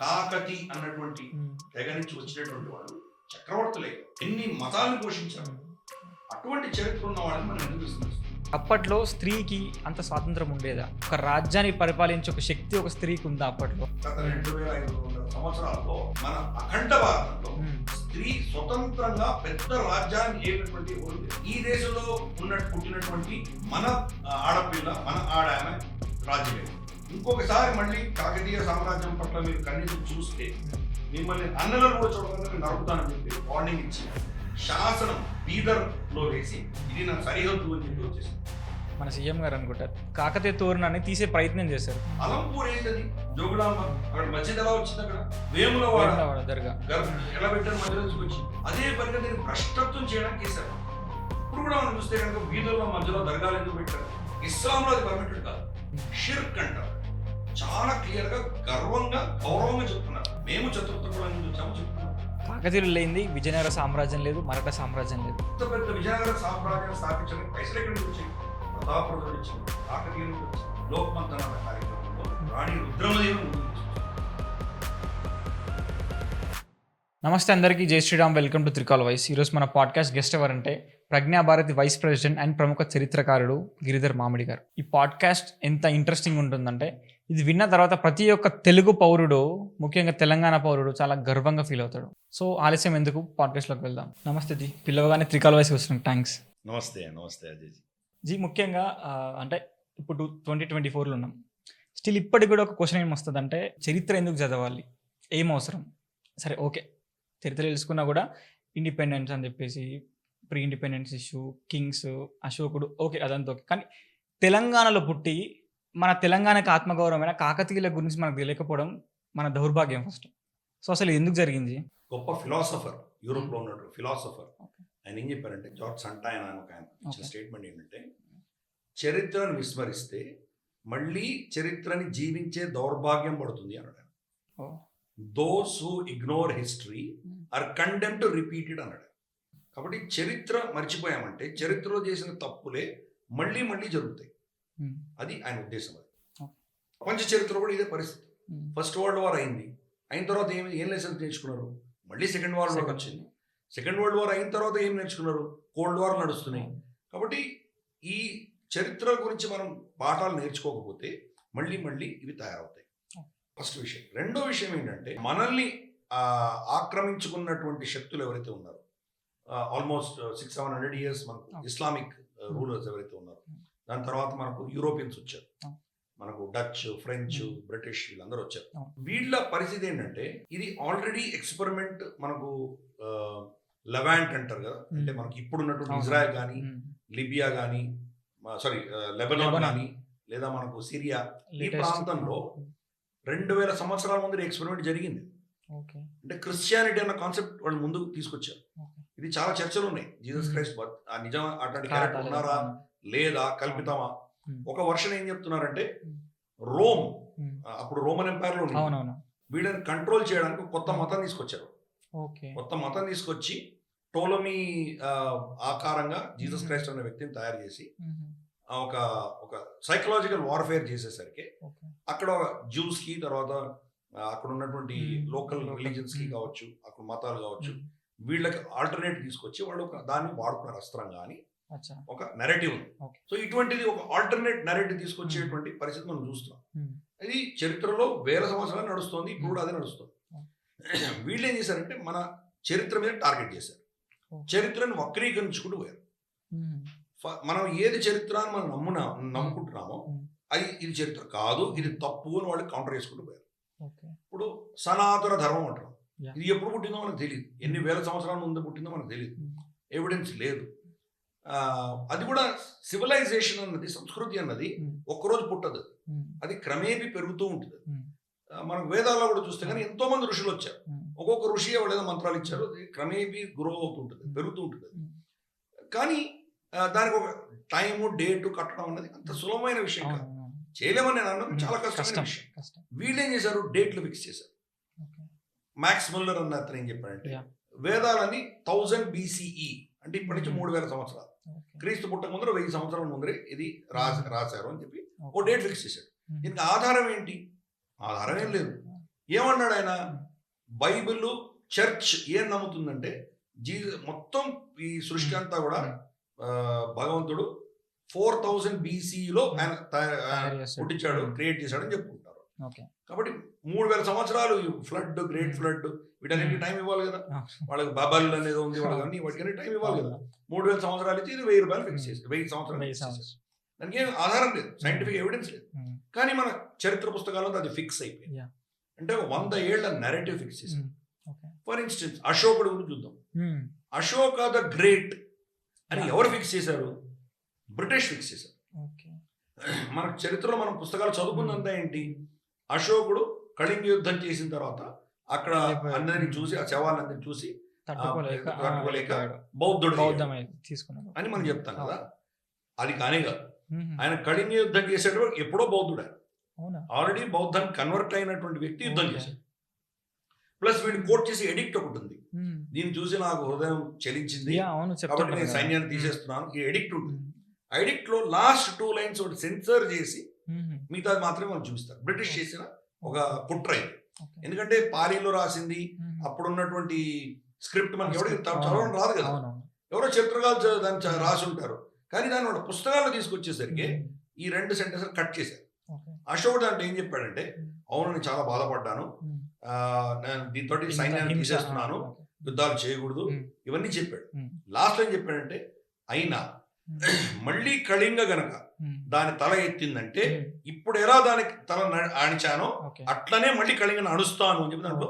కాకతి అన్నటువంటి తెగ నుంచి వచ్చినటువంటి వాళ్ళు చక్రవర్తులే ఎన్ని మతాలను పోషించారు. అటువంటి చరిత్ర ఉన్న వాళ్ళని మనం ఎందుకు విస్మరిస్తాం? అప్పట్లో స్త్రీకి అంత స్వాతంత్రం ఉండేదా? ఒక రాజ్యాన్ని పరిపాలించే ఒక శక్తి ఒక స్త్రీకి ఉందా అప్పట్లో? గత 2500 సంవత్సరాల్లో మన అఖండ భారతంలో స్త్రీ స్వతంత్రంగా పెద్ద రాజ్యాన్ని ఏమినటువంటి ఈ దేశంలో పుట్టినటువంటి మన ఆడపిల్ల మన ఆడామె రాజ్యమే. ఇంకొకసారి మళ్ళీ కాకతీయ సామ్రాజ్యం పట్ల మీరు కన్నీరు చూస్తే మిమ్మల్ని అన్నలను కూడా చూడకుండా నడుపుతానని చెప్పి వార్నింగ్ ఇచ్చి శాసనం బీదర్ లో వేసి ఇది నా సరిహద్దు అని చెప్పి వచ్చేసింది. మన సీఎం గారు అనుకుంటారు కాకతీయ తోరణాన్ని తీసే ప్రయత్నం చేశారు. అలంపూర్ ఏంటది? జోగులాంబ అక్కడ మధ్యది ఎలా వచ్చింది? అక్కడ వేములవాడ దర్గా ఎలా పెట్టారు? మధ్యలో తీసుకొచ్చి అదే పనిగా దీన్ని భ్రష్టత్వం చేయడానికి చేశారు. ఇప్పుడు కూడా మనం చూస్తే కనుక వీధుల్లో మధ్యలో దర్గాలు ఎందుకు పెట్టారు? ఇస్లాంలో అది పర్మిటెడ్ కాదు, షిర్క్ అంటారు. చాలా క్లియర్ గా గర్వంగా గౌరవంగా చెప్తున్నారు. మేము చతుర్థ కులం నుంచి వచ్చాము చెప్తున్నారు. కాకతీయులు లేనిది విజయనగర సామ్రాజ్యం లేదు, మరాఠా సామ్రాజ్యం లేదు. ఇంత పెద్ద విజయనగర సామ్రాజ్యం స్థాపించడానికి పైసలు ఎక్కడి నుంచి వచ్చాయి? ప్రతాపరుడు ఇచ్చింది, కాకతీయుల నుంచి వచ్చింది. లోక్మంతన కార్యక్రమంలో రాణి రుద్రమదేవి. నమస్తే అందరికీ, జై Shriram. Welcome to Trikal voice. ఈరోజు మన పాడ్కాస్ట్ గెస్ట్ ఎవరంటే ప్రజ్ఞాభారతి వైస్ ప్రెసిడెంట్ అండ్ ప్రముఖ చరిత్రకారుడు గిరిధర్ మామిడి గారు. ఈ పాడ్కాస్ట్ ఎంత ఇంట్రెస్టింగ్ ఉంటుందంటే ఇది విన్న తర్వాత ప్రతి ఒక్క తెలుగు పౌరుడు, ముఖ్యంగా తెలంగాణ పౌరుడు చాలా గర్వంగా ఫీల్ అవుతాడు. సో ఆలస్యం ఎందుకు, పాడ్కాస్ట్లోకి వెళ్దాం. నమస్తే జీ, పిలవగానే త్రికాల్ వాయిస్ వస్తున్నాం. థ్యాంక్స్. నమస్తే. నమస్తే అజయ్ జీ. ముఖ్యంగా అంటే ఇప్పుడు 2024లో ఉన్నాం. స్టిల్ ఇప్పటికి కూడా ఒక క్వశ్చన్ ఏమొస్తుంది అంటే చరిత్ర ఎందుకు చదవాలి, ఏం అవసరం? సరే ఓకే, చరిత్ర తెలుసుకున్నా కూడా ఇండిపెండెన్స్ అని చెప్పేసి, ప్రీ ఇండిపెండెన్స్ ఇష్యూ, కింగ్స్, అశోకుడు, ఓకే అదంతా ఓకే. కానీ తెలంగాణలో పుట్టి మన తెలంగాణకి ఆత్మగౌరవమైన కాకతీయుల గురించి మనకు తెలియకపోవడం మన దౌర్భాగ్యం ఫస్ట్. సో అసలు ఎందుకు జరిగింది? గొప్ప ఫిలాసఫర్, యూరోప్లో ఉన్నట్టు ఫిలాసఫర్ ఆయన ఏం చెప్పారంటే, జార్జ్ సంటాయన అని ఒక ఆయన ఇచ్చిన స్టేట్మెంట్ ఏంటంటే, చరిత్రను విస్మరిస్తే మళ్ళీ చరిత్రని జీవించే దౌర్భాగ్యం పడుతుంది అన్నాడు. Those who ignore history or condemned to repeat it అన్నాడు. కాబట్టి చరిత్ర మర్చిపోయామంటే చరిత్రలో చేసిన తప్పులే మళ్ళీ మళ్ళీ జరుగుతాయి. అది ఆయన ఉద్దేశం. అది ప్రపంచ చరిత్ర కూడా ఇదే పరిస్థితి. ఫస్ట్ వరల్డ్ వార్ అయింది, అయిన తర్వాత ఏం లెసన్స్ నేర్చుకున్నారు? మళ్ళీ సెకండ్ వరల్డ్ వార్ వచ్చింది. సెకండ్ వరల్డ్ వార్ అయిన తర్వాత ఏం నేర్చుకున్నారు? కోల్డ్ వార్ నడుస్తున్నాయి. కాబట్టి ఈ చరిత్ర గురించి మనం పాఠాలు నేర్చుకోకపోతే మళ్ళీ మళ్ళీ ఇవి తయారవుతాయి. ఫస్ట్ విషయం. రెండో విషయం ఏంటంటే, మనల్ని ఆక్రమించుకున్నటువంటి శక్తులు ఎవరైతే ఉన్నారో, ఆల్మోస్ట్ 600-700 years మనకు ఇస్లామిక్ రూలర్స్ ఎవరైతే ఉన్నారో, దాని తర్వాత మనకు యూరోపియన్స్ వచ్చారు, మనకు డచ్, ఫ్రెంచ్, బ్రిటిష్ వీళ్ళందరూ వచ్చారు. వీళ్ళ పరిస్థితి ఏంటంటే, ఇది ఆల్రెడీ ఎక్స్పెరిమెంట్. మనకు లెవాంట్ అంటారు కదా, అంటే మనకి ఇప్పుడున్నటువంటి ఇజ్రాయెల్ కానీ, లిబియా కానీ, లెబనాన్ కానీ, లేదా మనకు సిరియా, ఈ ప్రాంతంలో 2000 సంవత్సరాల ముందు ఎక్స్పెరిమెంట్ జరిగింది. అంటే క్రిస్టియానిటీ అన్న కాన్సెప్ట్ వాళ్ళు ముందుకు తీసుకొచ్చారు. ఇది చాలా చర్చలు ఉన్నాయి. జీసస్ క్రైస్ట్ నిజం అట్లాంటి క్యారెక్టర్ ఉన్నారా లేదా కల్పితమా? ఒక వర్షన్ ఏం చెప్తున్నారంటే, రోమ్ అప్పుడు రోమన్ ఎంపైర్ లో వీళ్ళని కంట్రోల్ చేయడానికి కొత్త మతం తీసుకొచ్చారు. కొత్త మతం తీసుకొచ్చి టోలమీ ఆకారంగా జీసస్ క్రైస్ట్ అనే వ్యక్తిని తయారు చేసి ఒక సైకలాజికల్ వార్ఫేర్ చేసేసరికి అక్కడ జ్యూస్ కి, తర్వాత అక్కడ ఉన్నటువంటి లోకల్ రిలీజన్స్ కి కావచ్చు, అక్కడ మతాలు కావచ్చు, వీళ్ళకి ఆల్టర్నేట్ తీసుకొచ్చి వాళ్ళు దాన్ని వాడుకున్నారు అస్త్రంగా అని ఒక నెరేటివ్. సో ఇటువంటిది ఒక ఆల్టర్నేట్ నెరేటివ్ తీసుకొచ్చేటువంటి పరిస్థితి మనం చూస్తున్నాం. ఇది చరిత్రలో వేల సంవత్సరాలు నడుస్తుంది, ఇప్పుడు కూడా అదే నడుస్తుంది. వీళ్ళు ఏం చేశారంటే మన చరిత్ర మీద టార్గెట్ చేశారు, చరిత్రను వక్రీకరించుకుంటూ పోయారు. మనం ఏది చరిత్ర అని మనం నమ్ముకుంటున్నామో అది ఇది చరిత్ర కాదు, ఇది తప్పు అని వాళ్ళు కౌంటర్ చేసుకుంటూ పోయారు. ఇప్పుడు సనాతన ధర్మం అంటారు. ఇది ఎప్పుడు పుట్టిందో మనకు తెలియదు, ఎన్ని వేల సంవత్సరాల ముందు పుట్టిందో మనకు తెలియదు, ఎవిడెన్స్ లేదు. అది కూడా సివిలైజేషన్ అన్నది, సంస్కృతి అన్నది ఒక్కరోజు పుట్టదు, అది క్రమేపీ పెరుగుతూ ఉంటుంది. మనకు వేదాల్లో కూడా చూస్తే కానీ ఎంతో మంది ఋషులు వచ్చారు, ఒక్కొక్క ఋషి ఎవరైనా మంత్రాలు ఇచ్చారు, అది క్రమేపీ గ్రో అవుతుంటుంది, పెరుగుతూ ఉంటుంది. కానీ దానికి ఒక టైము, డేటు కట్టడం అన్నది అంత సులభమైన విషయం కాదు, చేయలేమని నేను అన్నది చాలా కష్టమైన విషయం. వీళ్ళు ఏం చేశారు? డేట్లు ఫిక్స్ చేశారు. మ్యాక్స్ ముల్లర్ అన్న అతను ఏం చెప్పాడంటే, వేదాలని 1000 BCE అంటే ఇప్పటి నుంచి 3000 సంవత్సరాలు, క్రీస్తు పుట్టక ముందర 1000 సంవత్సరాల ముందరే ఇది రాశారు అని చెప్పి ఓ డేట్ ఫిక్స్ చేశాడు. దీనికి ఆధారం ఏంటి? ఆధారం ఏం లేదు. ఏమన్నాడు ఆయన? బైబిల్ చర్చ్ ఏం నమ్ముతుందంటే మొత్తం ఈ సృష్టి అంతా కూడా భగవంతుడు 4000 BCలో ఆయన పుట్టించాడు, క్రియేట్ చేశాడని చెప్పుకుంటారు. కాబట్టి 3000 సంవత్సరాలు ఫ్లడ్, గ్రేట్ ఫ్లడ్, వీటన్నిటికీ టైం ఇవ్వాలి కదా. వాళ్ళకి బబల్ అనేది ఉంది, వాళ్ళకి వాటికి టైం ఇవ్వాలి కదా. 3000 సంవత్సరాలు ఇచ్చి ఇది 1000 రూపాయలు ఫిక్స్ చేసి 1000 సంవత్సరాలు దానికి ఏం ఆధారం లేదు, సైంటిఫిక్ ఎవిడెన్స్ లేదు. కానీ మన చరిత్ర పుస్తకాల్లో అది ఫిక్స్ అయిపోయింది. అంటే 100 ఏళ్ల నెరేటివ్ ఫిక్స్ చేశారు. ఫర్ ఇన్స్టెన్స్ అశోకుడు గురించి చూద్దాం. అశోక ద గ్రేట్ అని ఎవరు ఫిక్స్ చేశారు? బ్రిటిష్ ఫిక్స్ చేశారు. మన చరిత్రలో మనం పుస్తకాలు చదువుకున్నంత ఏంటి, అశోకుడు కళింగ యుద్ధం చేసిన తర్వాత అక్కడ అందరిని చూసి, ఆ శవాలందరినీ చూసి తట్టుకోలేక బౌద్ధుడు తీసుకున్నాడు అని మనం చెప్తాం కదా. అది కానీ కాదు. ఆయన కళింగ యుద్ధం చేసేటప్పుడు ఎప్పుడో బౌద్ధుడు, ఆయన ఆల్రెడీ బౌద్ధాన్ని కన్వర్ట్ అయినటువంటి వ్యక్తి యుద్ధం చేశాడు. ప్లస్ వీడిని కోట్ చేసి ఎడిక్ట్ ఒకటి ఉంది, దీన్ని చూసి నాకు హృదయం చలించింది కాబట్టి నేను సైన్యాన్ని తీసేస్తున్నాను, ఈ ఎడిక్ట్ ఉంటుంది. ఎడిక్ట్ లో లాస్ట్ 2 లైన్స్ ఒకటి సెన్సర్ చేసి మిగతాది మాత్రమే మనం చూపిస్తారు. బ్రిటిష్ చేసిన ఒక కుట్ర ఇది. ఎందుకంటే పాలీలో రాసింది, అప్పుడున్నటువంటి స్క్రిప్ట్ మనకి ఎవరికి చదవడం రాదు కదా, ఎవరో చిత్రకాలు దాన్ని రాసి ఉంటారు. కానీ దాన్ని వాళ్ళ పుస్తకాల్లో తీసుకొచ్చేసరికి ఈ 2 సెంటెన్స్ కట్ చేశారు. అశోకుడు అంటే ఏం చెప్పాడంటే, అవును నేను చాలా బాధపడ్డాను, నేను దీంతో సైన్యాన్ని తీసేస్తున్నాను, యుద్ధాలు చేయకూడదు, ఇవన్నీ చెప్పాడు. లాస్ట్ ఏం చెప్పాడంటే, అయినా మళ్ళీ కళింగ గనక దాని తల ఎత్తిందంటే ఇప్పుడు ఎలా దానికి తల ఆనిచానో అట్లనే మళ్ళీ కళింగను అణుస్తాను అని చెప్పి దాంట్లో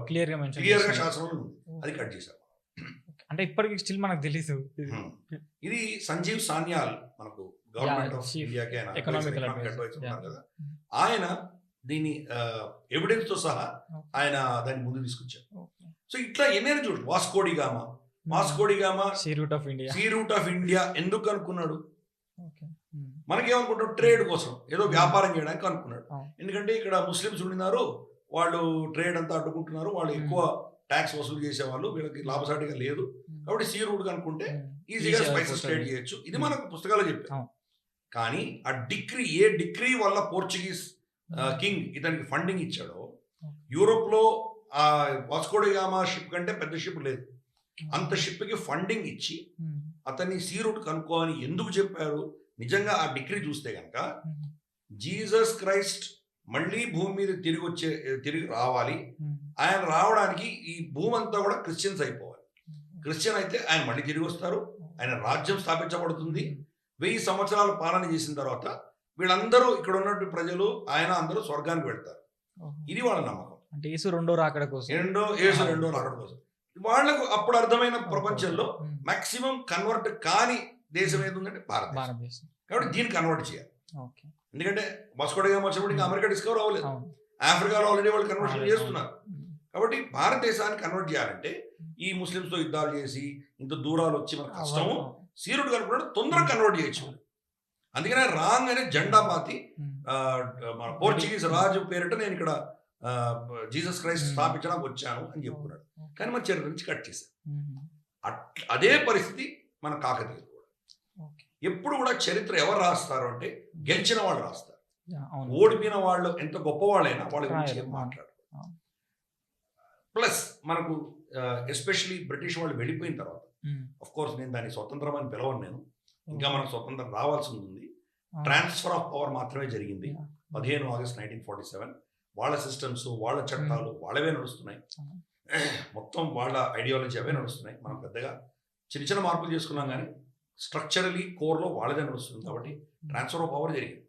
క్లియర్ గా శాసనంలో ఉంది. అది కట్ చేశారు. అంటే ఇప్పటికి స్టిల్ మనకు తెలీదు. ఇది సంజీవ్ సాన్యాల్, మనకు గవర్నమెంట్ ఆఫ్ ఇండియాకి ఎకనామిక్ అడ్వైజర్ ఉన్నారు కదా, ఆయన దీని ఎవిడెన్స్ తో సహా ఆయన దాన్ని ముందు తీసుకొచ్చారు. సో ఇట్లా ఎన్నైనా చూడండి, Vasco da Gama sea root of India ఎందుకు అనుకున్నాడు? మనకేమనుకుంటాం, ట్రేడ్ కోసం, ఏదో వ్యాపారం చేయడానికి అనుకున్నాడు. ఎందుకంటే ఇక్కడ ముస్లిమ్స్ ఉండినారు, వాళ్ళు ట్రేడ్ అంతా అడ్డుకుంటున్నారు, వాళ్ళు ఎక్కువ ట్యాక్స్ వసూలు చేసేవాళ్ళు, వీళ్ళకి లాభసాటిగా లేదు, కాబట్టి సీ రూట్ అనుకుంటే ఈజీగా స్పైసెస్ ట్రేడ్ చేయొచ్చు. ఇది మనకు పుస్తకాలు చెప్పారు. కానీ ఆ డిక్రీ, ఏ డిక్రీ వల్ల పోర్చుగీస్ కింగ్ ఇతనికి ఫండింగ్ ఇచ్చాడో, యూరోప్ లో ఆ వాస్కోడిగామా షిప్ కంటే పెద్ద షిప్ లేదు, అంత షిప్ కి ఫండింగ్ ఇచ్చి అతన్ని సీ రూట్ కనుక్కోని ఎందుకు చెప్పారు? నిజంగా ఆ డిగ్రీ చూస్తే కనుక జీసస్ క్రైస్ట్ మళ్ళీ భూమి మీద తిరిగి రావాలి, ఆయన రావడానికి ఈ భూమి అంతా కూడా క్రిస్టియన్స్ అయిపోవాలి. క్రిస్టియన్ అయితే ఆయన మళ్ళీ తిరిగి వస్తారు, ఆయన రాజ్యం స్థాపించబడుతుంది, 1000 సంవత్సరాలు పాలన చేసిన తర్వాత వీళ్ళందరూ ఇక్కడ ఉన్నటువంటి ప్రజలు, ఆయన అందరూ స్వర్గానికి వెళ్తారు. ఇది వాళ్ళ నమ్మకం. అంటే యేసు రెండో రాకడ కోసం. వాళ్లకు అప్పుడు అర్థమైన ప్రపంచంలో మాక్సిమం కన్వర్ట్ కాని దేశం ఏది ఉందంటే భారతదేశం. కాబట్టి దీన్ని కన్వర్ట్ చేయాలి. ఎందుకంటే వాస్కోడిగామా వచ్చినప్పుడు ఇంకా అమెరికా డిస్కవర్ అవ్వలేదు, ఆఫ్రికాలో ఆల్రెడీ వాళ్ళు కన్వర్షన్ చేస్తున్నారు. కాబట్టి భారతదేశాన్ని కన్వర్ట్ చేయాలంటే ఈ ముస్లింస్ తో యుద్ధాలు చేసి ఇంత దూరాలు వచ్చి మన కష్టము, సీరుడు కనుక్కున్నాడు తొందరగా కన్వర్ట్ చేయొచ్చు. అందుకనే రాంగ్ అనే జెండా పాతి మన పోర్చుగీస్ రాజు పేరిట నేను ఇక్కడ జీసస్ క్రైస్ట్ స్థాపించడానికి వచ్చాను అని చెప్పుకున్నాడు. కానీ మన చరిత్ర నుంచి కట్ చేశారు. అదే పరిస్థితి మన కాకతీయులు కూడా. ఎప్పుడు కూడా చరిత్ర ఎవరు రాస్తారు అంటే గెలిచిన వాళ్ళు రాస్తారు. ఓడిపోయిన వాళ్ళు ఎంత గొప్పవాళ్ళైనా వాళ్ళ గురించి మాట్లాడరు. ప్లస్ మనకు ఎస్పెషలీ బ్రిటిష్ వాళ్ళు వెళ్ళిపోయిన తర్వాత, అఫ్ కోర్స్ నేను దాన్ని స్వతంత్రం అని పిలవను, నేను ఇంకా మనకు స్వతంత్రం రావాల్సి ఉంది. ట్రాన్స్ఫర్ ఆఫ్ పవర్ మాత్రమే జరిగింది 15 ఆగస్ట్ 1947. వాళ్ళ సిస్టమ్స్, వాళ్ళ చట్టాలు వాళ్ళవే నడుస్తున్నాయి, మొత్తం వాళ్ళ ఐడియాలజీ అవే నడుస్తున్నాయి. మనం పెద్దగా చిన్న చిన్న మార్పులు చేసుకున్నాం, కానీ స్ట్రక్చరలీ కోర్లో వాళ్ళదే నడుస్తుంది. కాబట్టి ట్రాన్స్ఫర్ ఆఫ్ పవర్ జరిగింది.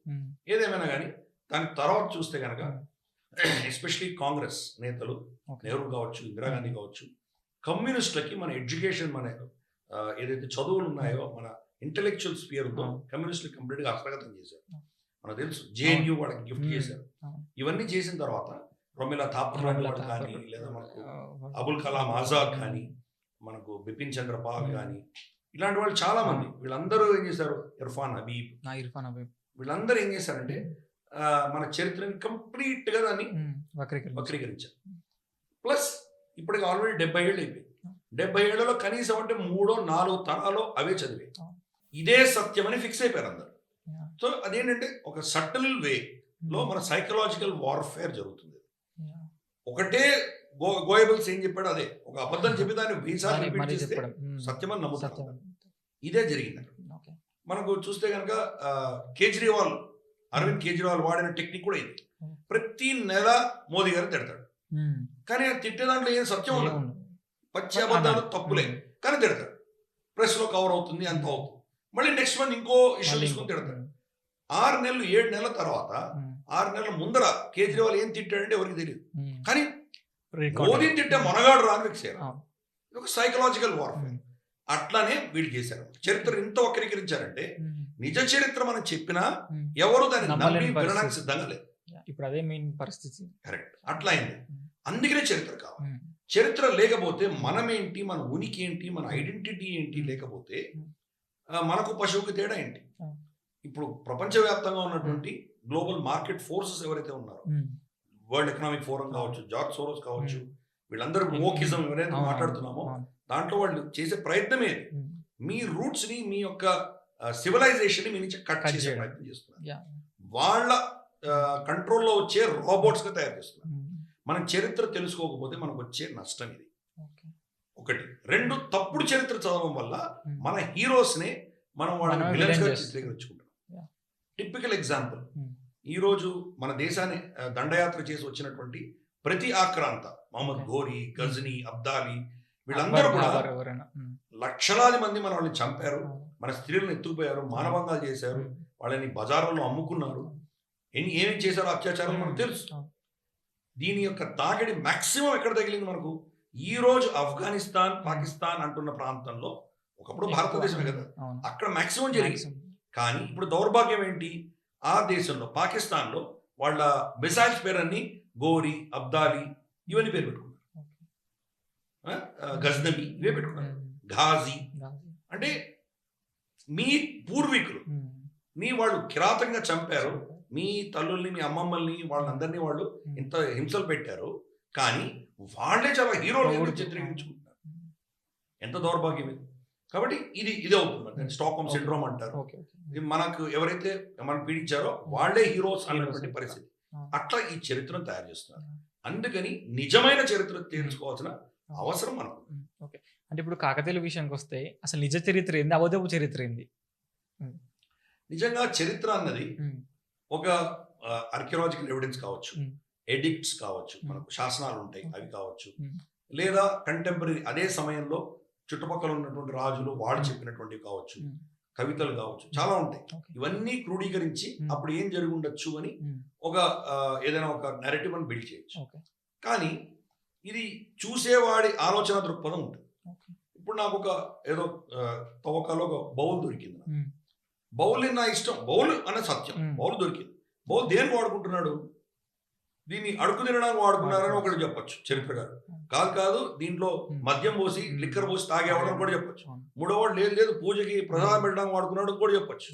ఏదేమైనా కానీ దాని తర్వాత చూస్తే కనుక ఎస్పెషలీ కాంగ్రెస్ నేతలు, నెహ్రూ కావచ్చు, ఇందిరాగాంధీ కావచ్చు, కమ్యూనిస్టులకి మన ఎడ్యుకేషన్, మన ఏదైతే చదువులు ఉన్నాయో, మన ఇంటెలెక్చువల్ స్పియర్ ఉందో కమ్యూనిస్టులు కంప్లీట్గా హస్తగతం చేశారు. మనకు తెలుసు, జేఎన్యూ వాళ్ళకి గిఫ్ట్ చేశారు. ఇవన్నీ చేసిన తర్వాత రొమిలా థాపర్ లాంటి వాళ్ళు కానీ, లేదా మనకు అబుల్ కలాం ఆజాద్ కానీ, మనకు బిపిన్ చంద్ర పాల్ కానీ, ఇలాంటి వాళ్ళు చాలా మంది, వీళ్ళందరూ ఏం చేశారు, ఇర్ఫాన్ హబీబ్, వీళ్ళందరూ ఏం చేశారంటే మన చరిత్రని కంప్లీట్ గా దాన్ని వక్రీకరించారు. ప్లస్ ఇప్పటికి ఆల్రెడీ 70 ఏళ్ళు అయిపోయింది. 70 ఏళ్లలో కనీసం అంటే 3-4 తరాలు అవే చదివే, ఇదే సత్యం అని ఫిక్స్ అయిపోయారు అందరు. సో అదేంటంటే ఒక సటిల్ వే లో మన సైకలాజికల్ వార్ఫేర్ జరుగుతుంది. ఒకటే గోయబుల్స్ ఏం చెప్పాడు అదే, ఒక అబద్ధం చెప్పి దాన్ని 1000 సార్లు రిపీట్ మళ్ళీ చేస్తే చెప్పడం. సత్యమని నమ్ముతారు. సత్యం. ఇదే జరిగింది అక్కడ. ఓకే. మనకు చూస్తే కనుక కేజ్రీవాల్, అరవింద్ కేజ్రీవాల్ వాడిన టెక్నిక్ కూడా ఇది. ప్రతి నెల మోదీ గారిని తిడతాడు, కానీ ఆ తిట్టే దాంట్లో ఏం సత్యం ఉండదు, పచ్చి అబద్ధాలు తప్పులే, కానీ తిడతాడు. ప్రెస్ లో కవర్ అవుతుంది, అంత అవుతుంది. మళ్ళీ నెక్స్ట్ మంత్ ఇంకో ఇష్యూ తీసుకుని తిడతాడు. 6 నెలలు 7 నెలల తర్వాత 6 నెలల ముందర కేజ్రీవాల్ ఏం తిట్టాడంటే ఎవరికి తెలియదు, కానీ మోదీని తిట్టే మొనగాడు రాని ఫిక్స్ అయ్యారు. ఇది ఒక సైకలాజికల్ వార్ఫేర్. అట్లానే వీళ్ళు చేశారు. చరిత్ర ఇంత వక్రీకరించారంటే నిజ చరిత్ర మనం చెప్పినా ఎవరు దాన్ని నమ్మి వినడానికి సిద్ధంగా లేదు. ఇప్పుడు అదే మెయిన్ పరిస్థితి. కరెక్ట్, అట్లా అయింది. అందుకనే చరిత్ర కావాలి. చరిత్ర లేకపోతే మనం ఏంటి, మన ఉనికి ఏంటి, మన ఐడెంటిటీ ఏంటి లేకపోతే మనకు పశువుకి తేడా ఏంటి? ఇప్పుడు ప్రపంచవ్యాప్తంగా ఉన్నటువంటి గ్లోబల్ మార్కెట్ ఫోర్సెస్ ఎవరైతే ఉన్నారో, వరల్డ్ ఎకనామిక్ ఫోరం కావచ్చు, జార్జ్ సోరోస్ కావచ్చు, వీళ్ళందరూ వోకిజం ఎవరైతే మాట్లాడుతున్నామో దాంట్లో వాళ్ళు చేసే ప్రయత్నమే మీ రూట్స్ ని, మీ యొక్క సివిలైజేషన్ ని మీ నుంచి కట్ చేసే ప్రయత్నం చేస్తున్నారు. వాళ్ళ కంట్రోల్లో వచ్చే రోబోట్స్ గా తయారు చేస్తున్నారు. మనం చరిత్ర తెలుసుకోకపోతే మనకు వచ్చే నష్టం ఇది ఒకటి. 2, తప్పుడు చరిత్ర చదవడం వల్ల మన హీరోస్ ని మనం వాళ్ళని విలన్స్ గా చిత్రీకరించుకుంటాం. టిపికల్ ఎగ్జాంపుల్, ఈ రోజు మన దేశాన్ని దండయాత్ర చేసి వచ్చినటువంటి ప్రతి ఆక్రాంత, మహమ్మద్ ఘోరీ, గజనీ, అబ్దాలి, వీళ్ళందరూ కూడా లక్షలాది మంది మన వాళ్ళని చంపారు, మన స్త్రీలను ఎత్తుకుపోయారు, మానభంగాలు చేశారు, వాళ్ళని బజార్లలో అమ్ముకున్నారు, ఏమి చేశారో అత్యాచారం మనకు తెలుసు. దీని యొక్క తాకిడి మాక్సిమం ఎక్కడ తగిలింది మనకు? ఈ రోజు ఆఫ్ఘనిస్తాన్, పాకిస్తాన్ అంటున్న ప్రాంతంలో, ఒకప్పుడు భారతదేశమే కదా, అక్కడ మాక్సిమం జరిగింది. కానీ ఇప్పుడు దౌర్భాగ్యం ఏంటి, ఆ దేశంలో పాకిస్తాన్లో వాళ్ళ మిసైల్స్ పేరన్నీ గోరీ, అబ్దాలి ఇవన్నీ పేరు పెట్టుకున్నారు, గజ్నబి ఇవే పెట్టుకున్నారు, ఘాజీ. అంటే మీ పూర్వీకులు మీ వాళ్ళు కిరాతంగా చంపారు, మీ తల్లుల్ని, మీ అమ్మమ్మల్ని, వాళ్ళందరినీ వాళ్ళు ఇంత హింసలు పెట్టారు, కానీ వాళ్ళే చాలా హీరోలు చిత్రీకరించుకుంటున్నారు. ఎంత దౌర్భాగ్యం ఇది. కాబట్టి ఇది అవుతుంది, స్టాక్హోమ్ సిండ్రోమ్ అంటారు. మనకు ఎవరైతే మనం పీడించారో వాళ్ళే హీరోస్ అన్నటువంటి పరిస్థితి. అట్లా ఈ చరిత్రను తయారు చేస్తున్నారు. అందుకని నిజమైన చరిత్ర తెలుసుకోవాల్సిన అవసరం మనకు. ఓకే, అంటే ఇప్పుడు కాకతీయుల విషయానికి వస్తే అసలు నిజ చరిత్ర ఏంది, అబద్ధపు చరిత్ర ఏంది? నిజంగా చరిత్ర అన్నది ఒక ఆర్కియలాజికల్ ఎవిడెన్స్ కావచ్చు, ఎడిక్ట్స్ కావచ్చు, మనకు శాసనాలు ఉంటాయి అవి కావచ్చు, లేదా కంటెంపరీ అదే సమయంలో చుట్టుపక్కల ఉన్నటువంటి రాజులు వాళ్ళు చెప్పినటువంటివి కావచ్చు, కవితలు కావచ్చు, చాలా ఉంటాయి. ఇవన్నీ క్రోడీకరించి అప్పుడు ఏం జరిగి ఉండొచ్చు అని ఒక ఏదైనా ఒక నెరేటివ్ అని బిల్డ్ చేయొచ్చు. కానీ ఇది చూసేవాడి ఆలోచన దృక్పథం ఉంటుంది. ఇప్పుడు నాకు ఒక ఏదో తవ్వకాలో ఒక బౌల్ దొరికింది, బౌల్ నా ఇష్టం, బౌల్ అనే సత్యం, బౌల్ దొరికింది. బౌల్ దేనికి వాడుకుంటున్నాడు? దీన్ని అడుగు తినడానికి వాడుకున్నారని ఒకటి చెప్పొచ్చు చరిత్రకారు. కాదు దీంట్లో మద్యం పోసి, లిక్కర్ పోసి తాగేవాడని కూడా చెప్పొచ్చు. మూడోవాడు లేదు పూజకి ప్రసాదం పెట్టడానికి వాడుకున్నాడు కూడా చెప్పొచ్చు.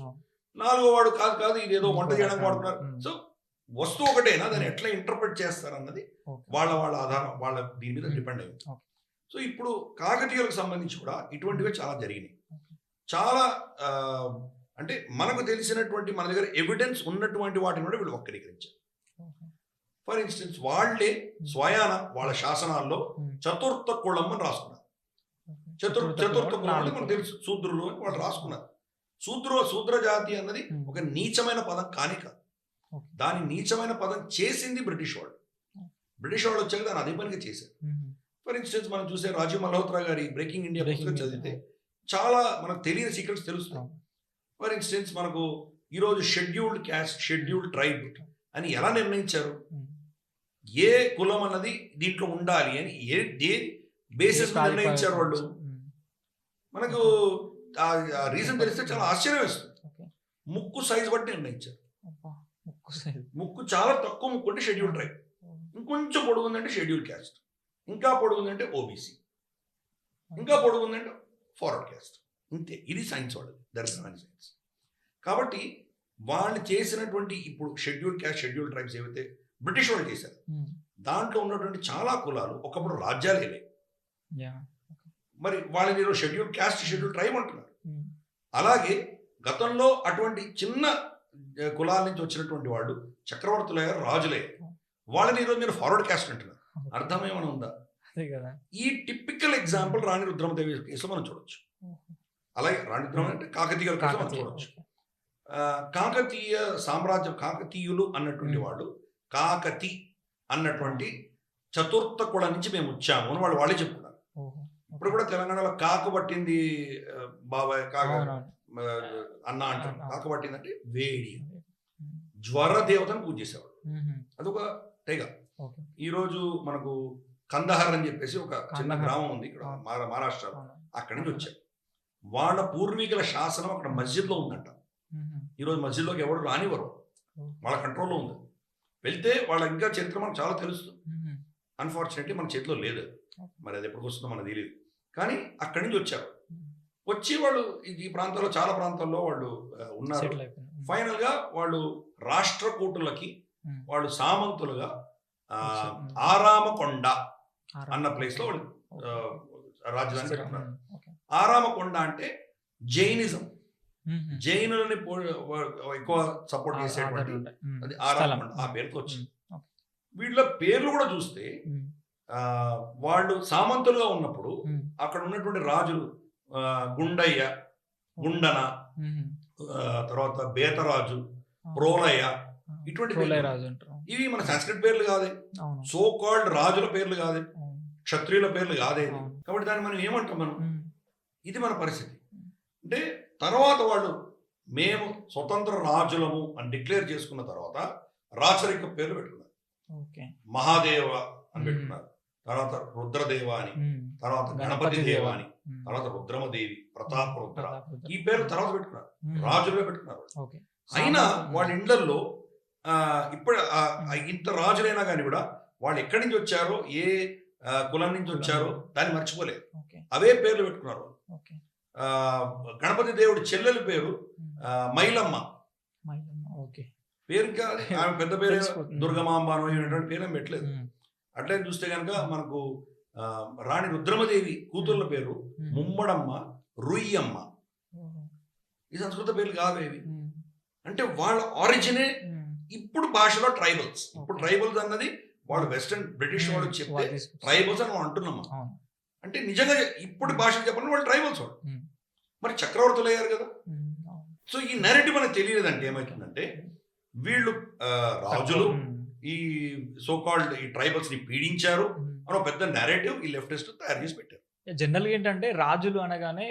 4వ వాడు కాదు ఇది ఏదో వంట చేయడానికి వాడుకున్నారు. సో వస్తువు ఒకటేనా, దాన్ని ఎట్లా ఇంటర్ప్రిట్ చేస్తారన్నది వాళ్ళ ఆధారం, వాళ్ళ దీని మీద డిపెండ్ అయ్యింది. సో ఇప్పుడు కాకతీయులకు సంబంధించి కూడా ఇటువంటివే చాలా జరిగినాయి. చాలా అంటే మనకు తెలిసినటువంటి, మన దగ్గర ఎవిడెన్స్ ఉన్నటువంటి వాటిని కూడా వీళ్ళు వక్రీకరించారు. ఫర్ ఇన్స్టెన్స్ వాళ్ళే స్వయాన వాళ్ళ శాసనాల్లో చతుర్థ కులం అని రాసుకున్నారు. చతుర్థ కులం అంటే మనకు తెలుసు, శూద్రులు అని వాళ్ళు రాసుకున్నారు. శూద్ర జాతి అన్నది ఒక నీచమైన పదం కానే కాదు. దాని నీచమైన పదం చేసింది బ్రిటిష్ వాళ్ళు. బ్రిటిష్ వాళ్ళు వచ్చాక దాన్ని అదే పనిగా చేశారు. ఫర్ ఇన్స్టెన్స్ మనం చూసే రాజీవ్ మల్హోత్రా గారి బ్రేకింగ్ ఇండియా పుస్తకం చదివితే చాలా మనకు తెలియని సీక్రెట్స్ తెలుస్తాయి. ఫర్ ఇన్స్టెన్స్ మనకు ఈరోజు షెడ్యూల్డ్ క్యాస్ట్, షెడ్యూల్డ్ ట్రైబ్ అని ఎలా నిర్ణయించారు? ఏ కులం అన్నది దీంట్లో ఉండాలి అని ఏ బేసిస్ నిర్ణయించారు వాళ్ళు? మనకు ఆ రీజన్ తెలిస్తే చాలా ఆశ్చర్యం వేస్తుంది. ముక్కు సైజ్ బట్టి నిర్ణయించారు. ముక్కు చాలా తక్కువ ముక్కు అంటే షెడ్యూల్ ట్రైబ్, ఇంకొంచెం పొడుగుందంటే షెడ్యూల్ క్యాస్ట్, ఇంకా పొడుగుందంటే ఓబీసీ, ఇంకా పొడుగుందంటే ఫార్వర్డ్ క్యాస్ట్. ఇంతే, ఇది సైన్స్ వాళ్ళది, దర్శనాన్ని సైన్స్. కాబట్టి వాళ్ళు చేసినటువంటి ఇప్పుడు షెడ్యూల్ క్యాస్ట్, షెడ్యూల్ ట్రైబ్స్ ఏవైతే బ్రిటిష్ వాళ్ళు చేశారు, దాంట్లో ఉన్నటువంటి చాలా కులాలు ఒకప్పుడు రాజ్యాలే. మరి వాళ్ళని ఈరోజు షెడ్యూల్ క్యాస్ట్, షెడ్యూల్ ట్రైబ్ అంటున్నారు. అలాగే గతంలో అటువంటి చిన్న కులాల నుంచి వచ్చినటువంటి వాళ్ళు చక్రవర్తులయ్యారు, రాజులయ్యారు. వాళ్ళని ఈరోజు మీరు ఫార్వర్డ్ క్యాస్ట్ అంటున్నారు. అర్థం ఏమైనా ఉందా? అదే కదా. ఈ టిపికల్ ఎగ్జాంపుల్ రాణి రుద్రమదేవి కేసులో మనం చూడొచ్చు. అలాగే రాణి రుద్రమ అంటే కాకతీయుల కేసులో మనం చూడొచ్చు. కాకతీయ సామ్రాజ్యం, కాకతీయులు అన్నటువంటి వాళ్ళు కాకతి అన్నటువంటి చతుర్థ కుల నుంచి మేము వచ్చాము అని వాళ్ళే చెప్పుకున్నారు. ఇప్పుడు కూడా తెలంగాణలో కాకు పట్టింది బాబాయ్, కాక అన్న అంటారు. కాకు పట్టింది అంటే వేడి, జ్వర దేవతను పూజ చేసేవాడు. అదొక తెగ. ఈరోజు మనకు కందహార్ అని చెప్పేసి ఒక చిన్న గ్రామం ఉంది ఇక్కడ మహారాష్ట్రలో, అక్కడి నుంచి వచ్చారు. వాళ్ళ పూర్వీకుల శాసనం అక్కడ మస్జిద్లో ఉందంట. ఈరోజు మస్జిద్లోకి ఎవరు రానివ్వరు, వాళ్ళ కంట్రోల్లో ఉంది. వెళ్తే వాళ్ళ ఇంకా చరిత్ర మనకు చాలా తెలుస్తుంది. అన్ఫార్చునేట్లీ మన చేతిలో లేదు, మరి అది ఎప్పటికి వస్తుందో మనకు తెలియదు. కానీ అక్కడి నుంచి వచ్చారు. వచ్చి వాళ్ళు ఈ ప్రాంతాల్లో చాలా ప్రాంతాల్లో వాళ్ళు ఉన్నారు. ఫైనల్ గా వాళ్ళు రాష్ట్రకూటులకి వాళ్ళు సామంతులుగా ఆరామకొండ అన్న ప్లేస్ లో వాళ్ళు రాజధాని పెట్టుకున్నారు. ఆరామకొండ అంటే జైనిజం, జైనులని ఎక్కువ సపోర్ట్ చేసేటువంటి అది ఆరామకొండ, ఆ పేరుతో వచ్చింది. వీళ్ళ పేర్లు కూడా చూస్తే వాళ్ళు సామంతులుగా ఉన్నప్పుడు అక్కడ ఉన్నటువంటి రాజులు గుండయ్య, గుండన, తర్వాత బేతరాజు, ప్రోలయ, ఇటువంటి ఇవి మన సంస్కృత పేర్లు కాదే, సో కాల్డ్ రాజుల పేర్లు కాదే, క్షత్రియుల పేర్లు కాదే. కాబట్టి దాన్ని మనం ఏమంటాం, మనం ఇది మన పరిస్థితి. అంటే తర్వాత వాళ్ళు మేము స్వతంత్ర రాజులము అని డిక్లేర్ చేసుకున్న తర్వాత రాచరిక పేర్లు పెట్టుకున్నారు. మహాదేవ అని పెట్టుకున్నారు, తర్వాత రుద్రదేవ అని, తర్వాత గణపతి దేవ అని, తర్వాత రుద్రమదేవి, ప్రతాప రుద్ర, ఈ పేర్లు తర్వాత పెట్టుకున్నారు, రాజులుగా పెట్టుకున్నారు. అయినా వాళ్ళ ఇండ్లల్లో ఇప్పుడు ఇంత రాజులైనా కానీ కూడా వాళ్ళు ఎక్కడి నుంచి వచ్చారో, ఏ కులం నుంచి వచ్చారో దాన్ని మర్చిపోలేదు, అవే పేర్లు పెట్టుకున్నారు. గణపతి దేవుడి చెల్లెలి పేరు మైలమ్మ, పేరు కాదు ఆమె పెద్ద పేరు దుర్గమాంబానో ఇటువంటి పేరు పెట్టలేదు. అట్లే చూస్తే కనుక మనకు రాణి రుద్రమదేవి కూతుర్ల పేరు ముమ్మడమ్మ, రుయ్యమ్మ. ఈ సంస్కృత పేర్లు కావేవి. అంటే వాళ్ళ ఆరిజినే ఇప్పుడు భాషలో ట్రైబల్స్. ఇప్పుడు ట్రైబల్స్ అన్నది వాళ్ళు వెస్టర్న్ బ్రిటిష్ వాళ్ళు చెప్తే ట్రైబల్స్ అని మనం అంటున్నాం. అంటే నిజంగా ఇప్పుడు భాషలు చెప్పాలంటే వాళ్ళు ట్రైబల్స్ వాళ్ళు. మరి చక్రవర్తులు అయ్యారు కదా. సో ఈ నెరేటివ్ మనకు తెలియలేదంటే ఏమవుతుందంటే వీళ్ళు రాజులు ఈ సోకాల్డ్ ఈ ట్రైబల్స్ ని పీడించారు అని పెద్ద నెరేటివ్ ఈ లెఫ్టిస్ట్ తయారు చేసి పెట్టారు. జనరల్గా ఏంటంటే రాజులు అనగానే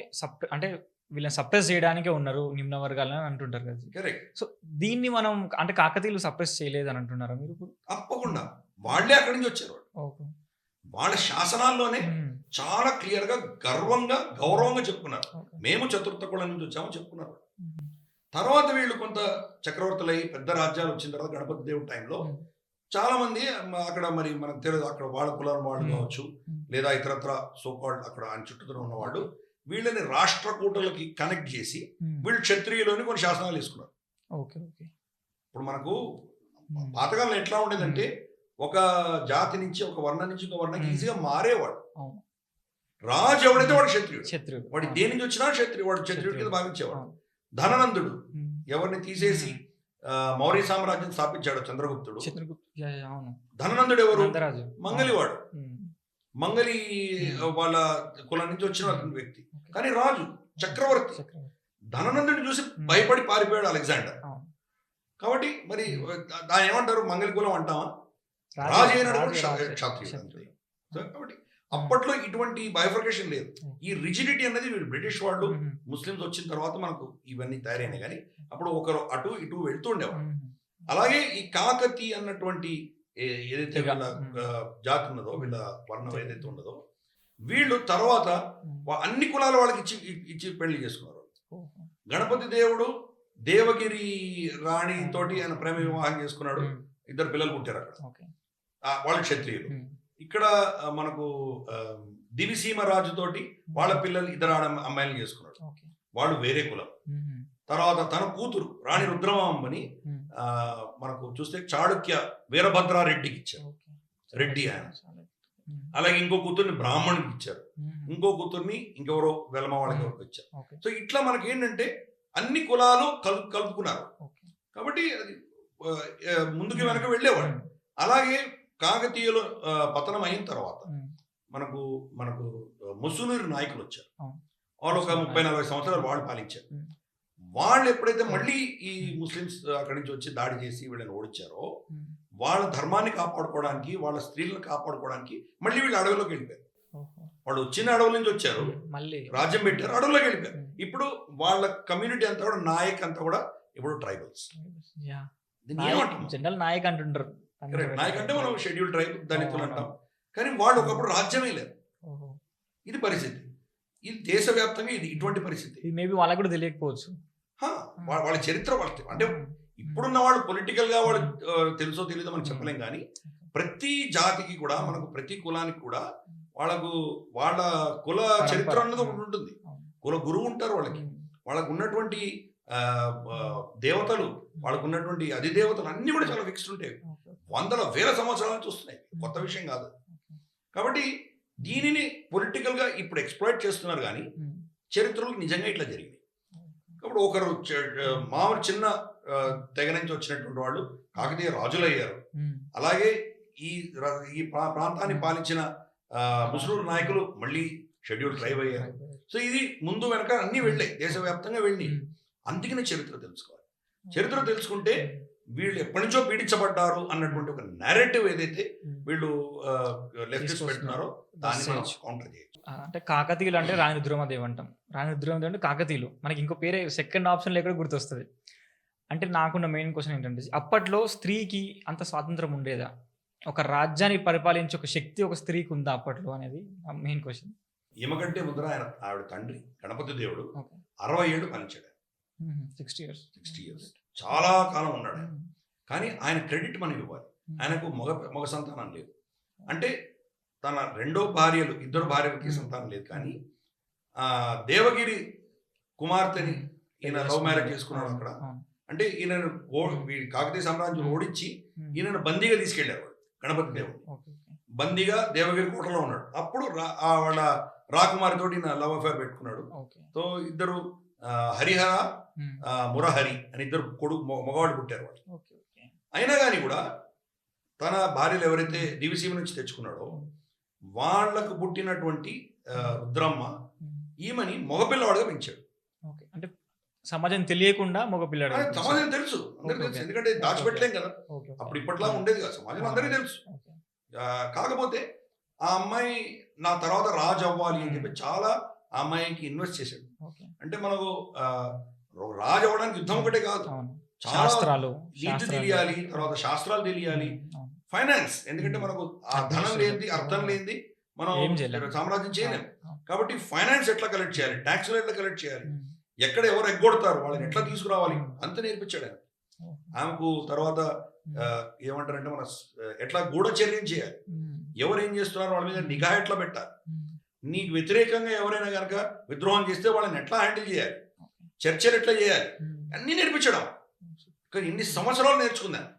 అంటే వీళ్ళని సప్రెస్ చేయడానికే ఉన్నారు నిమ్న వర్గాలని అంటుంటారు కదా. కరెక్ట్. సో దీన్ని మనం అంటే కాకతీయులు సప్రెస్ చేయలేదు అని అంటున్నారా మీరు ఇప్పుడు? తప్పకుండా వాళ్ళే అక్కడి నుంచి వచ్చారు. వాళ్ళ శాసనాల్లోనే చాలా క్లియర్ గా గర్వంగా గౌరవంగా చెప్పుకున్నారు, మేము చతుర్థ కులం నుంచి వచ్చాము చెప్పుకున్నారు. తర్వాత వీళ్ళు కొంత చక్రవర్తులై పెద్ద రాజ్యాలు వచ్చిన తర్వాత గణపతి దేవుడి టైంలో చాలా మంది అక్కడ మరి మనకు తెలియదు, అక్కడ వాళ్ళ కులం వాళ్ళు కావచ్చు లేదా ఇతరత్ర సోకాల్డ్ అక్కడ ఆయన చుట్టూ ఉన్నవాళ్ళు వీళ్ళని రాష్ట్రకూటులకి కనెక్ట్ చేసి వీళ్ళు క్షత్రియులని కొన్ని శాసనాలు వేసుకున్నారు. ఇప్పుడు మనకు పాతకాలంలో ఎట్లా ఉండేదంటే ఒక జాతి నుంచి ఒక వర్ణం నుంచి ఇంకో వర్ణానికి ఈజీగా మారేవాడు. రాజు ఎవడైతే వాడు క్షత్రియుడు, వాడు దేని నుంచి వచ్చినా క్షత్రియుడు, వాడు క్షత్రియుడి కింద భావించేవాడు. ధననందుడు ఎవరిని తీసేసి మౌర్య సామ్రాజ్యం స్థాపించాడు చంద్రగుప్తుడు. ధననందుడు ఎవరు? మంగలివాడు, మంగలి వాళ్ళ కులం నుంచి వచ్చిన వ్యక్తి. కానీ రాజు చక్రవర్తి. ధననందుడిని చూసి భయపడి పారిపోయాడు అలెగ్జాండర్. కాబట్టి మరి దాని ఏమంటారు, మంగలి కులం అంటామా? రాజు అయినాడు క్షత్రియుడు. కాబట్టి అప్పట్లో ఇటువంటి బైఫర్కేషన్ లేదు. ఈ రిజిడిటీ అనేది బ్రిటిష్ వాళ్ళు ముస్లిమ్స్ వచ్చిన తర్వాత మనకు ఇవన్నీ తయారైనాయి. కానీ అప్పుడు ఒకరు అటు ఇటు వెళ్తూ ఉండేవాళ్ళు. అలాగే ఈ కాకతి అన్నటువంటి ఏదైతే వీళ్ళ జాతి ఉన్నదో, వీళ్ళ వర్ణం ఏదైతే ఉన్నదో, వీళ్ళు తర్వాత అన్ని కులాల వాళ్ళకి ఇచ్చి పెళ్లి చేసుకున్నారు. గణపతి దేవుడు దేవగిరి రాణి తోటి ఆయన ప్రేమ వివాహం చేసుకున్నాడు, ఇద్దరు పిల్లలు పుట్టారు అక్కడ, వాళ్ళు క్షత్రియులు. ఇక్కడ మనకు దివిసీమ రాజు తోటి వాళ్ళ పిల్లలు ఇద్దరు అమ్మాయిలు చేసుకున్నాడు, వాళ్ళు వేరే కులం. తర్వాత తన కూతురు రాణి రుద్రమాంబని మనకు చూస్తే చాళుక్య వీరభద్రారెడ్డికి ఇచ్చారు, రెడ్డి ఆయన. అలాగే ఇంకో కూతుర్ని బ్రాహ్మణుడికి ఇచ్చారు, ఇంకో కూతుర్ని ఇంకెవరో వెలమ వాళ్ళకి ఎవరికి ఇచ్చారు. సో ఇట్లా మనకి ఏంటంటే అన్ని కులాలు కలుపుకున్నారు. కాబట్టి అది ముందుకు వెనక వెళ్ళేవాడు. అలాగే కాకతీయులు పతనం అయిన తర్వాత మనకు మనకు ముసునీరు నాయకులు వచ్చారు. వాళ్ళు ఒక 30-40 సంవత్సరాలు వాళ్ళు పాలించారు. వాళ్ళు ఎప్పుడైతే మళ్ళీ ఈ ముస్లిమ్స్ అక్కడి నుంచి వచ్చి దాడి చేసి వీళ్ళని ఓడించారో, వాళ్ళ ధర్మాన్ని కాపాడుకోవడానికి, వాళ్ళ స్త్రీలను కాపాడుకోవడానికి మళ్ళీ వీళ్ళు అడవిలోకి వెళ్ళిపోయారు. వాళ్ళు వచ్చిన అడవుల నుంచి వచ్చారు, మళ్ళీ రాజ్యం పెట్టారు, అడవులోకి వెళ్ళిపోయారు. ఇప్పుడు వాళ్ళ కమ్యూనిటీ అంతా కూడా నాయక్ అంతా కూడా ఇప్పుడు ట్రైబల్స్. జనరల్ నాయక్ అంటుంటారు. నాయక్ అంటే మనం షెడ్యూల్ ట్రైబ్ దళితులు అంటాం. కానీ వాళ్ళు ఒకప్పుడు రాజ్యమే లేదు. ఇది పరిస్థితి. ఇది దేశవ్యాప్తంగా ఇది ఇటువంటి పరిస్థితి. మేబీ వాళ్ళకి కూడా తెలియకపోవచ్చు. వాళ్ళ చరిత్ర వాళ్ళ అంటే ఇప్పుడున్న వాళ్ళు పొలిటికల్ గా వాళ్ళు తెలుసో తెలియదో మనం చెప్పలేం. కానీ ప్రతి జాతికి కూడా, మనకు ప్రతి కులానికి కూడా వాళ్ళ కుల చరిత్ర అన్నది ఒకటి ఉంటుంది. కుల గురువు ఉంటారు వాళ్ళకి. వాళ్ళకు ఉన్నటువంటి దేవతలు, వాళ్ళకు ఉన్నటువంటి అధిదేవతలు అన్ని కూడా చాలా ఫిక్స్డ్ ఉంటాయి. 100,000 సంవత్సరాల నుంచి వస్తున్నాయి. కొత్త విషయం కాదు. కాబట్టి దీనిని పొలిటికల్ గా ఇప్పుడు ఎక్స్ప్లాయిట్ చేస్తున్నారు. కానీ చరిత్రలో నిజంగా ఇట్లా జరిగింది. కాబట్టి ఒకరు మామూలు చిన్న తెగ నుంచి వచ్చినటువంటి వాళ్ళు కాకతీయ రాజులు అయ్యారు. అలాగే ఈ ప్రాంతాన్ని పాలించిన ముస్లిం నాయకులు మళ్ళీ షెడ్యూల్ ట్రైబ్ అయ్యారు. సో ఇది ముందు వెనక అన్ని వెళ్ళాయి, దేశవ్యాప్తంగా వెళ్ళి. అందుకనే చరిత్ర తెలుసుకోవాలి. చరిత్ర తెలుసుకుంటే వీళ్ళు ఎప్పటి నుంచో పీడించబడ్డారు అన్నటువంటి ఒక నేరేటివ్ ఏదైతే వీళ్ళు లెఫ్టిస్ట్ పెడుతున్నారో దాన్ని మనం కౌంటర్ చేయొచ్చు. అంటే కాకతీయులు అంటే రాణి రుద్రమదేవి అంటాం. రాణి రుద్రమదేవి అంటే కాకతీయులు. మనకి ఇంకో పేరే సెకండ్ ఆప్షన్ లేక గుర్తొస్తుంది. అంటే నాకున్న మెయిన్ క్వశ్చన్ ఏంటంటే, అప్పట్లో స్త్రీకి అంత స్వాతంత్రం ఉండేదా? ఒక రాజ్యాన్ని పరిపాలించే ఒక శక్తి ఒక స్త్రీకి ఉందా అప్పట్లో అనేది మెయిన్ క్వశ్చన్. ఈమెకంటే ముందర ఆవిడ తండ్రి గణపతి దేవుడు 60 ఏళ్ళు పనిచాడు. 60 years చాలా కాలం ఉన్నాడు. కానీ ఆయన క్రెడిట్ మనకి ఇవ్వాలి. ఆయనకు మగ సంతానం లేదు. అంటే తన రెండో భార్యలు, 2 భార్యలకి సంతానం లేదు. కానీ దేవగిరి కుమార్తెని ఈయన లవ్ మ్యారేజ్ చేసుకున్నాడు అక్కడ. అంటే ఈయనను కాకతీయ సామ్రాజ్యం ఓడించి ఈయనను బందీగా తీసుకెళ్లారు గణపతి దేవుడు. బందీగా దేవగిరి కోటలో ఉన్నాడు. అప్పుడు వాళ్ళ రాకుమారి తోటి ఈయన లవ్ అఫేర్ పెట్టుకున్నాడు. సో ఇద్దరు హరిహర మురహరి అని 2 మగవాళ్ళు పుట్టారు వాళ్ళు. అయినా కానీ కూడా తన భార్యలు ఎవరైతే దివిసీమ నుంచి తెచ్చుకున్నాడో వాళ్లకు పుట్టినటువంటి రుద్రమ్మ ఈమెని మగపిల్లవాడుగా పెంచాడు. అంటే సమాజం తెలియకుండా మగపిల్లాడు. సమాజం తెలుసు, అందరికీ తెలుసు. ఎందుకంటే దాచిపెట్టలేం కదా, అప్పుడు ఇప్పట్లా ఉండేది కదా, సమాజం అందరికీ తెలుసు. కాకపోతే ఆ అమ్మాయి నా తర్వాత రాజు అవ్వాలి అని చెప్పి చాలా ఆ అమ్మాయికి ఇన్వెస్ట్ చేశాడు. అంటే మనకు రాజు అవ్వడానికి యుద్ధం ఒకటే కాదు, చాలా నీతి తెలియాలి, తర్వాత శాస్త్రాలు తెలియాలి, ఫైనాన్స్. ఎందుకంటే మనకు ఆ ధనం లేనిది, అర్థం లేనిది మనం సామ్రాజ్యం చేయలేం. కాబట్టి ఫైనాన్స్ ఎట్లా కలెక్ట్ చేయాలి, ట్యాక్స్లు ఎట్లా కలెక్ట్ చేయాలి, ఎక్కడ ఎవరు ఎగ్గొడతారు వాళ్ళని ఎట్లా తీసుకురావాలి అంత నేర్పించాడు ఆయన. ఆమెకు తర్వాత ఏమంటారంటే మన ఎట్లా గూఢచర్యం చేయాలి, ఎవరు ఏం చేస్తున్నారు వాళ్ళ మీద నిఘా ఎట్లా పెట్టాలి, నీకు వ్యతిరేకంగా ఎవరైనా కనుక విద్రోహం చేస్తే వాళ్ళని ఎట్లా హ్యాండిల్ చేయాలి, చర్చలు ఎట్లా చేయాలి, అన్నీ నేర్పించడం. కానీ ఇన్ని సంవత్సరాలు నేర్చుకున్నాను.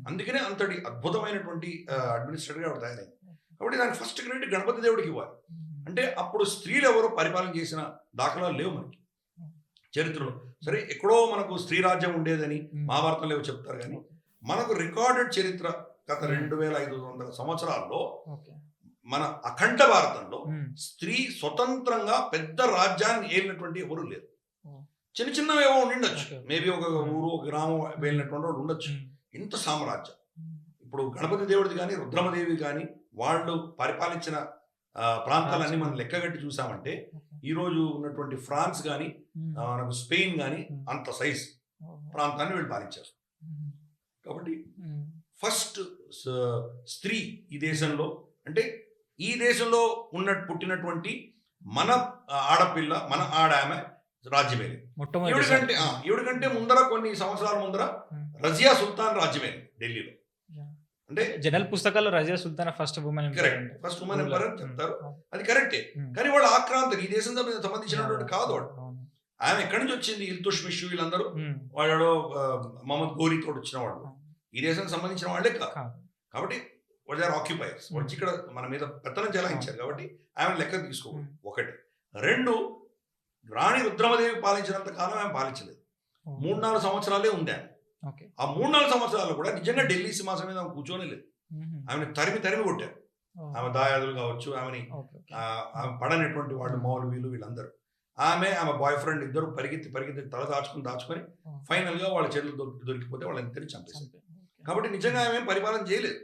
అందుకనే అంతటి అద్భుతమైనటువంటి అడ్మినిస్ట్రేటర్గా ఆవిడ తయారైంది. కాబట్టి దానికి ఫస్ట్ క్రెడిట్ గణపతి దేవుడికి ఇవ్వాలి. అంటే అప్పుడు స్త్రీలు ఎవరు పరిపాలన చేసిన దాఖలాలు లేవు మనకి చరిత్రలో. సరే ఎక్కడో మనకు స్త్రీ రాజ్యం ఉండేదని మహాభారతంలో ఏవో చెప్తారు. కానీ మనకు రికార్డెడ్ చరిత్ర గత 2500 సంవత్సరాల్లో మన అఖండ భారతంలో స్త్రీ స్వతంత్రంగా పెద్ద రాజ్యాన్ని ఏలినటువంటి ఎవరు లేరు. చిన్న చిన్నవి ఏవో ఉండొచ్చు, మేబీ ఒక ఊరు ఒక గ్రామం వెళ్ళినటువంటి వాడు ఉండొచ్చు. ఇంత సామ్రాజ్యం ఇప్పుడు గణపతి దేవుడిది కానీ రుద్రమదేవి కానీ వాళ్ళు పరిపాలించిన ప్రాంతాలన్నీ మనం లెక్కగట్టి చూసామంటే ఈరోజు ఉన్నటువంటి ఫ్రాన్స్ కానీ మనకు స్పెయిన్ కానీ అంత సైజ్ ప్రాంతాన్ని వీళ్ళు పాలించారు. కాబట్టి ఫస్ట్ స్త్రీ ఈ దేశంలో, అంటే ఈ దేశంలో పుట్టినటువంటి మన ఆడపిల్ల, మన ఆడామె రాజ్యమే. ఈవిడికంటే ముందర కొన్ని సంవత్సరాల ముందర రజియా సుల్తాన్ రాజ్యమే ఢిల్లీలో. అంటే జనరల్ పుస్తకాల్లో రజియా సుల్తాన్ ఫస్ట్ ఉమెన్ ఎంపరర్ చెప్తారు, అది కరెక్టే. కానీ వాళ్ళు ఆక్రాంతలు ఈ దేశం సంబంధించినటువంటి కాదు. వాడు ఆమె ఎక్కడి నుంచి వచ్చింది, ఇల్తుష్మిష్ వీళ్ళందరూ వాడు మహమ్మద్ గోరీ తోటి వచ్చిన వాళ్ళు ఈ దేశానికి సంబంధించిన వాళ్ళే కాదు. కాబట్టి వాళ్ళు ఆర్ ఆక్యుపైర్స్, వచ్చి ఇక్కడ మన మీద పెత్తనం చెలాయించారు. కాబట్టి ఆమె లెక్క తీసుకోవాలి. 1. 2, రాణి రుద్రమదేవి పాలించినంత కాలం ఆమె పాలించలేదు. 3-4 సంవత్సరాలే ఉంది ఆమె. ఆ 3-4 సంవత్సరాలు కూడా నిజంగా ఢిల్లీ సింహాసనం మీద కూర్చొని లేదు. ఆమెను తరిమి తరిమి కొట్టారు. ఆమె దాయాదులు కావచ్చు, ఆమె పడనటువంటి వాళ్ళు మౌలవీలు వీళ్ళందరూ. ఆమె బాయ్ ఫ్రెండ్ ఇద్దరు పరిగెత్తి తల దాచుకొని ఫైనల్ గా వాళ్ళ చేతులు దొరికిపోతే వాళ్ళని ఇద్దరు చంపేశారు. కాబట్టి నిజంగా ఆమె పరిపాలన చేయలేదు.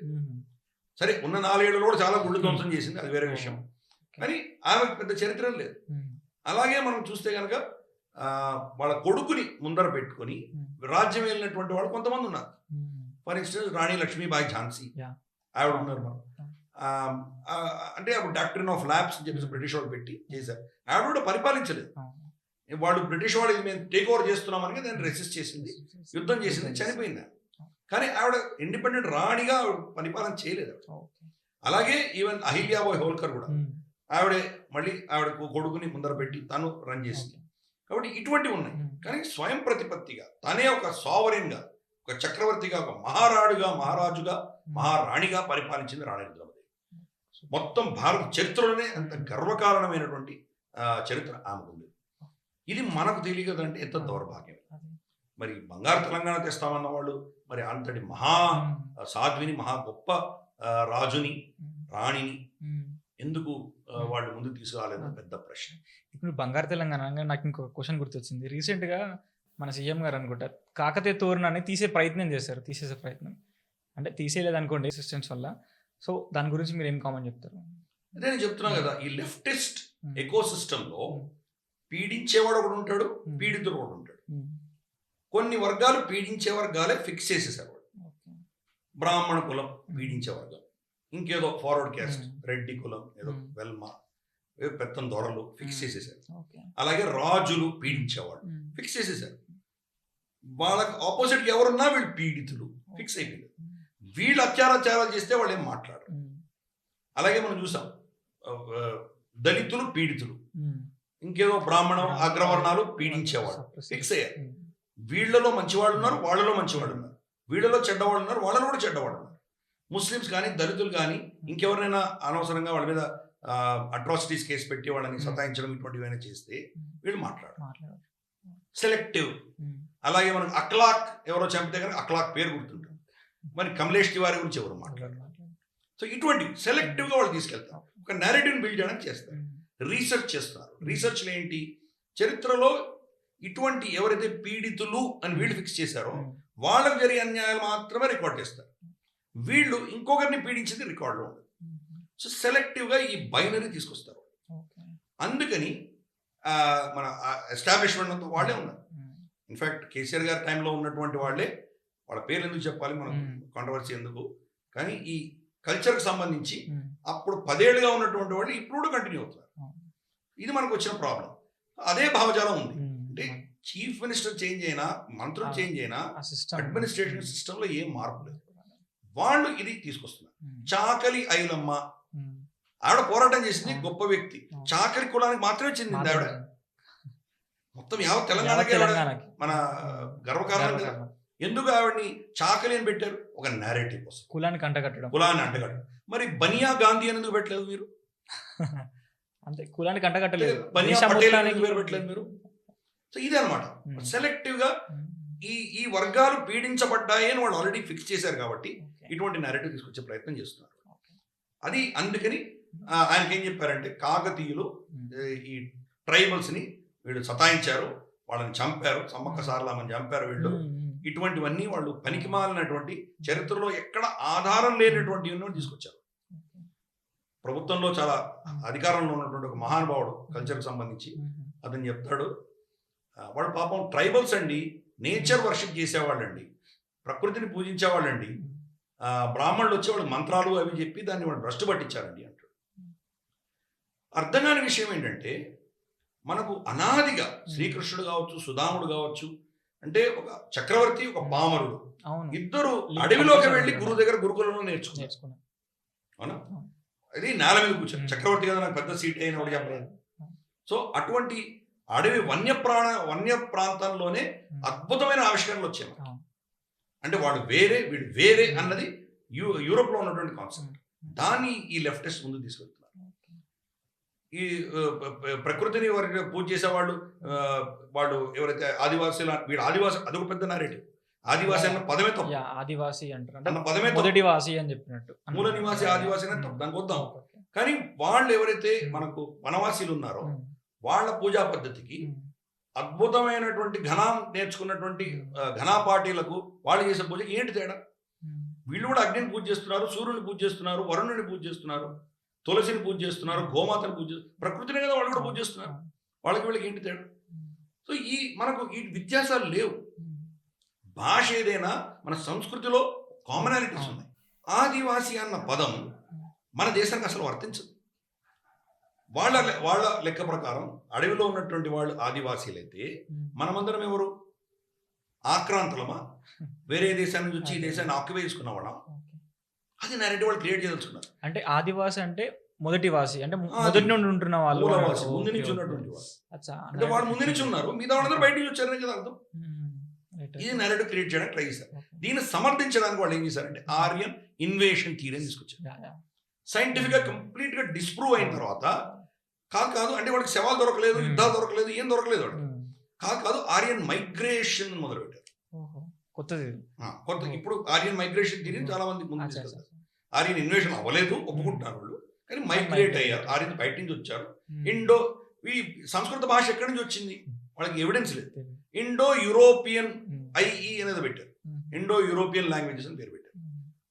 సరే, ఉన్న 4 ఏళ్ళు కూడా చాలా గుళ్ళు ధ్వంసం చేసింది, అది వేరే విషయం. కానీ ఆమెకు పెద్ద చరిత్ర లేదు. అలాగే మనం చూస్తే కనుక వాళ్ళ కొడుకుని ముందర పెట్టుకొని రాజ్యం వెళ్ళినటువంటి వాళ్ళు కొంతమంది ఉన్నారు. ఫర్ ఇన్స్టెన్స్ రాణి లక్ష్మీబాయి ఝాన్సీ ఆవిడ ఉన్నారు. మనం అంటే అప్పుడు డాక్టరీన్ ఆఫ్ ల్యాబ్స్ అని చెప్పేసి బ్రిటిష్ వాళ్ళు పెట్టి చేశారు. ఆవిడ కూడా పరిపాలించలేదు. వాళ్ళు బ్రిటిష్ వాళ్ళు మేము టేక్ ఓవర్ చేస్తున్నామని దాన్ని రెసిస్ట్ చేసింది, యుద్ధం చేసింది, చనిపోయింది. కానీ ఆవిడ ఇండిపెండెంట్ రాణిగా ఆవిడ పరిపాలన చేయలేదు. అలాగే ఈవెన్ అహిల్యాబాయ్ హోల్కర్ కూడా ఆవిడే మళ్ళీ ఆవిడ కొడుకుని ముందర పెట్టి తను రన్ చేసింది. కాబట్టి ఇటువంటివి ఉన్నాయి. కానీ స్వయం ప్రతిపత్తిగా తనే ఒక సావరెన్గా, ఒక చక్రవర్తిగా, ఒక మహారాజుగా మహారాణిగా పరిపాలించింది రాణి రుద్రమదేవి. మొత్తం భారత చరిత్రలోనే అంత గర్వకారణమైనటువంటి చరిత్ర ఆమెకు ఉంది. ఇది మనకు తెలియదంటే ఎంత దౌర్భాగ్యం. మరి బంగారు తెలంగాణ తెస్తామన్న వాళ్ళు మరి అంతటి మహా సాధ్విని, మహా గొప్ప రాజుని, రాణిని ఎందుకు వాళ్ళు ముందుకు తీసుకురాలేదు పెద్ద ప్రశ్న. ఇప్పుడు బంగారు తెలంగాణ నాకు ఇంకొక క్వశ్చన్ గుర్తొచ్చింది. రీసెంట్గా మన సీఎం గారు అనుకుంటా కాకతీయ తోరణాన్ని తీసే ప్రయత్నం చేశారు. తీసేసే ప్రయత్నం అంటే తీసేయలేదు అనుకోండి అసిస్టెన్స్ వల్ల. సో దాని గురించి మీరు ఏం కామెంట్ చెప్తారు? అదే నేను చెప్తున్నాను కదా, ఈ లెఫ్టిస్ట్ ఎకో సిస్టంలో పీడించేవాడు ఒకడు ఉంటాడు, పీడితుడు ఒకడు ఉంటాడు. కొన్ని వర్గాలు పీడించే వర్గాలే ఫిక్స్ చేసేసారు. బ్రాహ్మణ కులం పీడించే వర్గం, ఇంకేదో ఫార్వర్డ్ క్యాస్ట్ రెడ్డి కులం, ఏదో వెల్మ, పెత్తం దొరలు ఫిక్స్ చేసేసారు. అలాగే రాజులు పీడించేవాడు ఫిక్స్ చేసేసారు. వాళ్ళకి ఆపోజిట్ ఎవరున్నా వీళ్ళు పీడితులు ఫిక్స్ అయిపోయింది. వీళ్ళు అత్యాచారాలు చేస్తే వాళ్ళు ఏం మాట్లాడరు. అలాగే మనం చూసాం దళితులు పీడితులు, ఇంకేదో బ్రాహ్మణం అగ్రవర్ణాలు పీడించేవాడు ఫిక్స్ అయ్యారు. వీళ్ళలో మంచివాళ్ళు ఉన్నారు, వాళ్ళలో మంచివాళ్ళు ఉన్నారు, వీళ్ళలో చెడ్డవాళ్ళు ఉన్నారు, వాళ్ళలో కూడా చెడ్డవాళ్ళు ఉన్నారు. ముస్లిమ్స్ కానీ దళితులు కానీ ఇంకెవరైనా అనవసరంగా వాళ్ళ మీద అట్రాసిటీస్ కేసు పెట్టి వాళ్ళని సతాయించడం ఇటువంటివైనా చేస్తే వీళ్ళు మాట్లాడరు. సెలెక్టివ్. అలాగే మనం అక్లాక్ ఎవరో చంపితే కనుక అక్లాక్ పేరు గుర్తుంటుంది, మరి కమలేష్ తివారీ గురించి ఎవరు మాట్లాడారు. సో ఇటువంటి సెలెక్టివ్గా వాళ్ళు తీసుకెళ్తారు, ఒక నేరేటివ్ని బిల్డ్ చేయడానికి చేస్తారు, రీసెర్చ్ చేస్తున్నారు. రీసెర్చ్లు ఏంటి, చరిత్రలో ఇటువంటి ఎవరైతే పీడితులు అని వీళ్ళు ఫిక్స్ చేశారో వాళ్ళకు జరిగే అన్యాయాలు మాత్రమే రికార్డ్ చేస్తారు. వీళ్ళు ఇంకొకరిని పీడించింది రికార్డులో ఉండదు. సో సెలెక్టివ్గా ఈ బైనరీ తీసుకొస్తారు. అందుకని మన ఎస్టాబ్లిష్మెంట్ అంతా వాళ్ళే ఉన్నారు. ఇన్ఫ్యాక్ట్ కేసీఆర్ గారి టైంలో ఉన్నటువంటి వాళ్ళే, వాళ్ళ పేర్లు ఎందుకు చెప్పాలి, మనం కాంట్రవర్సీ ఎందుకు, కానీ ఈ కల్చర్కి సంబంధించి అప్పుడు 10 ఏళ్ళుగా ఉన్నటువంటి వాళ్ళు ఇప్పుడు కూడా కంటిన్యూ అవుతున్నారు. ఇది మనకు వచ్చిన ప్రాబ్లం. అదే భావజాలం ఉంది. అంటే చీఫ్ మినిస్టర్ చేంజ్ అయినా, మంత్రులు చేంజ్ అయినా, అడ్మినిస్ట్రేషన్ సిస్టంలో ఏం మార్పు లేదు. వాళ్ళు ఇది తీసుకొస్తున్నారు. చాకలి ఐలమ్మ ఆవిడ పోరాటం చేసింది, గొప్ప వ్యక్తి. చాకలి కులానికి మాత్రమే చెందింది ఆవిడ. మొత్తం యావత్ తెలంగాణకి మన గర్వకారణం కదా. ఎందుకు ఆవిడని చాకలి అని పెట్టారు? ఒక నేరేటివ్ కోసం, కులాన్ని అంటగట్టడం. మరి బనియా గాంధీ అని ఎందుకు పెట్టలేదు మీరు? అంతే, కులానికి అంటగట్టలేదు. బనియా పటేల్ అని ఎందుకు పెట్టలేదు మీరు? సో ఇదే అనమాట, సెలెక్టివ్ గా ఈ వర్గాలు పీడించబడ్డాయి అని వాళ్ళు ఆల్రెడీ ఫిక్స్ చేశారు. కాబట్టి ఇటువంటి నేరేటివ్ తీసుకొచ్చే ప్రయత్నం చేస్తున్నారు. అది అందుకని ఆయనకి ఏం చెప్పారంటే, కాకతీయులు ఈ ట్రైబల్స్ ని వీళ్ళు సతాయించారు, వాళ్ళని చంపారు, సమ్మక్క సారలామని చంపారు వీళ్ళు. ఇటువంటివన్నీ వాళ్ళు పనికిమాలినటువంటి, చరిత్రలో ఎక్కడ ఆధారం లేనటువంటి తీసుకొచ్చారు. ప్రభుత్వంలో చాలా అధికారంలో ఉన్నటువంటి ఒక మహానుభావుడు కల్చర్కి సంబంధించి అతను చెప్తాడు, వాళ్ళు పాపం ట్రైబల్స్ అండి, నేచర్ వర్షిప్ చేసేవాళ్ళండి, ప్రకృతిని పూజించేవాళ్ళండి, బ్రాహ్మణులు వచ్చి వాళ్ళు మంత్రాలు అవి చెప్పి దాన్ని వాళ్ళు భ్రష్టు పట్టించారండి అంటాడు. అర్థం కాని విషయం ఏంటంటే, మనకు అనాదిగా శ్రీకృష్ణుడు కావచ్చు, సుధాముడు కావచ్చు, అంటే ఒక చక్రవర్తి, ఒక పామరుడు, ఇద్దరు అడవిలోకి వెళ్ళి గురువు దగ్గర గురుకులంలో నేర్చుకున్నారు. అవునా? అది నేల మీద కూర్చొని, చక్రవర్తి కదా నాకు పెద్ద సీట్ అయిన వాడు చెప్పలేదు. సో అటువంటి అడవి వన్య ప్రాంతంలోనే అద్భుతమైన ఆవిష్కరణలు వచ్చాయి. అంటే వాడు వేరే, వీడు వేరే అన్నది యూరోప్లో ఉన్నటువంటి కాన్సెప్ట్. దాన్ని ఈ లెఫ్టిస్ట్ ముందు తీసుకెళ్తున్నారు. ఈ ప్రకృతిని వారికి పూజ చేసేవాళ్ళు, వాళ్ళు ఎవరైతే ఆదివాసులు, వీడు ఆదివాసి, అదొక పెద్ద నేరేటివ్. ఆదివాసి అన్న పదమే తప్పు. ఆదివాసి అంటారు అన్న అంటే పదమే తప్పు. మొదటి వాసి అని చెప్పినట్టు మూల నివాసి ఆదివాసి అనేది తప్పు, దానికి వద్దాం. కానీ వాళ్ళు ఎవరైతే మనకు వనవాసీలు ఉన్నారో వాళ్ళ పూజా పద్ధతికి అద్భుతమైనటువంటి ఘనం నేర్చుకున్నటువంటి ఘనా పార్టీలకు వాళ్ళు చేసే పూజకి ఏంటి తేడా? వీళ్ళు కూడా అగ్నిని పూజ చేస్తున్నారు, సూర్యుని పూజ చేస్తున్నారు, వరుణుని పూజ చేస్తున్నారు, తులసిని పూజ చేస్తున్నారు, గోమాతని పూజ చేస్తున్నారు, ప్రకృతిని కదా వాళ్ళు కూడా పూజ చేస్తున్నారు. వాళ్ళకి వీళ్ళకి ఏంటి తేడా? సో మనకు ఈ వ్యత్యాసాలు లేవు. భాష ఏదైనా మన సంస్కృతిలో కామనాలిటీస్ ఉన్నాయి. ఆదివాసి అన్న పదం మన దేశానికి అసలు వర్తించదు. వాళ్ళ లెక్క ప్రకారం అడవిలో ఉన్నటువంటి వాళ్ళు ఆదివాసీలైతే మనమందరం ఎవరు? ఆక్రాంతులమా? వేరే దేశాన్ని నుంచి ఈ దేశాన్ని ఆక్యుపై చేసుకున్నవాడా? అది నేరేటివ్ వాళ్ళు క్రియేట్ చేయదలుచుకున్నారు. అంటే ఆదివాసి అంటే మొదటి వాసి అంటే మొదటి నుండి ఉంటున్న వాళ్ళు, ముందు నుంచి ఉన్నటువంటి వాళ్ళు. అంటే వాళ్ళు ముందు నుంచి ఉన్నారు, మిగతా వాళ్ళందరూ బయట నుంచి వచ్చారని కదా అర్థం. ఇది నేరేటివ్ క్రియేట్ చేయడానికి ట్రై చేశారు. దీన్ని సమర్థించడానికి వాళ్ళు ఏం చేశారంటే ఆర్యన్ ఇన్వేషన్ థియరీ అని తీసుకొచ్చారు. సైంటిఫిక్ గా కంప్లీట్ గా డిస్ప్రూవ్ అయిన తర్వాత కాదు అంటే వాళ్ళకి శవాలు దొరకలేదు, యుద్ధాలు దొరకలేదు, ఏం దొరకలేదు వాళ్ళకి. కాదు ఆర్యన్ మైగ్రేషన్ మొదలు పెట్టారు. కొత్త ఇప్పుడు ఆర్యన్ మైగ్రేషన్ థియరీ చాలా మంది ముందు తీసుకొస్తారు. ఆర్యన్ ఇన్వేషన్ అవ్వలేదు ఒప్పుకుంటున్నారు వాళ్ళు, కానీ మైగ్రేట్ అయ్యారు. ఆర్యన్ బయట నుంచి వచ్చారు. ఈ సంస్కృత భాష ఎక్కడి నుంచి వచ్చింది వాళ్ళకి ఎవిడెన్స్ లేదు. ఇండో యూరోపియన్ ఐఈ అనేది పెట్టారు, ఇండో యూరోపియన్ లాంగ్వేజెస్ అని పేరు పెట్టారు.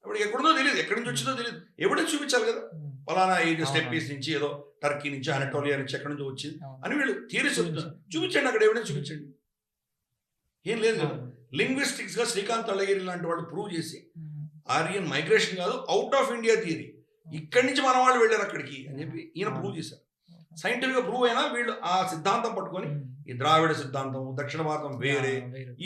అప్పుడు ఎక్కడుందో తెలియదు, ఎక్కడి నుంచి వచ్చిందో తెలియదు, ఎవిడెన్స్ చూపించాలి కదా. ఫలానా ఇది స్టెప్పీస్ నుంచి, ఏదో టర్కీ నుంచి, అనటోలియా నుంచి ఎక్కడి నుంచి వచ్చింది అని వీళ్ళు థియరీ చెప్తున్నారు. చూపించండి, అక్కడ ఎవిడెన్స్ చూపించండి. ఏం లేదు కదా. లింగ్విస్టిక్స్ గా శ్రీకాంత్ అళగిరి లాంటి వాళ్ళు ప్రూవ్ చేసి ఆర్యన్ మైగ్రేషన్ కాదు, అవుట్ ఆఫ్ ఇండియా థియరీ, ఇక్కడి నుంచి మన వాళ్ళు వెళ్ళారు అక్కడికి అని చెప్పి ఈయన ప్రూవ్ చేశారు. సైంటిఫిక్ గా ప్రూవ్ అయినా వీళ్ళు ఆ సిద్ధాంతం పట్టుకొని ఈ ద్రావిడ సిద్ధాంతం, దక్షిణ భారతం వేరే,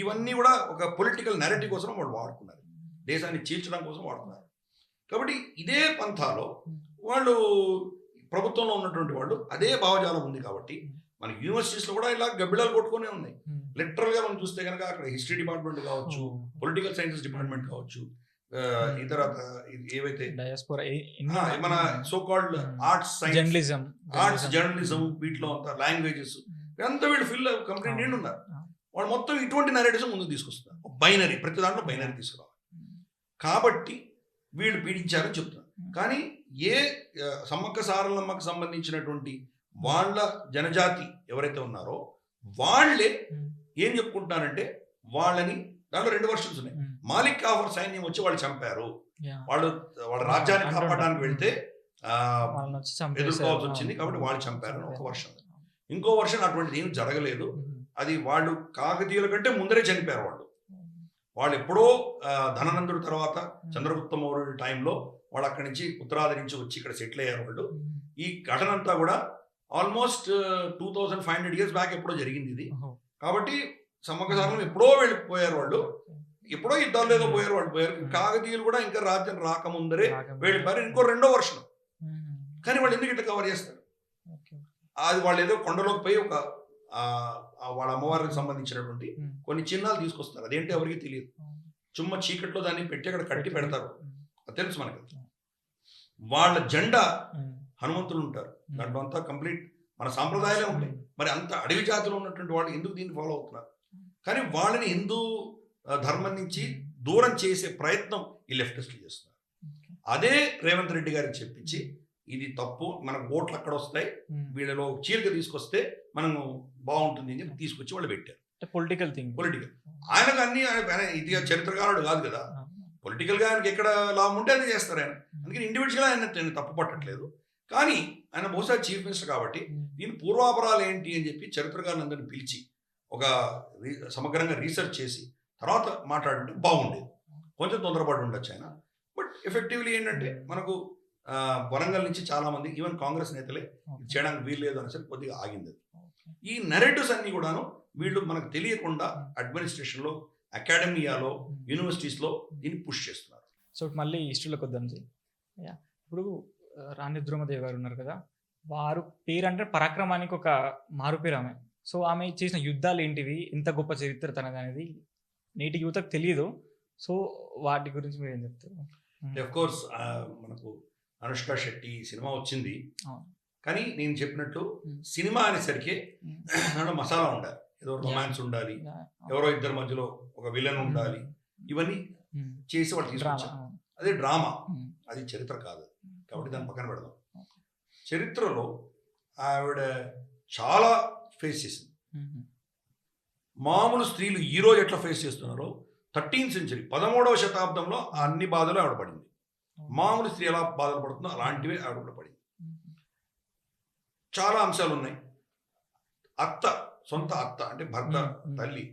ఇవన్నీ కూడా ఒక పొలిటికల్ నెరేటివ్ కోసం వాళ్ళు వాడుకున్నారు, దేశాన్ని చీల్చడం కోసం వాడుతున్నారు. కాబట్టి ఇదే పంథాలో వాళ్ళు ప్రభుత్వంలో ఉన్నటువంటి వాళ్ళు అదే భావజాలం ఉంది. కాబట్టి మన యూనివర్సిటీస్లో కూడా ఇలా గబ్బిళాలు కొట్టుకునే ఉన్నాయి. లిటరల్ గా మనం చూస్తే కనుక అక్కడ హిస్టరీ డిపార్ట్మెంట్ కావచ్చు, పొలిటికల్ సైన్సెస్ డిపార్ట్మెంట్ కావచ్చు, ఇతర ఏవైతే మన సో కాల్డ్ ఆర్ట్స్ జర్నలిజం వీటిలో అంతా లాంగ్వేజెస్ అంతా వీళ్ళు ఫిల్ కంప్లీట్ నిండి ఉన్నారు. వాళ్ళు మొత్తం ఇటువంటి నెరేటివ్స్ ముందుకు తీసుకొస్తున్నారు. బైనరీ, ప్రతి దాంట్లో బైనరీ తీసుకురావాలి. కాబట్టి వీళ్ళు పీడించారని చెప్తున్నారు. కానీ ఏ సమ్మక్క సారలమ్మకు సంబంధించినటువంటి వాళ్ళ జనజాతి ఎవరైతే ఉన్నారో వాళ్ళే ఏం చెప్పుకుంటున్నారంటే వాళ్ళని దాంట్లో 2 వర్షన్స్ ఉన్నాయి. మాలిక్ కాఫర్ సైన్యం వచ్చి వాళ్ళు చంపారు, వాళ్ళ రాజ్యాన్ని కాపాడడానికి వెళ్తే ఎదుర్కోవాల్సి వచ్చింది కాబట్టి వాళ్ళు చంపారు ఒక వర్షం. ఇంకో వర్షం అటువంటిది ఏం జరగలేదు, అది వాళ్ళు కాకతీయుల కంటే ముందరే చనిపోయారు. వాళ్ళు ఎప్పుడో ధననందుడి తర్వాత చంద్రగుప్త మౌర్యుడి టైంలో వాళ్ళు అక్కడి నుంచి ఉత్తరాది నుంచి వచ్చి ఇక్కడ సెటిల్ అయ్యారు వాళ్ళు. ఈ ఘటన అంతా కూడా ఆల్మోస్ట్ 2500 years బ్యాక్ ఎప్పుడో జరిగింది ఇది. కాబట్టి సమ్మక్క సారలమ్మ ఎప్పుడో వెళ్ళిపోయారు వాళ్ళు, ఎప్పుడో యుద్ధాలు ఏదో పోయారు వాళ్ళు పోయారు. కాకతీయులు కూడా ఇంకా రాజ్యం రాకముందరే వెళ్ళిపోయారు, ఇంకో 2వ వర్షం. కానీ వాళ్ళు ఎందుకు ఇట్లా కవర్ చేస్తారు? అది వాళ్ళు ఏదో కొండలోకి పోయి ఒక వాళ్ళ అమ్మవారికి సంబంధించినటువంటి కొన్ని చిహ్నాలు తీసుకొస్తారు. అదేంటి ఎవరికి తెలియదు. చుమ్మ చీకట్లో దాన్ని పెట్టి అక్కడ కట్టి పెడతారు, అది తెలుసు మనకి. వాళ్ళ జెండా హనుమంతులు ఉంటారు, దాంట్లో అంతా కంప్లీట్ మన సాంప్రదాయాలే ఉంటాయి. మరి అంత అడవి జాతిలో ఉన్నటువంటి వాళ్ళు ఎందుకు దీన్ని ఫాలో అవుతున్నారు? కానీ వాళ్ళని హిందూ ధర్మం నుంచి దూరం చేసే ప్రయత్నం ఈ లెఫ్టిస్టులు చేస్తున్నారు. అదే రేవంత్ రెడ్డి గారికి చెప్పించి ఇది తప్పు, మనకు ఓట్లు అక్కడ వస్తాయి, వీళ్ళలో చీలిక తీసుకొస్తే మనము బాగుంటుంది అని చెప్పి తీసుకొచ్చి వాళ్ళు పెట్టారు. పొలిటికల్ ఆయనకు అన్ని ఇది చరిత్రకారుడు కాదు కదా, పొలిటికల్ గా ఆయనకి ఎక్కడ లాభం ఉంటే అది చేస్తారు ఆయన. అందుకని ఇండివిజువల్ ఆయన తప్పు పట్టట్లేదు. కానీ ఆయన బహుశా చీఫ్ మినిస్టర్ కాబట్టి దీని పూర్వాపరాలు ఏంటి అని చెప్పి చరిత్రకారులందరినీ పిలిచి ఒక సమగ్రంగా రీసెర్చ్ చేసి తర్వాత మాట్లాడుంటే బాగుండేది. కొంచెం తొందరపాటు ఉండొచ్చు ఆయన. బట్ ఎఫెక్టివ్లీ ఏంటంటే మనకు వరంగల్ నుంచి చాలా మంది ఈవెన్ కాంగ్రెస్ నేతలే చేయడానికి వీల్లేదు అనేసరి కొద్దిగా ఆగింది. ఈ నెరేటివ్స్ అన్ని కూడాను వీళ్ళు మనకు తెలియకుండా అడ్మినిస్ట్రేషన్లో, అకాడమియాలో, యూనివర్సిటీస్లో దీన్ని పుష్ చేస్తున్నారు. సో మళ్ళీ హిస్టరీలోకి వద్దాం. ఇప్పుడు రాణి రుద్రమదేవి గారు ఉన్నారు కదా, వారు పేరు అంటే పరాక్రమానికి ఒక మారు పేరు ఆమె. సో ఆమె చేసిన యుద్ధాలు ఏంటివి, ఎంత గొప్ప చరిత్ర తనది అనేది నేటి యువతకు తెలియదు. సో వాటి గురించి మీరు ఏం చెప్తారు? ఆఫ్ కోర్స్ మనకు అనుష్క శెట్టి సినిమా వచ్చింది, కానీ నేను చెప్పినట్టు సినిమా అనేసరికి దాంట్లో మసాలా ఉండాలి, ఏదో రొమాన్స్ ఉండాలి, ఎవరో ఇద్దరి మధ్యలో ఒక విలన్ ఉండాలి, ఇవన్నీ చేసి వాళ్ళు తీసుకొచ్చారు. అదే డ్రామా, అది చరిత్ర కాదు. కాబట్టి దాన్ని పక్కన పెడదాం. చరిత్రలో ఆవిడ చాలా ఫేస్ చేసింది. మామూలు స్త్రీలు ఈ రోజు ఎట్లా ఫేస్ చేస్తున్నారో 13th century 13వ శతాబ్దంలో అన్ని బాధలు ఆవిడ పడింది. మామూలు స్త్రీ ఎలా బాధలు పడుతుందో అలాంటివే ఆవిడ కూడా పడింది. చాలా అంశాలు ఉన్నాయి. అత్త, సొంత అత్త అంటే భర్త తల్లి,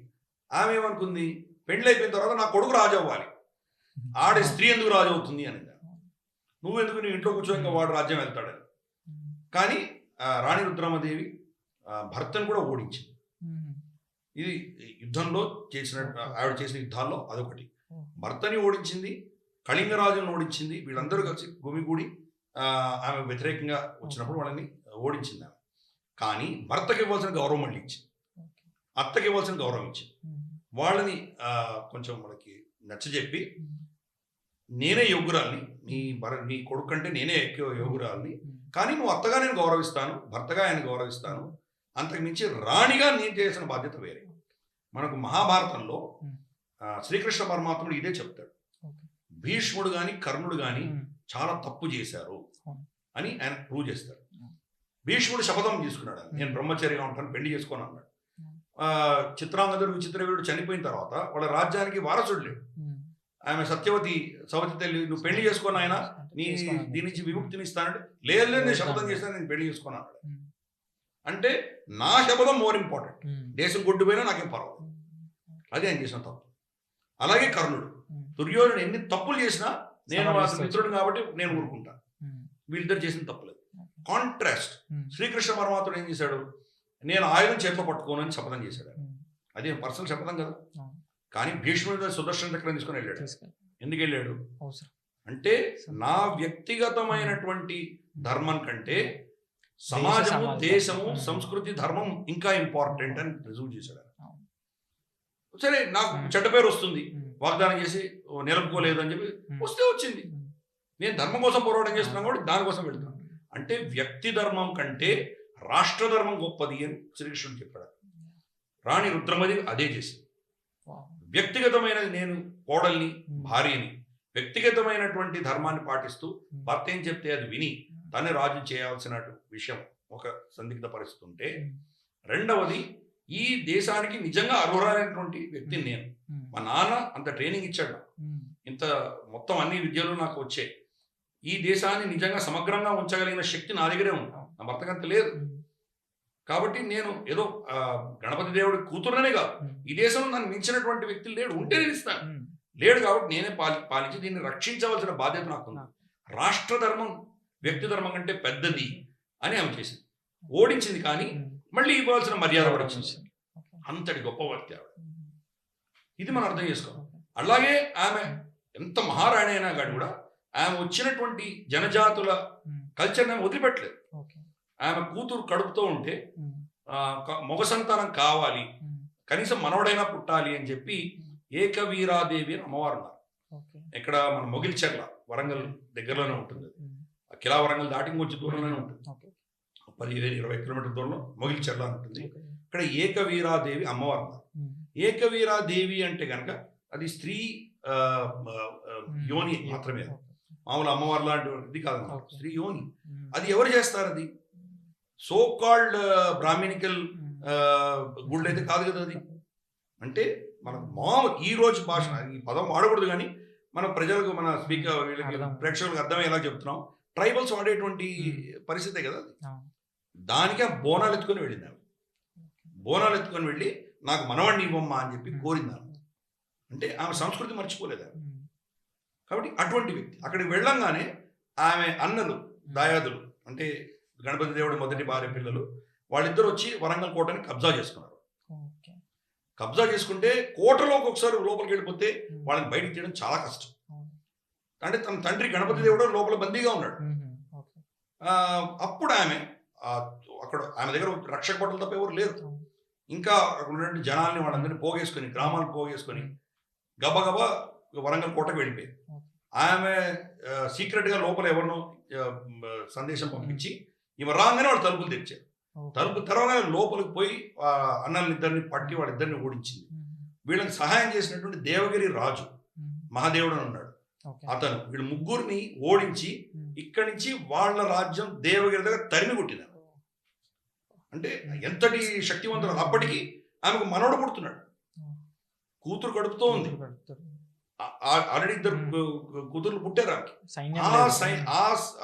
ఆమె ఏమనుకుంది, పెండ్లి అయిపోయిన తర్వాత నా కొడుకు రాజు అవ్వాలి, ఆడే స్త్రీ ఎందుకు రాజు అవుతుంది అని. నువ్వెందుకు నీ ఇంట్లో కూర్చో, ఇంకా వాడు రాజ్యం వెళ్తాడని. కానీ రాణి రుద్రమదేవి భర్తను కూడా ఓడించింది. ఇది యుద్ధంలో చేసిన, ఆవిడ చేసిన యుద్ధాల్లో అదొకటి. భర్తని ఓడించింది, కళింగరాజును ఓడించింది. వీళ్ళందరూ కలిసి గుమిగూడి ఆమె వ్యతిరేకంగా వచ్చినప్పుడు వాళ్ళని ఓడించింది ఆమె. కానీ భర్తకి ఇవ్వాల్సిన గౌరవం మళ్ళీ ఇచ్చింది, అత్తకి ఇవ్వాల్సిన గౌరవం ఇచ్చింది. వాళ్ళని కొంచెం మనకి నచ్చజెప్పి, నేనే యోగురాల్ని, నీ కొడుకు అంటే నేనే ఎక్కువ యోగురాల్ని, కానీ నువ్వు అత్తగా నేను గౌరవిస్తాను, భర్తగా ఆయన గౌరవిస్తాను, అంతకు మించి రాణిగా నేను చేసిన బాధ్యత వేరే. మనకు మహాభారతంలో శ్రీకృష్ణ పరమాత్ముడు ఇదే చెప్తాడు. భీష్ముడు కానీ కర్ణుడు కానీ చాలా తప్పు చేశారు అని ఆయన ప్రూవ్ చేస్తాడు. భీష్ముడు శపథం తీసుకున్నాడు, నేను బ్రహ్మచర్యగా ఉంటాను, పెళ్లి చేసుకోను అన్నాడు. చిత్రాంగదుడు విచిత్రవీరుడు చనిపోయిన తర్వాత వాళ్ళ రాజ్యానికి వారసుడు లేడు. ఆమె సత్యవతి, సవతి తల్లి, నువ్వు పెళ్లి చేసుకుని ఆయన దీని నుంచి విముక్తిని ఇస్తానంటే, లేదు నేను శపథం చేస్తాను, నేను పెళ్లి చేసుకుని అన్నాడు. అంటే నా శపథం మోర్ ఇంపార్టెంట్, దేశం కొట్టుపోయినా నాకేం పర్వాలేదు. అది ఆయన చేసిన తప్పు. అలాగే కర్ణుడు, దుర్యోధనుడు ఎన్ని తప్పులు చేసినా నేను మిత్రుడు కాబట్టి నేను ఊరుకుంటాను, వీళ్ళిద్దరు చేసిన తప్పులేదు. కాంట్రాస్ట్ శ్రీకృష్ణ పరమాత్ముడు ఏం చేశాడు, నేను ఆయుధం చేతిలో పట్టుకోనని శపథం చేశాడు. అదే పర్సనల్ శపథం కదా. కానీ భీష్ముడు సుదర్శన చక్రం తీసుకొని వెళ్ళాడు. ఎందుకు వెళ్ళాడు అంటే, నా వ్యక్తిగతమైనటువంటి ధర్మం కంటే సమాజము, దేశము, సంస్కృతి, ధర్మం ఇంకా ఇంపార్టెంట్ అని రుజువు చేశాడు. సరే, నాకు చెడ్డ పేరు వస్తుంది, వాగ్దానం చేసి నిలుపుకోలేదు అని చెప్పి వస్తే వచ్చింది, నేను ధర్మం కోసం పోరాటం చేస్తున్నాను కాబట్టి దానికోసం వెళ్తున్నాను. అంటే వ్యక్తి ధర్మం కంటే రాష్ట్ర ధర్మం గొప్పది అని శ్రీకృష్ణుడు చెప్పాడు. రాణి రుద్రమదేవి అదే చేసింది. వ్యక్తిగతమైనది, నేను కోడల్ని, భార్యని, వ్యక్తిగతమైనటువంటి ధర్మాన్ని పాటిస్తూ భర్త ఏం చెప్తే అది విని తనే రాజు చేయాల్సిన విషయం ఒక సందిగ్ధ పరిస్థితి ఉంటే, రెండవది ఈ దేశానికి నిజంగా అర్హులైనటువంటి వ్యక్తిని నేను. మా నాన్న అంత ట్రైనింగ్ ఇచ్చాడు, ఇంత మొత్తం అన్ని విద్యలు నాకు వచ్చాయి, ఈ దేశాన్ని నిజంగా సమగ్రంగా ఉంచగలిగిన శక్తి నా దగ్గరే ఉంది, నా భర్తకంత లేదు. కాబట్టి నేను ఏదో గణపతి దేవుడి కూతురునే కాదు, ఈ దేశంలో నన్ను మించినటువంటి వ్యక్తులు లేడు, ఉంటే నేను ఇస్తాను, లేడు కాబట్టి నేనే పాలించి దీన్ని రక్షించవలసిన బాధ్యత నాకుంది. రాష్ట్ర ధర్మం వ్యక్తి ధర్మం కంటే పెద్దది అని ఆమె చేసింది. ఓడించింది, కానీ మళ్ళీ ఇవ్వాల్సిన మర్యాద కూడా ఇచ్చింది. అంతటి గొప్ప వ్యక్తి ఆవిడ. ఇది మనం అర్థం చేసుకోవాలి. అలాగే ఆమె ఎంత మహారాణి అయినా కానీ కూడా ఆమె వచ్చినటువంటి జనజాతుల కల్చర్ని ఆమె వదిలిపెట్టలేదు. ఆమె కూతురు కడుపుతో ఉంటే మగ సంతానం కావాలి, కనీసం మనవడైనా పుట్టాలి అని చెప్పి ఏకవీరాదేవి అని అమ్మవారు ఉన్నారు. ఇక్కడ మన మొగిల్చెర్ల, వరంగల్ దగ్గరలోనే ఉంటుంది. కిలా వరంగల్ దాటి కొంచెం దూరంలోనే ఉంటుంది, 15-20 కిలోమీటర్ల దూరంలో మొగిల్చెర్ల ఉంటుంది. ఇక్కడ ఏకవీరాదేవి అమ్మవారు ఉన్నారు. ఏకవీరాదేవి అంటే కనుక అది స్త్రీ యోని మాత్రమే, మామూలు అమ్మవారు లాంటి కాదు, స్త్రీ యోని. అది ఎవరు చేస్తారు? అది సో కాల్డ్ బ్రాహ్మణికల్ గుళ్ళు అయితే కాదు కదా. అది అంటే మనకు మామూలు ఈ రోజు భాష, ఈ పదం వాడకూడదు కానీ మన ప్రజలకు, మన స్పీకర్, వీళ్ళకి ప్రేక్షకులకు అర్థమయ్యేలా చెప్తున్నాం. ట్రైబల్స్ వాడేటువంటి పరిస్థితే కదా అది. దానికి ఆ బోనాలు ఎత్తుకొని వెళ్ళింది ఆమె. బోనాలు ఎత్తుకొని వెళ్ళి నాకు మనవాడిని ఇవ్వమ్మా అని చెప్పి కోరింది ఆమె. అంటే ఆమె సంస్కృతి మర్చిపోలేదు ఆమె. కాబట్టి అటువంటి వ్యక్తి అక్కడికి వెళ్ళంగానే ఆమె అన్నలు, దాయాదులు, అంటే గణపతి దేవుడి మొదటి భార్య పిల్లలు, వాళ్ళిద్దరు వచ్చి వరంగల్ కోటని కబ్జా చేసుకున్నారు. కబ్జా చేసుకుంటే కోటలోకి ఒకసారి లోపలికి వెళ్ళిపోతే వాళ్ళని బయటకు తీయడం చాలా కష్టం. అంటే తన తండ్రి గణపతి దేవుడు లోపల బందీగా ఉన్నాడు. అప్పుడు ఆమె అక్కడ ఆమె దగ్గర రక్షక భటులు తప్ప ఎవరు లేరు. ఇంకా అక్కడ ఉన్నటువంటి జనాల్ని వాళ్ళందరినీ పోగేసుకొని, గ్రామాలను పోగేసుకొని గబగబా వరంగల్ కోటకు వెళ్ళిపోయింది. ఆమె సీక్రెట్గా లోపల ఎవరినో సందేశం పంపించి ఈమె రాగానే వాళ్ళు తలుపులు తెచ్చారు. తలుపు తెరవగానే లోపలికి పోయి అన్నల్ని ఇద్దరిని పట్టి వాళ్ళిద్దరిని ఓడించింది. వీళ్ళకి సహాయం చేసినటువంటి దేవగిరి రాజు మహాదేవుడు అని ఉన్నాడు. ఓకే. అతను వీళ్ళు ముగ్గురిని ఓడించి ఇక్కడి నుంచి వాళ్ళ రాజ్యం దేవగిరి దగ్గర తరిమి కొట్టినారు. అంటే ఎంతటి శక్తివంతులు. అప్పటికి ఆమెకు మనవడు పుడుతున్నాడు, కూతురు కడుపుతో ఉంది, ఆల్రెడీ ఇద్దరు కూతుర్లు పుట్టారు ఆమెకి.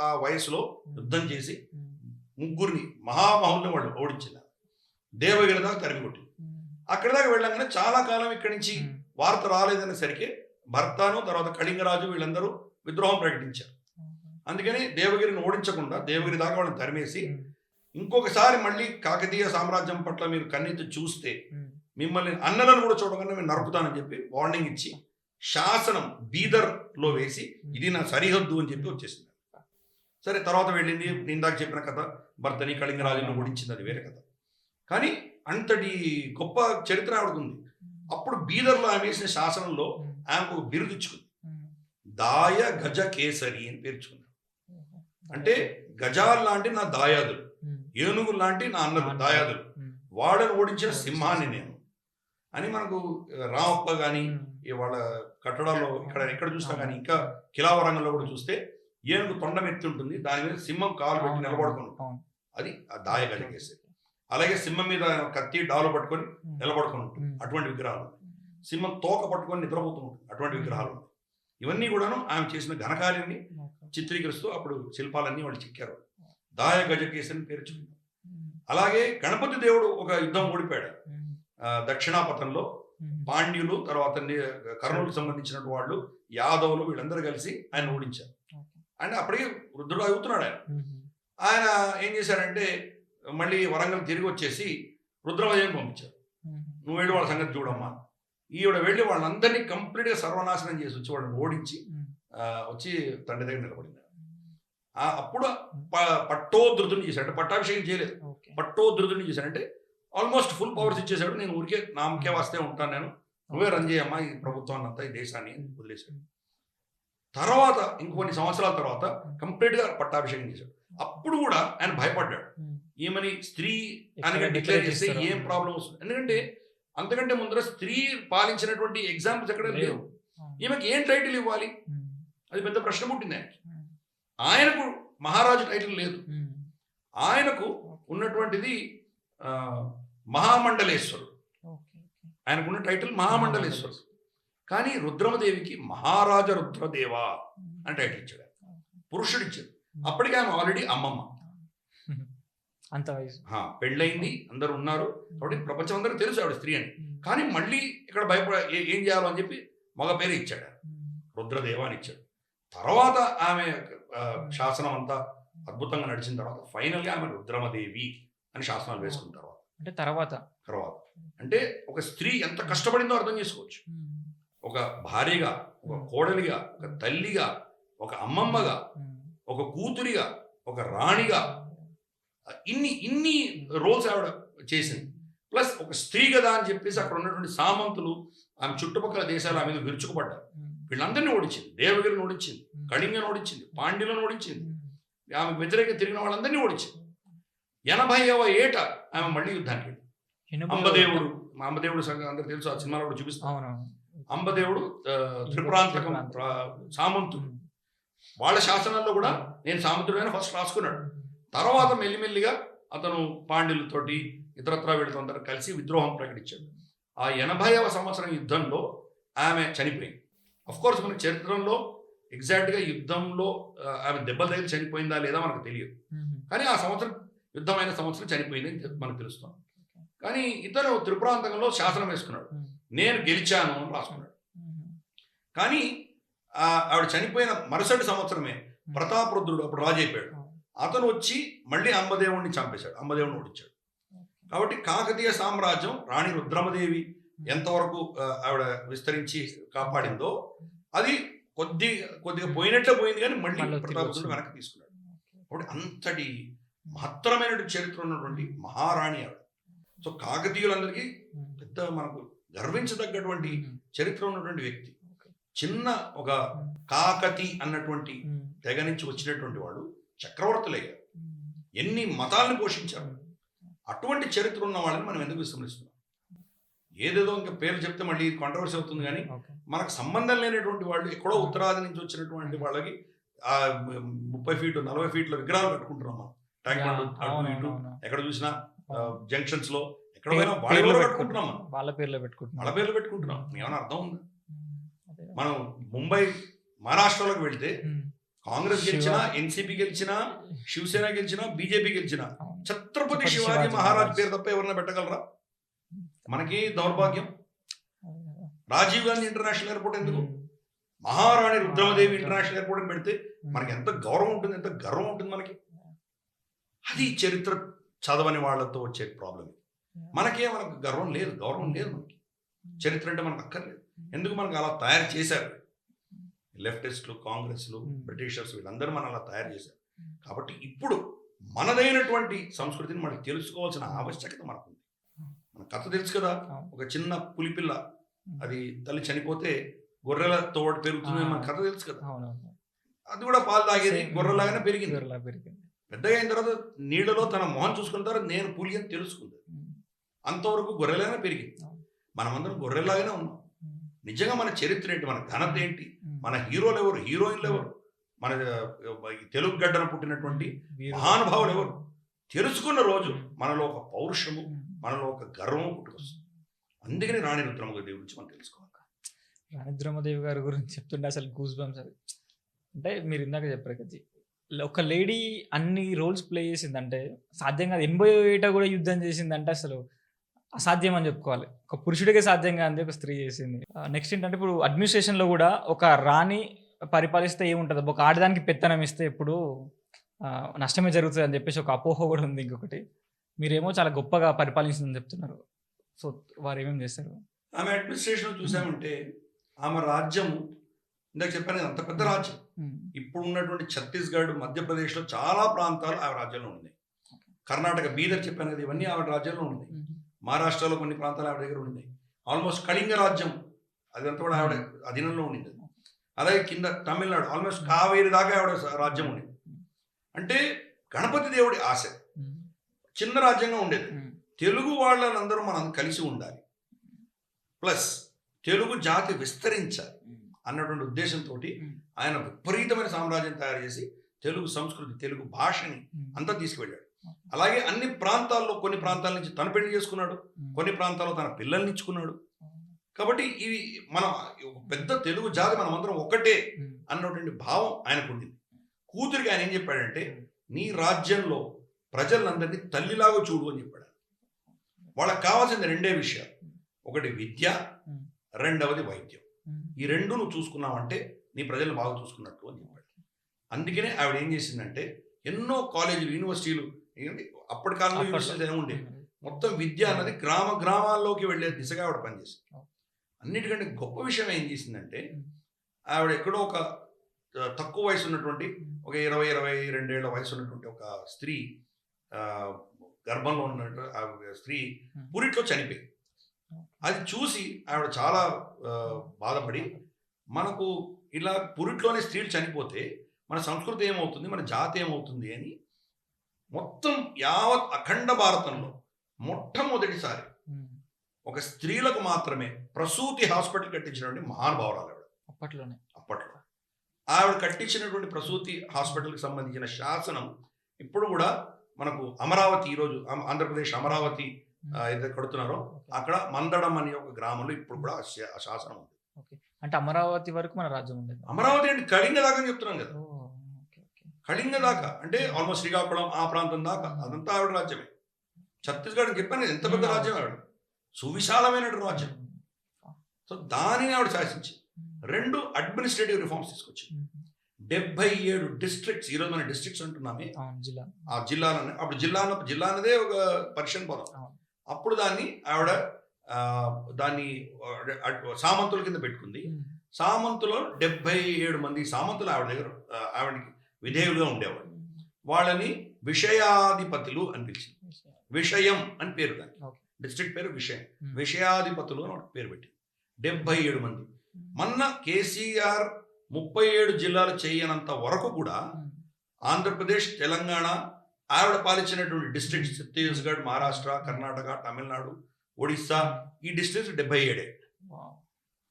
ఆ వయసులో యుద్ధం చేసి ముగ్గురిని మహామహుల్ని వాళ్ళు ఓడించినారు, దేవగిరి దాకా తరిమి కొట్టి. అక్కడి దాకా వెళ్ళంగానే చాలా కాలం ఇక్కడి నుంచి వార్త రాలేదనేసరికి భర్తను తర్వాత కళింగరాజు వీళ్ళందరూ విద్రోహం ప్రకటించారు. అందుకని దేవగిరిని ఓడించకుండా దేవగిరి దాకా వాళ్ళని తరిమేసి ఇంకొకసారి మళ్ళీ కాకతీయ సామ్రాజ్యం పట్ల మీరు కన్నెత్తి చూస్తే మిమ్మల్ని అన్నలను కూడా చూడకుండా నేను నరుకుతానని చెప్పి వార్నింగ్ ఇచ్చి శాసనం బీదర్లో వేసి ఇది నా సరిహద్దు అని చెప్పి వచ్చేసింది. సరే, తర్వాత వెళ్ళింది ఇందాక చెప్పిన కథ, భర్తని కళింగరాజును ఓడించింది, అది వేరే కథ. కానీ అంతటి గొప్ప చరిత్ర ఆవిడకుంది. అప్పుడు బీదర్లో ఆమె వేసిన శాసనంలో ఆమెకు ఒక బిరుదు ఇచ్చుకుంది, దాయ గజ కేసరి అని పేర్చుకుంది. అంటే గజాలు లాంటి నా దాయాదులు, ఏనుగులు లాంటి నా అన్నలు దాయాదులు, వాళ్ళని ఓడించిన సింహాన్ని నేను అని. మనకు రామప్ప కానీ వాళ్ళ కట్టడాల్లో ఎక్కడ చూసినా కానీ, ఇంకా కిలావరంగంలో కూడా చూస్తే ఏనుగు తొండం ఎత్తి ఉంటుంది, దాని మీద సింహం కాలు పెట్టి నిలబడుకుని ఉంటుంది, అది ఆ దాయ గజ కేసరి. అలాగే సింహం మీద కత్తి డాలు పట్టుకొని నిలబడుకుని ఉంటుంది, అటువంటి విగ్రహాలు. సింహం తోక పట్టుకొని నిద్రపోతూ ఉంటుంది, అటువంటి విగ్రహాలు. ఇవన్నీ కూడాను ఆమె చేసిన ఘనకార్యాన్ని చిత్రీకరిస్తూ అప్పుడు శిల్పాలన్నీ వాళ్ళు చెక్కారు. దాయ గజకేసరి పేర్చుకుంటారు. అలాగే గణపతి దేవుడు ఒక యుద్ధం ఓడిపోయాడు దక్షిణాపథంలో. పాండ్యులు తర్వాత కర్నూలుకు సంబంధించిన వాళ్ళు, యాదవులు, వీళ్ళందరూ కలిసి ఆయన ఓడించారు. అంటే అప్పటికే వృద్ధుడు అవుతున్నాడు ఆయన. ఆయన ఏం చేశారంటే మళ్ళీ వరంగల్ తిరిగి వచ్చేసి రుద్రమదేవిని పంపించారు, నువ్వు వెళ్ళి వాళ్ళ సంగతి చూడమ్మా. ఈవిడ వెళ్ళి వాళ్ళందరినీ కంప్లీట్గా సర్వనాశనం చేసి వచ్చి వాళ్ళని ఓడించి వచ్చి తండ్రి దగ్గర నిలబడింది. అప్పుడు పట్టోధృతుని చేశాడు, అంటే పట్టాభిషేకం చేయలేదు, పట్టోధృతుని చేశాడంటే ఆల్మోస్ట్ ఫుల్ పవర్స్ ఇచ్చేసాడు. నేను ఊరికే నామకే వస్తే ఉంటాను, నేను నువ్వే రన్ చేయమ్మా ఈ ప్రభుత్వాన్ని అంతా, ఈ దేశాన్ని వదిలేశాడు. తర్వాత ఇంకొన్ని సంవత్సరాల తర్వాత కంప్లీట్గా పట్టాభిషేకం చేశాడు. అప్పుడు కూడా ఆయన భయపడ్డాడు, ఏమని స్త్రీ అని డిక్లేర్ చేస్తే ఏం ప్రాబ్లం వస్తుంది. ఎందుకంటే అంతకంటే ముందర స్త్రీ పాలించినటువంటి ఎగ్జాంపుల్స్ ఎక్కడ లేవు. ఈమెకి ఏం టైటిల్ ఇవ్వాలి, అది పెద్ద ప్రశ్న పుట్టింది ఆయనకి. ఆయనకు మహారాజు టైటిల్ లేదు, ఆయనకు ఉన్నటువంటిది మహామండలేశ్వరుడు. ఆయనకున్న టైటిల్ మహామండలేశ్వరుడు. కానీ రుద్రమదేవికి మహారాజ రుద్రదేవ అని టైటిల్ ఇచ్చాడు, పురుషుడు ఇచ్చాడు. అప్పటికి ఆమె ఆల్రెడీ అమ్మమ్మ, అంత వయసు, పెళ్ళయింది, అందరు ఉన్నారు కాబట్టి ప్రపంచం అందరూ తెలుసు ఆవిడ స్త్రీ అని. కానీ మళ్ళీ ఇక్కడ ఏం చేయాలో అని చెప్పి మగ పేరు ఇచ్చాడు, రుద్రదేవ అని ఇచ్చాడు. తర్వాత ఆమె శాసనం అంతా అద్భుతంగా నడిచిన తర్వాత ఫైనల్గా ఆమె రుద్రమదేవి అని శాసనాలు వేసుకున్న తర్వాత తర్వాత అంటే ఒక స్త్రీ ఎంత కష్టపడిందో అర్థం చేసుకోవచ్చు. ఒక భార్యగా, ఒక కోడలిగా, ఒక తల్లిగా, ఒక అమ్మమ్మగా, ఒక కూతురిగా, ఒక రాణిగా, ఇన్ని రోల్స్ ఆవిడ చేసింది. ప్లస్ ఒక స్త్రీ కదా అని చెప్పేసి అక్కడ ఉన్నటువంటి సామంతులు ఆమె చుట్టుపక్కల దేశాలు ఆమె మీద విరుచుకుపడ్డారు. వీళ్ళందరినీ ఓడించింది, దేవగిరిని ఓడించింది, కళింగను ఓడించింది, పాండ్యులను ఓడించింది, ఆమెకు వ్యతిరేకంగా తిరిగిన వాళ్ళందరినీ ఓడించింది. 80వ ఏట ఆమె మళ్ళీ యుద్ధానికి వెళ్ళి అంబదేవుడు సంగతి అందరూ తెలుసు, ఆ సినిమాలో కూడా చూపిస్తాం. అంబదేవుడు త్రిపురాంతకం సామంతుడు, వాళ్ళ శాసనాల్లో కూడా నేను సామంతుడైనా ఫస్ట్ రాసుకున్నాడు. తర్వాత మెల్లిమెల్లిగా అతను పాండ్యులతోటి ఇతరత్రా వీళ్ళతో అందరూ కలిసి విద్రోహం ప్రకటించాడు. ఆ 80వ సంవత్సరం యుద్ధంలో ఆమె చనిపోయింది. అఫ్కోర్స్ మన చరిత్రలో ఎగ్జాక్ట్గా యుద్ధంలో ఆమె దెబ్బలు తగిలి చనిపోయిందా లేదా మనకు తెలియదు, కానీ ఆ సంవత్సరం యుద్ధమైన సంవత్సరం చనిపోయింది అని మనకు తెలుస్తాం. కానీ ఇతను త్రిపురాంతకంలో శాసనం వేసుకున్నాడు, నేను గెలిచాను అని రాసుకున్నాడు. కానీ ఆవిడ చనిపోయిన మరుసటి సంవత్సరమే ప్రతాపరుద్రుడు అప్పుడు రాజు అయిపోయాడు, అతను వచ్చి మళ్ళీ అంబదేవుడిని చంపేశాడు, అంబదేవుడిని ఓడించాడు. కాబట్టి కాకతీయ సామ్రాజ్యం రాణి రుద్రమదేవి ఎంతవరకు ఆవిడ విస్తరించి కాపాడిందో అది కొద్దిగా పోయినట్లే పోయింది, కానీ మళ్ళీ ప్రతాపరుద్రుడు వెనక్కి తీసుకున్నాడు. కాబట్టి అంతటి మహత్తరమైన చరిత్ర ఉన్నటువంటి మహారాణి ఆవిడ. సో కాకతీయులందరికీ పెద్ద మనకు గర్వించదగ్గటువంటి చరిత్ర ఉన్నటువంటి వ్యక్తి. చిన్న ఒక కాకతి అన్నటువంటి తెగ నుంచి వచ్చినటువంటి వాళ్ళు చక్రవర్తులయ్యారు, ఎన్ని మతాలను పోషించారు. అటువంటి చరిత్ర ఉన్న వాళ్ళని మనం ఎందుకు విస్మరిస్తున్నాం? ఏదేదో ఇంకా పేర్లు చెప్తే మళ్ళీ కాంట్రవర్సీ అవుతుంది, కానీ మనకు సంబంధం లేనటువంటి వాళ్ళు ఎక్కడో ఉత్తరాది నుంచి వచ్చినటువంటి వాళ్ళకి 30 ఫీట్ 40 ఫీట్ల విగ్రహాలు కట్టుకుంటున్నాం మనం. ట్యాంక్ బండ్ అటు ఇటు ఎక్కడ చూసినా జంక్షన్స్ లో ఎక్కడ పోయినా కట్టుకుంటున్నాం మనం. వాళ్ళ పేర్లు పెట్టుకుంటున్నాం. ఏమైనా అర్థం ఉందా? మనం ముంబై మహారాష్ట్రలోకి వెళ్తే కాంగ్రెస్ గెలిచినా, ఎన్సీపీ గెలిచినా, శివసేన గెలిచినా, బీజేపీ గెలిచినా ఛత్రపతి శివాజీ మహారాజ్ పేరు తప్ప ఎవరన్నా పెట్టగలరా? మనకి దౌర్భాగ్యం. రాజీవ్ గాంధీ ఇంటర్నేషనల్ ఎయిర్పోర్ట్ ఎందుకు? మహారాణి రుద్రమదేవి ఇంటర్నేషనల్ ఎయిర్పోర్ట్ అని పెడితే మనకి ఎంత గౌరవం ఉంటుంది, ఎంత గర్వం ఉంటుంది మనకి. అది చరిత్ర చదవని వాళ్ళతో వచ్చే ప్రాబ్లం. మనకు గర్వం లేదు, గౌరవం లేదు మనకి. చరిత్ర అంటే మనకు అక్కర్లేదు. ఎందుకు మనకు అలా తయారు చేశారు లెఫ్టిస్టులు, కాంగ్రెస్లు, బ్రిటిషర్స్, వీళ్ళందరూ మనం అలా తయారు చేశారు. కాబట్టి ఇప్పుడు మనదైనటువంటి సంస్కృతిని మనకు తెలుసుకోవాల్సిన ఆవశ్యకత మనకుంది. మన కథ తెలుసు కదా, ఒక చిన్న పులిపిల్ల అది తల్లి చనిపోతే గొర్రెల తోడు పెరుగుతుంది, మన కథ తెలుసు కదా. అది కూడా పాలు తాగేది, గొర్రెలాగానే పెరిగింది. పెద్దగా అయిన తర్వాత నీళ్ళలో తన మొహం చూసుకున్న తర్వాత నేను పులి అని తెలుసుకుంది. అంతవరకు గొర్రెలాగానే పెరిగింది. మనమందరం గొర్రెలాగానే ఉన్నాం. నిజంగా మన చరిత్ర ఏంటి, మన ఘనత ఏంటి, మన హీరోలు ఎవరు, హీరోయిన్లు ఎవరు, మన తెలుగు గడ్డన పుట్టినటువంటి మహానుభావులు ఎవరు తెలుసుకున్న రోజు మనలో ఒక పౌరుషము, మనలో ఒక గర్వము పుట్టుకొస్తుంది. అందుకని రాణి రుద్రమదేవి గురించి మనం తెలుసుకోవాలి. రాణి రుద్రమదేవి గారి గురించి చెప్తుంటే అసలు గూస్ బంప్స్. అది అంటే మీరు ఇందాక చెప్పారు కదా, ఒక లేడీ అన్ని రోల్స్ ప్లే చేసిందంటే సాధ్యం కాదు. 80 ఏటా కూడా యుద్ధం చేసిందంటే అసలు అసాధ్యం అని చెప్పుకోవాలి. ఒక పురుషుడికే సాధ్యం కాదు, ఒక స్త్రీ చేసింది. నెక్స్ట్ ఏంటంటే ఇప్పుడు అడ్మినిస్ట్రేషన్లో కూడా ఒక రాణి పరిపాలిస్తే ఏముంటుంది, ఒక ఆడదానికి పెత్తనం ఇస్తే ఎప్పుడు నష్టమే జరుగుతుంది అని చెప్పేసి ఒక అపోహ కూడా ఉంది. ఇంకొకటి, మీరేమో చాలా గొప్పగా పరిపాలించిందని చెప్తున్నారు. సో వారు ఏమేమి చేస్తారు? ఆమె అడ్మినిస్ట్రేషన్ చూసామంటే ఆమె రాజ్యము, ఇందాక చెప్పాను కదా, అంత పెద్ద రాజ్యం. ఇప్పుడు ఉన్నటువంటి ఛత్తీస్గఢ్, మధ్యప్రదేశ్లో చాలా ప్రాంతాలు ఆవిడ రాజ్యంలో ఉన్నాయి. కర్ణాటక, బీదర్ చెప్పాను కదా, ఇవన్నీ ఆవిడ రాజ్యంలో ఉన్నాయి. మహారాష్ట్రలో కొన్ని ప్రాంతాలు ఆవిడ దగ్గర ఉన్నాయి. ఆల్మోస్ట్ కళింగ రాజ్యం అదంతా కూడా ఆవిడ అధీనంలో ఉండింది. అలాగే కింద తమిళనాడు, ఆల్మోస్ట్ కావేరి దాకా ఆవిడ రాజ్యం ఉండేది. అంటే గణపతి దేవుడి ఆశ చిన్న రాజ్యంగా ఉండేది. తెలుగు వాళ్ళందరూ మనం కలిసి ఉండాలి, ప్లస్ తెలుగు జాతి విస్తరించాలి అన్నటువంటి ఉద్దేశంతో ఆయన విపరీతమైన సామ్రాజ్యం తయారు చేసి తెలుగు సంస్కృతి, తెలుగు భాషని అంతా తీసుకువెళ్ళాడు. అలాగే అన్ని ప్రాంతాల్లో, కొన్ని ప్రాంతాల నుంచి తను పెళ్లి చేసుకున్నాడు, కొన్ని ప్రాంతాల్లో తన పిల్లల్ని ఇచ్చుకున్నాడు. కాబట్టి ఇవి మన పెద్ద తెలుగు జాతి, మనమందరం ఒకటే అన్నటువంటి భావం ఆయనకు ఉండింది. కూతురికి ఆయన ఏం చెప్పాడంటే, నీ రాజ్యంలో ప్రజలందరినీ తల్లిలాగా చూడు అని చెప్పాడు. వాళ్ళకి కావాల్సింది 2 విషయాలు, ఒకటి విద్య, రెండవది వైద్యం. ఈ 2 నువ్వు చూసుకున్నావంటే నీ ప్రజలను బాగా చూసుకున్నట్టు అని చెప్పాడు. అందుకనే ఆవిడ ఏం చేసిందంటే ఎన్నో కాలేజీలు, యూనివర్సిటీలు, అప్పటి కాలంలో యూనివర్సిటీలు ఏముండేవి, మొత్తం విద్య అన్నది గ్రామాల్లోకి వెళ్ళే దిశగా ఆవిడ పనిచేసింది. అన్నిటికంటే గొప్ప విషయం ఏం చేసిందంటే, ఆవిడ ఎక్కడో ఒక తక్కువ వయసు ఉన్నటువంటి, ఒక 20-22 ఏళ్ల వయసు ఉన్నటువంటి ఒక స్త్రీ, గర్భంలో ఉన్నట్టు ఆ స్త్రీ పురిట్లో చనిపోయింది. అది చూసి ఆవిడ చాలా బాధపడి, మనకు ఇలా పురిట్లోనే స్త్రీలు చనిపోతే మన సంస్కృతి ఏమవుతుంది, మన జాతి ఏమవుతుంది అని మొత్తం యావత్ అఖండ భారతంలో మొట్టమొదటిసారి ఒక స్త్రీలకు మాత్రమే ప్రసూతి హాస్పిటల్ కట్టించినటువంటి మహానుభావురాలు ఆవిడ. అప్పట్లో ఆవిడ కట్టించినటువంటి ప్రసూతి హాస్పిటల్కి సంబంధించిన శాసనం ఇప్పుడు కూడా మనకు అమరావతి, ఈరోజు ఆంధ్రప్రదేశ్ అమరావతి ఏదైతే కడుతున్నారో అక్కడ మందడం అనే ఒక గ్రామంలో ఇప్పుడు కూడా ఆ శాసనం ఉంది. అంటే అమరావతి వరకు మన రాజ్యం ఉండేది. అమరావతి అంటే కళింగ దాకా అని చెప్తున్నాం కదా, కళింగ దాకా అంటే ఆల్మోస్ట్ శ్రీకాకుళం ఆ ప్రాంతం దాకా అదంతా ఆవిడ రాజ్యమే. ఛత్తీస్గఢ్ చెప్పాను ఎంత పెద్ద రాజ్యం ఆవిడ, సువిశాలమైనటువంటి రాజ్యం. సో దానిని ఆవిడ శాసించి 2 అడ్మినిస్ట్రేటివ్ రిఫార్మ్స్ తీసుకొచ్చి 77 డిస్ట్రిక్ట్స్, ఈరోజు మన డిస్ట్రిక్ట్స్ అంటున్నామే, ఆ జిల్లాలనే, అప్పుడు జిల్లా అన్నదే ఒక పర్షియన్ పదం. అప్పుడు ఆవిడ దాన్ని సామంతుల కింద పెట్టుకుంది. సామంతులో 77 మంది సామంతులు ఆవిడ దగ్గర ఆవిడకి విధేయులుగా ఉండేవాడు. వాళ్ళని విషయాధిపతులు అని పిలిచింది. విషయం అని పేరు, దానికి డిస్ట్రిక్ట్ పేరు విషయం, విషయాధిపతులు అని పేరు పెట్టి 77 మంది. మొన్న కేసీఆర్ 37 జిల్లాలు చేయనంత వరకు కూడా ఆంధ్రప్రదేశ్, తెలంగాణ, ఆవిడ పాలించినటువంటి డిస్ట్రిక్ట్స్ ఛత్తీస్గఢ్, మహారాష్ట్ర, కర్ణాటక, తమిళనాడు, ఒడిస్సా, ఈ డిస్ట్రిక్ట్స్ 77. వావ్.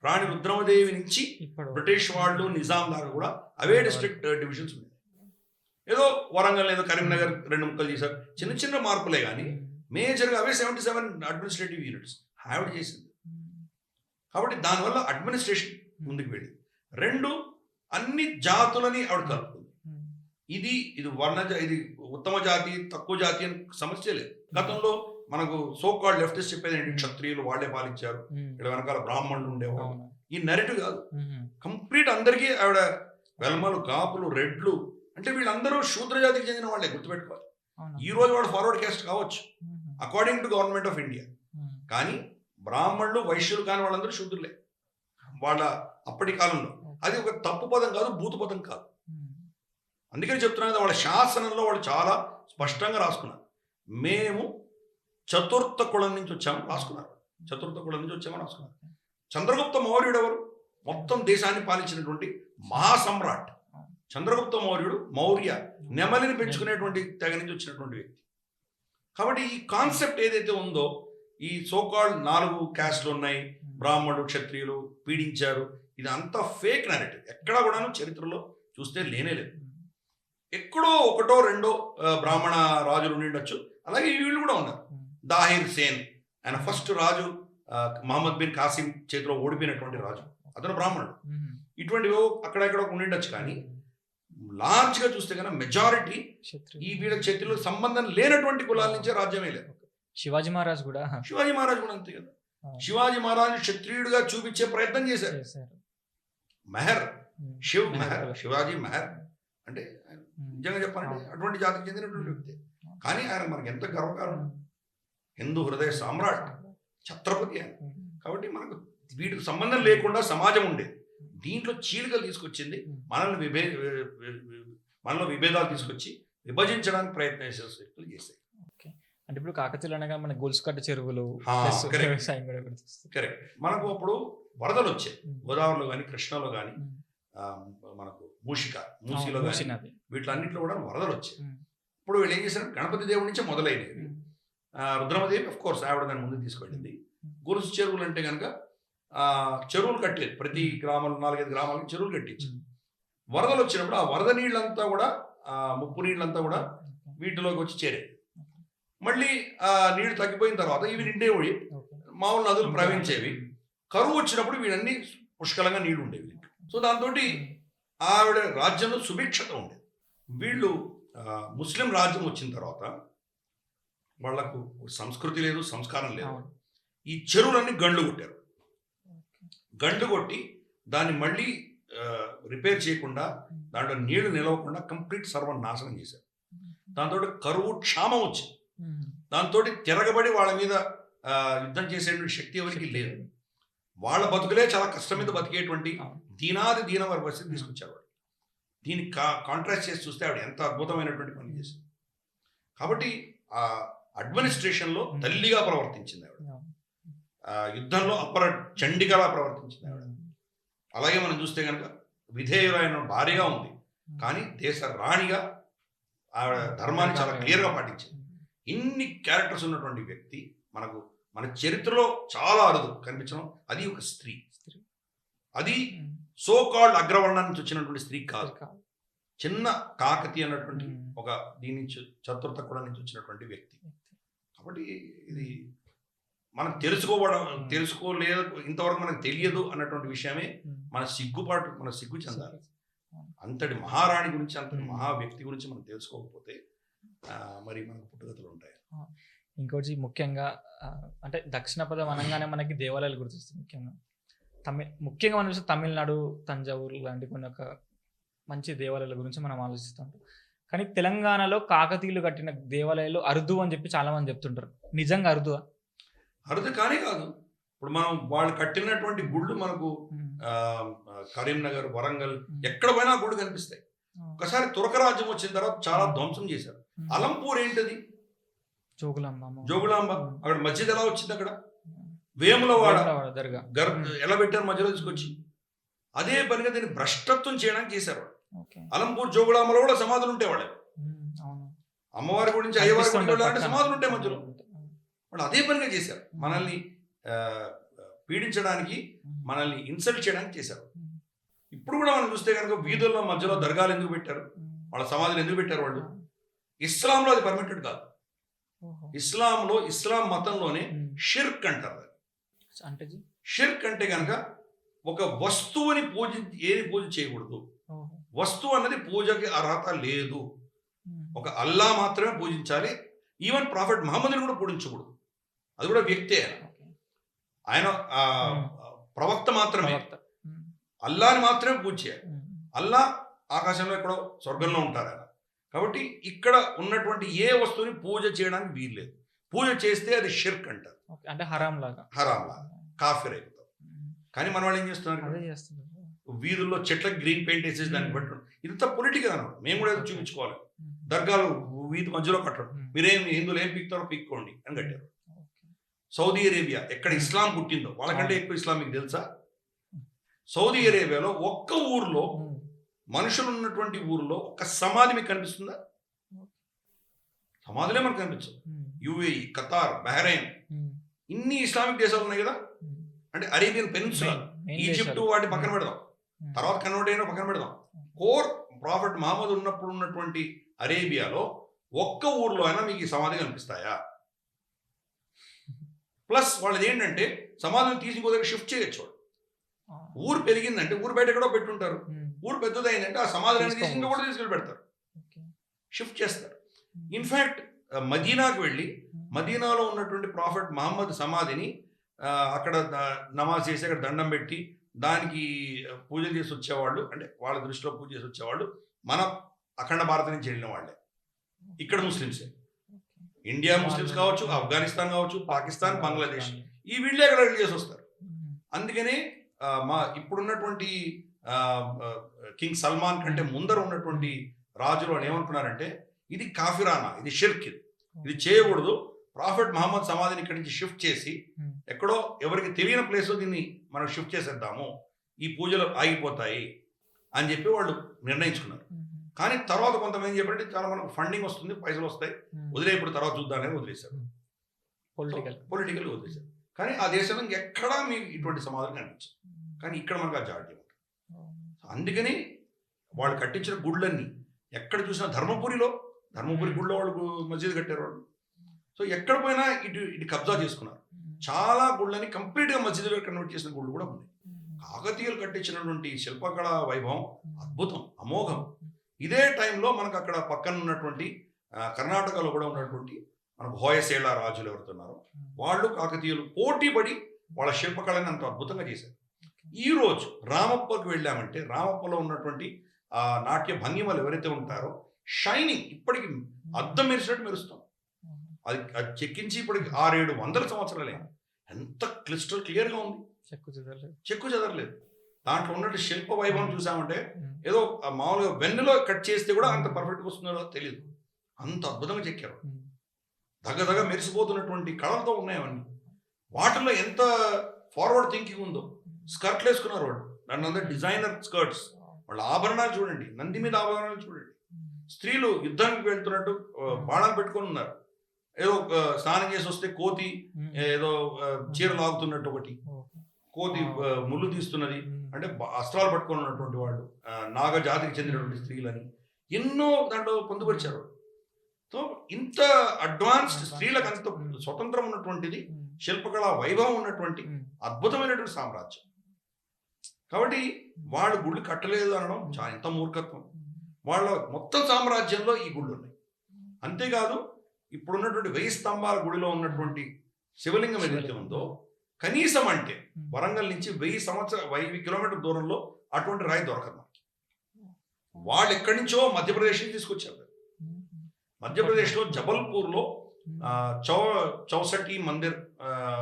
రాణి రుద్రమదేవి నుంచి ఇప్పుడు బ్రిటిష్ వాళ్ళు నిజాం దాకా కూడా అవే డిస్ట్రిక్ట్ డివిజన్స్ ఉన్నాయి. ఏదో వరంగల్ ఏదో కరీంనగర్ 2 ముక్కలు చేశారు, చిన్న చిన్న మార్పులే కానీ మేజర్గా అవే 77 అడ్మినిస్ట్రేటివ్ యూనిట్స్ ఆవిడ చేసింది. కాబట్టి దానివల్ల అడ్మినిస్ట్రేషన్ ముందుకు వెళ్ళింది. 2 అన్ని జాతులని ఆవిడ కలుపుకుంది. ఇది ఇది ఉత్తమ జాతి తక్కువ జాతి అని సమస్య లేదు. గతంలో మనకు సోకాల్డ్ లెఫ్టిస్ట్ చెప్పేది ఏంటి, క్షత్రియులు వాళ్ళే పాలించారు, ఇక్కడ వెనకాల బ్రాహ్మణులు ఉండేవాళ్ళు. ఈ నెరేటివ్ కాదు, కంప్లీట్ అందరికీ ఆవిడ వెల్మలు, కాపులు, రెడ్లు అంటే వీళ్ళందరూ శూద్ర జాతికి చెందిన వాళ్ళే, గుర్తుపెట్టుకోవాలి. ఈ రోజు వాడు ఫార్వర్డ్ క్యాస్ట్ కావచ్చు according to government of India, కానీ బ్రాహ్మణులు వైశ్యులు కాని వాళ్ళందరూ శూద్రులే వాళ్ళ అప్పటి కాలంలో. అది ఒక తప్పు పదం కాదు, బూతు పదం కాదు. అందుకని చెప్తున్నాను, వాళ్ళ శాసనంలో వాళ్ళు చాలా స్పష్టంగా రాసుకున్నారు, మేము చతుర్థ కులం నుంచి వచ్చామని రాసుకున్నారు. చతుర్థ కులం నుంచి వచ్చామని రాసుకున్నారు. చంద్రగుప్త మౌర్యుడు ఎవరు? మొత్తం దేశాన్ని పాలించినటువంటి మహాసమ్రాట్ చంద్రగుప్త మౌర్యుడు. మౌర్య నెమలిని పెంచుకునేటువంటి తెగ నుంచి వచ్చినటువంటి వ్యక్తి. కాబట్టి ఈ కాన్సెప్ట్ ఏదైతే ఉందో, ఈ సోకాల్డ్ 4 క్యాస్ట్లు ఉన్నాయి, బ్రాహ్మణులు క్షత్రియులు పీడించారు, ఇది అంతా ఫేక్ నెరేటివ్. ఎక్కడా కూడాను చరిత్రలో చూస్తే లేనే లేదు. ఎక్కడో 1, 2 బ్రాహ్మణ రాజులు ఉండిండొచ్చు, అలాగే వీళ్ళు కూడా ఉన్నారు. దాహిర్ సేన్ ఆయన ఫస్ట్ రాజు, మహమ్మద్ బిన్ కాసిం చేతిలో ఓడిపోయినటువంటి రాజు, అతను బ్రాహ్మణుడు. ఇటువంటివి అక్కడెక్కడ ఉండిండొచ్చు, కానీ లార్జ్గా చూస్తే కన్నా మెజారిటీ ఈ వీళ్ళ చేతిలో సంబంధం లేనటువంటి కులాల నుంచే రాజ్యమే లేదు. శివాజీ మహారాజ్ కూడా అంతే కదా. శివాజీ మహారాజ్ క్షత్రియుడిగా చూపించే ప్రయత్నం చేశారు. మెహర్, శివాజీ మెహర్ అంటే నిజంగా చెప్పాలంటే అటువంటి జాతికి చెందినటువంటి వ్యక్తి. కానీ ఆయన మనకి ఎంత గర్వకారణం, హిందూ హృదయ సామ్రాట్, ఛత్రపతి ఆయన. కాబట్టి మనకు వీటికి సంబంధం లేకుండా సమాజం ఉండేది. దీంట్లో చీలికలు తీసుకొచ్చింది, మనలో విభేదాలు తీసుకొచ్చి విభజించడానికి ప్రయత్నం చేసే వ్యక్తులు చేశాయి. అంటే ఇప్పుడు కాకతీయులు అనగా మన గొలుసుకట్ట చెరువులు, కరెక్ట్. మనకు అప్పుడు వరదలు వచ్చాయి, గోదావరిలో కానీ కృష్ణలో కానీ, మనకు మూసీలో కానీ, వీటిలన్నింటిలో కూడా వరదలు వచ్చాయి. ఇప్పుడు వీళ్ళు ఏం చేశారు, గణపతి దేవుడి నుంచి మొదలైనవి. రుద్రమదేవి ఆఫ్ కోర్స్ ఆవిడ దాన్ని ముందుకు తీసుకెళ్ళింది. గొలుసు చెరువులు అంటే కనుక చెరువులు కట్టేది, ప్రతి గ్రామాలు 4-5 గ్రామాలకు చెరువులు కట్టించారు. వరదలు వచ్చినప్పుడు ఆ వరద నీళ్ళంతా కూడా, ముప్పు నీళ్ళంతా కూడా వీటిలోకి వచ్చి చేరేది. మళ్ళీ నీళ్లు తగ్గిపోయిన తర్వాత ఇవి నిండేవి, మామూలు నదులు ప్రవహించేవి. కరువు వచ్చినప్పుడు వీడన్నీ పుష్కలంగా నీళ్లు ఉండేవి. సో దాంతో ఆవిడ రాజ్యంలో సుభిక్షత ఉండేది. వీళ్ళు ముస్లిం రాజ్యం వచ్చిన తర్వాత వాళ్లకు సంస్కృతి లేదు, సంస్కారం లేదు. ఈ చెరువులన్నీ గండ్లు కొట్టారు. గండ్లు కొట్టి దాన్ని మళ్ళీ రిపేర్ చేయకుండా, దాంట్లో నీళ్లు నిలవకుండా కంప్లీట్ సర్వనాశనం చేశారు. దాంతో కరువు, క్షామం వచ్చింది. దాంతో తిరగబడి వాళ్ళ మీద యుద్ధం చేసేటువంటి శక్తి ఎవరికి లేదు. వాళ్ళ బతుకులే చాలా కష్టం మీద బతికేటువంటి దీనాది దీనవారి పరిస్థితి తీసుకొచ్చారు. దీన్ని కాంట్రాస్ట్ చేసి చూస్తే ఆవిడ ఎంత అద్భుతమైనటువంటి పని చేసింది. కాబట్టి ఆ అడ్మినిస్ట్రేషన్లో తల్లిగా ప్రవర్తించింది ఆవిడ, యుద్ధంలో అపర చండికలా ప్రవర్తించింది ఆవిడ. అలాగే మనం చూస్తే కనుక విధేయులైన భార్యగా ఉంది, కానీ దేశ రాణిగా ఆవిడ ధర్మాన్ని చాలా క్లియర్గా పాటించింది. ఇన్ని క్యారెక్టర్స్ ఉన్నటువంటి వ్యక్తి మన చరిత్రలో చాలా అరుదు కనిపించడం. అది ఒక స్త్రీ, అది సో కాల్డ్ అగ్రవర్ణం నుంచి వచ్చినటువంటి స్త్రీ కాదు, చిన్న కాకతి అన్నటువంటి ఒక దీని నుంచి చతుర్థ కులం నుంచి వచ్చినటువంటి వ్యక్తి. కాబట్టి ఇది మనం తెలుసుకోలేదు, ఇంతవరకు మనకు తెలియదు అన్నటువంటి విషయమే మన సిగ్గు చెందాలి. అంతటి మహారాణి గురించి, అంతటి మహా వ్యక్తి గురించి మనం తెలుసుకోకపోతే మరి మనకు పుట్టుగతులు ఉంటాయి. ఇంకోటి ముఖ్యంగా అంటే దక్షిణ పదం అనగానే మనకి దేవాలయాలు గుర్తొస్తాయి. ముఖ్యంగా మనం చూస్తే తమిళనాడు, తంజావూరు లాంటి కొన్ని ఒక మంచి దేవాలయాల గురించి మనం ఆలోచిస్తుంటాం. కానీ తెలంగాణలో కాకతీయులు కట్టిన దేవాలయాలు అరుదు అని చెప్పి చాలా మంది చెప్తుంటారు. నిజంగా అరుదువా? అరుదు కానీ కాదు. ఇప్పుడు మనం వాళ్ళు కట్టినటువంటి గుళ్ళు మనకు కరీంనగర్, వరంగల్ ఎక్కడ పోయినా గుళ్ళు కనిపిస్తాయి. ఒకసారి తురక రాజ్యం వచ్చిన తర్వాత చాలా ధ్వంసం చేశారు. అలంపూర్ ఏంటది? జోగులాంబ. అక్కడ మస్జిద్ ఎలా వచ్చింది? అక్కడ వేములవాడ ఎలా పెట్టారు మధ్యలో తీసుకొచ్చి? అదే పనిగా దీన్ని భ్రష్టత్వం చేయడానికి చేశారు. అలంపూర్ జోగులాంబలో కూడా సమాధులు ఉంటాయి. వాళ్ళే అమ్మవారి గురించి, అయ్యవారి గురించి సమాధులు ఉంటాయి మధ్యలో. వాళ్ళు అదే పనిగా చేశారు. మనల్ని పీడించడానికి, మనల్ని ఇన్సల్ట్ చేయడానికి చేశారు. ఇప్పుడు కూడా మనం చూస్తే కనుక వీధుల్లో మధ్యలో దర్గాలు ఎందుకు పెట్టారు, వాళ్ళ సమాధులు ఎందుకు పెట్టారు వాళ్ళు? ఇస్లాంలో అది పర్మిటెడ్ కాదు. ఇస్లాంలో, ఇస్లాం మతంలోనే షిర్క్ అంటారు. అంటే షిర్క్ అంటే కనుక ఒక వస్తువుని ఏది పూజ చేయకూడదు. వస్తువు అన్నది పూజకి అర్హత లేదు. ఒక అల్లా మాత్రమే పూజించాలి. ఈవెన్ ప్రాఫెట్ మహమ్మద్ని కూడా పూజించకూడదు. అది కూడా వ్యక్తే. ఆయన ప్రవక్త మాత్రమే. అల్లాని మాత్రమే పూజ చేయాలి. అల్లా ఆకాశంలో ఎక్కడో స్వర్గంలో ఉంటారు ఆయన. కాబట్టి ఇక్కడ ఉన్నటువంటి ఏ వస్తువుని పూజ చేయడానికి వీల్లేదు. పూజ చేస్తే అది షిర్క్ అంటారు. అంటే హరాం లాగా కాఫిర్ అయిపోతాం. కానీ మన వాళ్ళు ఏం చేస్తున్నారు, వీధుల్లో చెట్లకు గ్రీన్ పెయింట్ వేసేసి దాన్ని పెట్టడం, ఇంత పొలిటికల్ అన్నమాట. మేము కూడా ఏదో చూపించుకోవాలి. దర్గాలు వీధి మధ్యలో కట్టడం, మీరేం హిందువులు ఏం పీక్తారో పీక్కోండి అని కట్టారు. సౌదీ అరేబియా, ఎక్కడ ఇస్లాం పుట్టిందో వాళ్ళకంటే ఎక్కువ ఇస్లాం మీకు తెలుసా? సౌదీ అరేబియాలో ఒక్క ఊర్లో, మనుషులు ఉన్నటువంటి ఊర్లో ఒక్క సమాధి మీకు కనిపిస్తుందా? సమాధులే మనకు కనిపించవు. యుఏఈ, ఖతార్, బహ్రెయిన్, ఇన్ని ఇస్లామిక్ దేశాలు ఉన్నాయి కదా. అంటే అరేబియన్ పెనిన్సులా, ఈజిప్ట్ వాటి పక్కన పెడదాం, తర్వాత కన్వర్ట్ అయిన పక్కన పెడదాం. కోర్ ప్రాఫెట్ మహమ్మద్ ఉన్నప్పుడు ఉన్నటువంటి అరేబియాలో ఒక్క ఊర్లో అయినా మీకు ఈ సమాధి కనిపిస్తాయా? ప్లస్ వాళ్ళది ఏంటంటే సమాధిని తీసి ఇంకో దగ్గర షిఫ్ట్ చేయొచ్చు. ఊరు పెరిగిందంటే ఊరు బయట ఎక్కడో పెట్టుంటారు. ఊరు పెద్దదైందంటే ఆ సమాధిని తీసి ఇంకా కూడా తీసుకెళ్ళి పెడతారు, షిఫ్ట్ చేస్తారు. ఇన్ఫ్యాక్ట్ మదీనాకు వెళ్ళి మదీనాలో ఉన్నటువంటి ప్రాఫెట్ మహమ్మద్ సమాధిని అక్కడ నమాజ్ చేసి అక్కడ దండం పెట్టి దానికి పూజలు చేసి వచ్చేవాళ్ళు, అంటే వాళ్ళ దృష్టిలో పూజ చేసి వచ్చేవాళ్ళు మన అఖండ భారతం నుంచి వెళ్ళిన వాళ్ళే. ఇక్కడ ముస్లిమ్సే, ఇండియా ముస్లిమ్స్ కావచ్చు, ఆఫ్ఘనిస్తాన్ కావచ్చు, పాకిస్తాన్, బంగ్లాదేశ్, ఈ వీళ్ళే అక్కడ వెళ్ళి చేసి వస్తారు. అందుకనే మా ఇప్పుడున్నటువంటి కింగ్ సల్మాన్ కంటే ముందర ఉన్నటువంటి రాజులు వాళ్ళు ఏమనుకున్నారంటే ఇది కాఫిరానా, ఇది షిర్క్, ఇది చేయకూడదు. ప్రాఫెట్ మహమ్మద్ సమాధిని ఇక్కడి నుంచి షిఫ్ట్ చేసి ఎక్కడో ఎవరికి తెలియని ప్లేస్లో దీన్ని మనం షిఫ్ట్ చేసేద్దాము, ఈ పూజలు ఆగిపోతాయి అని చెప్పి వాళ్ళు నిర్ణయించుకున్నారు. కానీ తర్వాత కొంతమంది చెప్పండి చాలా మనకు ఫండింగ్ వస్తుంది, పైసలు వస్తాయి, వదిలే ఇప్పుడు తర్వాత చూద్దామని వదిలేశారు, పొలిటికల్ వదిలేశారు. కానీ ఆ దేశంలో ఎక్కడా మీకు ఇటువంటి సమాధానం కనిపించదు. కానీ ఇక్కడ మనకు ఆ జాడ్యం ఉంటుంది. అందుకని వాళ్ళు కట్టించిన గుళ్ళన్నీ ఎక్కడ చూసినా ధర్మపురి గుళ్ళో వాళ్ళు మసీదు కట్టారు వాళ్ళు. సో ఎక్కడ పోయినా ఇటు కబ్జా చేసుకున్నారు. చాలా గుళ్ళని కంప్లీట్గా మసీదులో కన్వర్ట్ చేసిన గుళ్ళు కూడా ఉన్నాయి. కాకతీయులు కట్టించినటువంటి శిల్పకళ వైభవం అద్భుతం, అమోఘం. ఇదే టైంలో మనకు అక్కడ పక్కన ఉన్నటువంటి కర్ణాటకలో కూడా ఉన్నటువంటి మనకు హోయసేళ రాజులు ఎవరుతున్నారో వాళ్ళు కాకతీయులు పోటీపడి వాళ్ళ శిల్పకళని అంత అద్భుతంగా చేశారు. ఈరోజు రామప్పకి వెళ్ళామంటే రామప్పలో ఉన్నటువంటి నాట్య భంగిమలు ఎవరైతే ఉంటారో షైనింగ్ ఇప్పటికి అద్దం మెరిసినట్టు మెరుస్తాం. అది చెక్కించి ఇప్పటికి 600-700 సంవత్సరాలే. ఎంత క్లియర్గా ఉంది, చెక్కు చెదరలేదు. దాంట్లో ఉన్నట్టు శిల్ప వైభవం చూసామంటే ఏదో మామూలుగా వెన్నులో కట్ చేస్తే కూడా అంత పర్ఫెక్ట్గా వస్తుందో తెలియదు, అంత అద్భుతంగా చెక్కారు. దగ్గర మెరిసిపోతున్నటువంటి కళలతో ఉన్నాయి అవన్నీ. వాటిల్లో ఎంత ఫార్వర్డ్ థింకింగ్ ఉందో. స్కర్ట్లు వేసుకున్నారు వాళ్ళు, దాని అందరూ డిజైనర్ స్కర్ట్స్. వాళ్ళ ఆభరణాలు చూడండి, నంది మీద ఆభరణాలు చూడండి. స్త్రీలు యుద్ధానికి వెళ్తున్నట్టు బాణాలు పెట్టుకొని ఉన్నారు. ఏదో స్నానం చేసి వస్తే కోతి ఏదో చీర లాగుతున్నట్టు, ఒకటి కోతి ముళ్ళు తీస్తున్నది అంటే అస్త్రాలు పట్టుకొని ఉన్నటువంటి వాళ్ళు, నాగ జాతికి చెందినటువంటి స్త్రీలని ఎన్నో దాంట్లో పొందుపరిచారు. సో ఇంత అడ్వాన్స్డ్, స్త్రీలకు అంత స్వతంత్రం ఉన్నటువంటిది, శిల్పకళ వైభవం ఉన్నటువంటి అద్భుతమైనటువంటి సామ్రాజ్యం. కాబట్టి వాళ్ళు గుళ్ళు కట్టలేదు అనడం చాలా ఎంత మూర్ఖత్వం. వాళ్ళ మొత్తం సామ్రాజ్యంలో ఈ గుళ్ళు ఉన్నాయి. అంతేకాదు ఇప్పుడున్నటువంటి 1000 స్తంభాల గుడిలో ఉన్నటువంటి శివలింగం ఏదైతే ఉందో, కనీసం అంటే వరంగల్ నుంచి 1000 కిలోమీటర్ల దూరంలో అటువంటి రాయి దొరకదు మనకి. వాళ్ళు ఎక్కడి నుంచో మధ్యప్రదేశ్ నుంచి తీసుకొచ్చారు. మధ్యప్రదేశ్లో జబల్పూర్లో చౌసటి మందిర్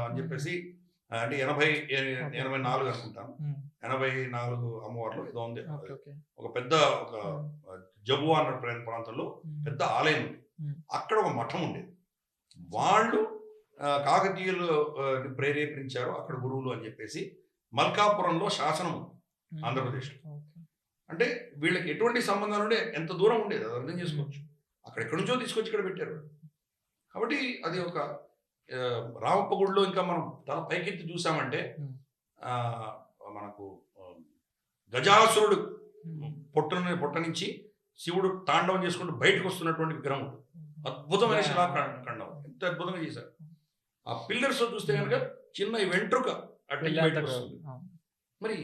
అని చెప్పేసి, అంటే 84 అనుకుంటాను, 84 అమ్మవార్లు ఏదో ఉంది. ఒక పెద్ద ఒక జబువా అన్న ప్రాంతంలో పెద్ద ఆలయం ఉంది. అక్కడ ఒక మఠం ఉండేది. వాళ్ళు కాకతీయులు ప్రేరేపించారు అక్కడ గురువులు అని చెప్పేసి మల్కాపురంలో శాసనం ఉంది ఆంధ్రప్రదేశ్లో. అంటే వీళ్ళకి ఎటువంటి సంబంధాలు ఉండే, ఎంత దూరం ఉండేది అది అర్థం చేసుకోవచ్చు. అక్కడ ఎక్కడి నుంచో తీసుకొచ్చి ఇక్కడ పెట్టారు. కాబట్టి అది ఒక రామప్ప గుడిలో ఇంకా మనం తల పైకెత్తి చూసామంటే ఉమ్. ఆ, మనకు గజాసురుడు ఉమ్. పొట్ట నుంచి శివుడు తాండవం చేసుకుంటూ బయటకు వస్తున్నటువంటి విగ్రహం ఉంటుంది. అద్భుతమైన శిలాఖండం, ఎంత అద్భుతంగా చేశారు. ఆ పిల్లర్స్ చూస్తే కనుక చిన్న ఈ వెంట్రుక అటు నుంచి బయటకు వస్తుంది. మరి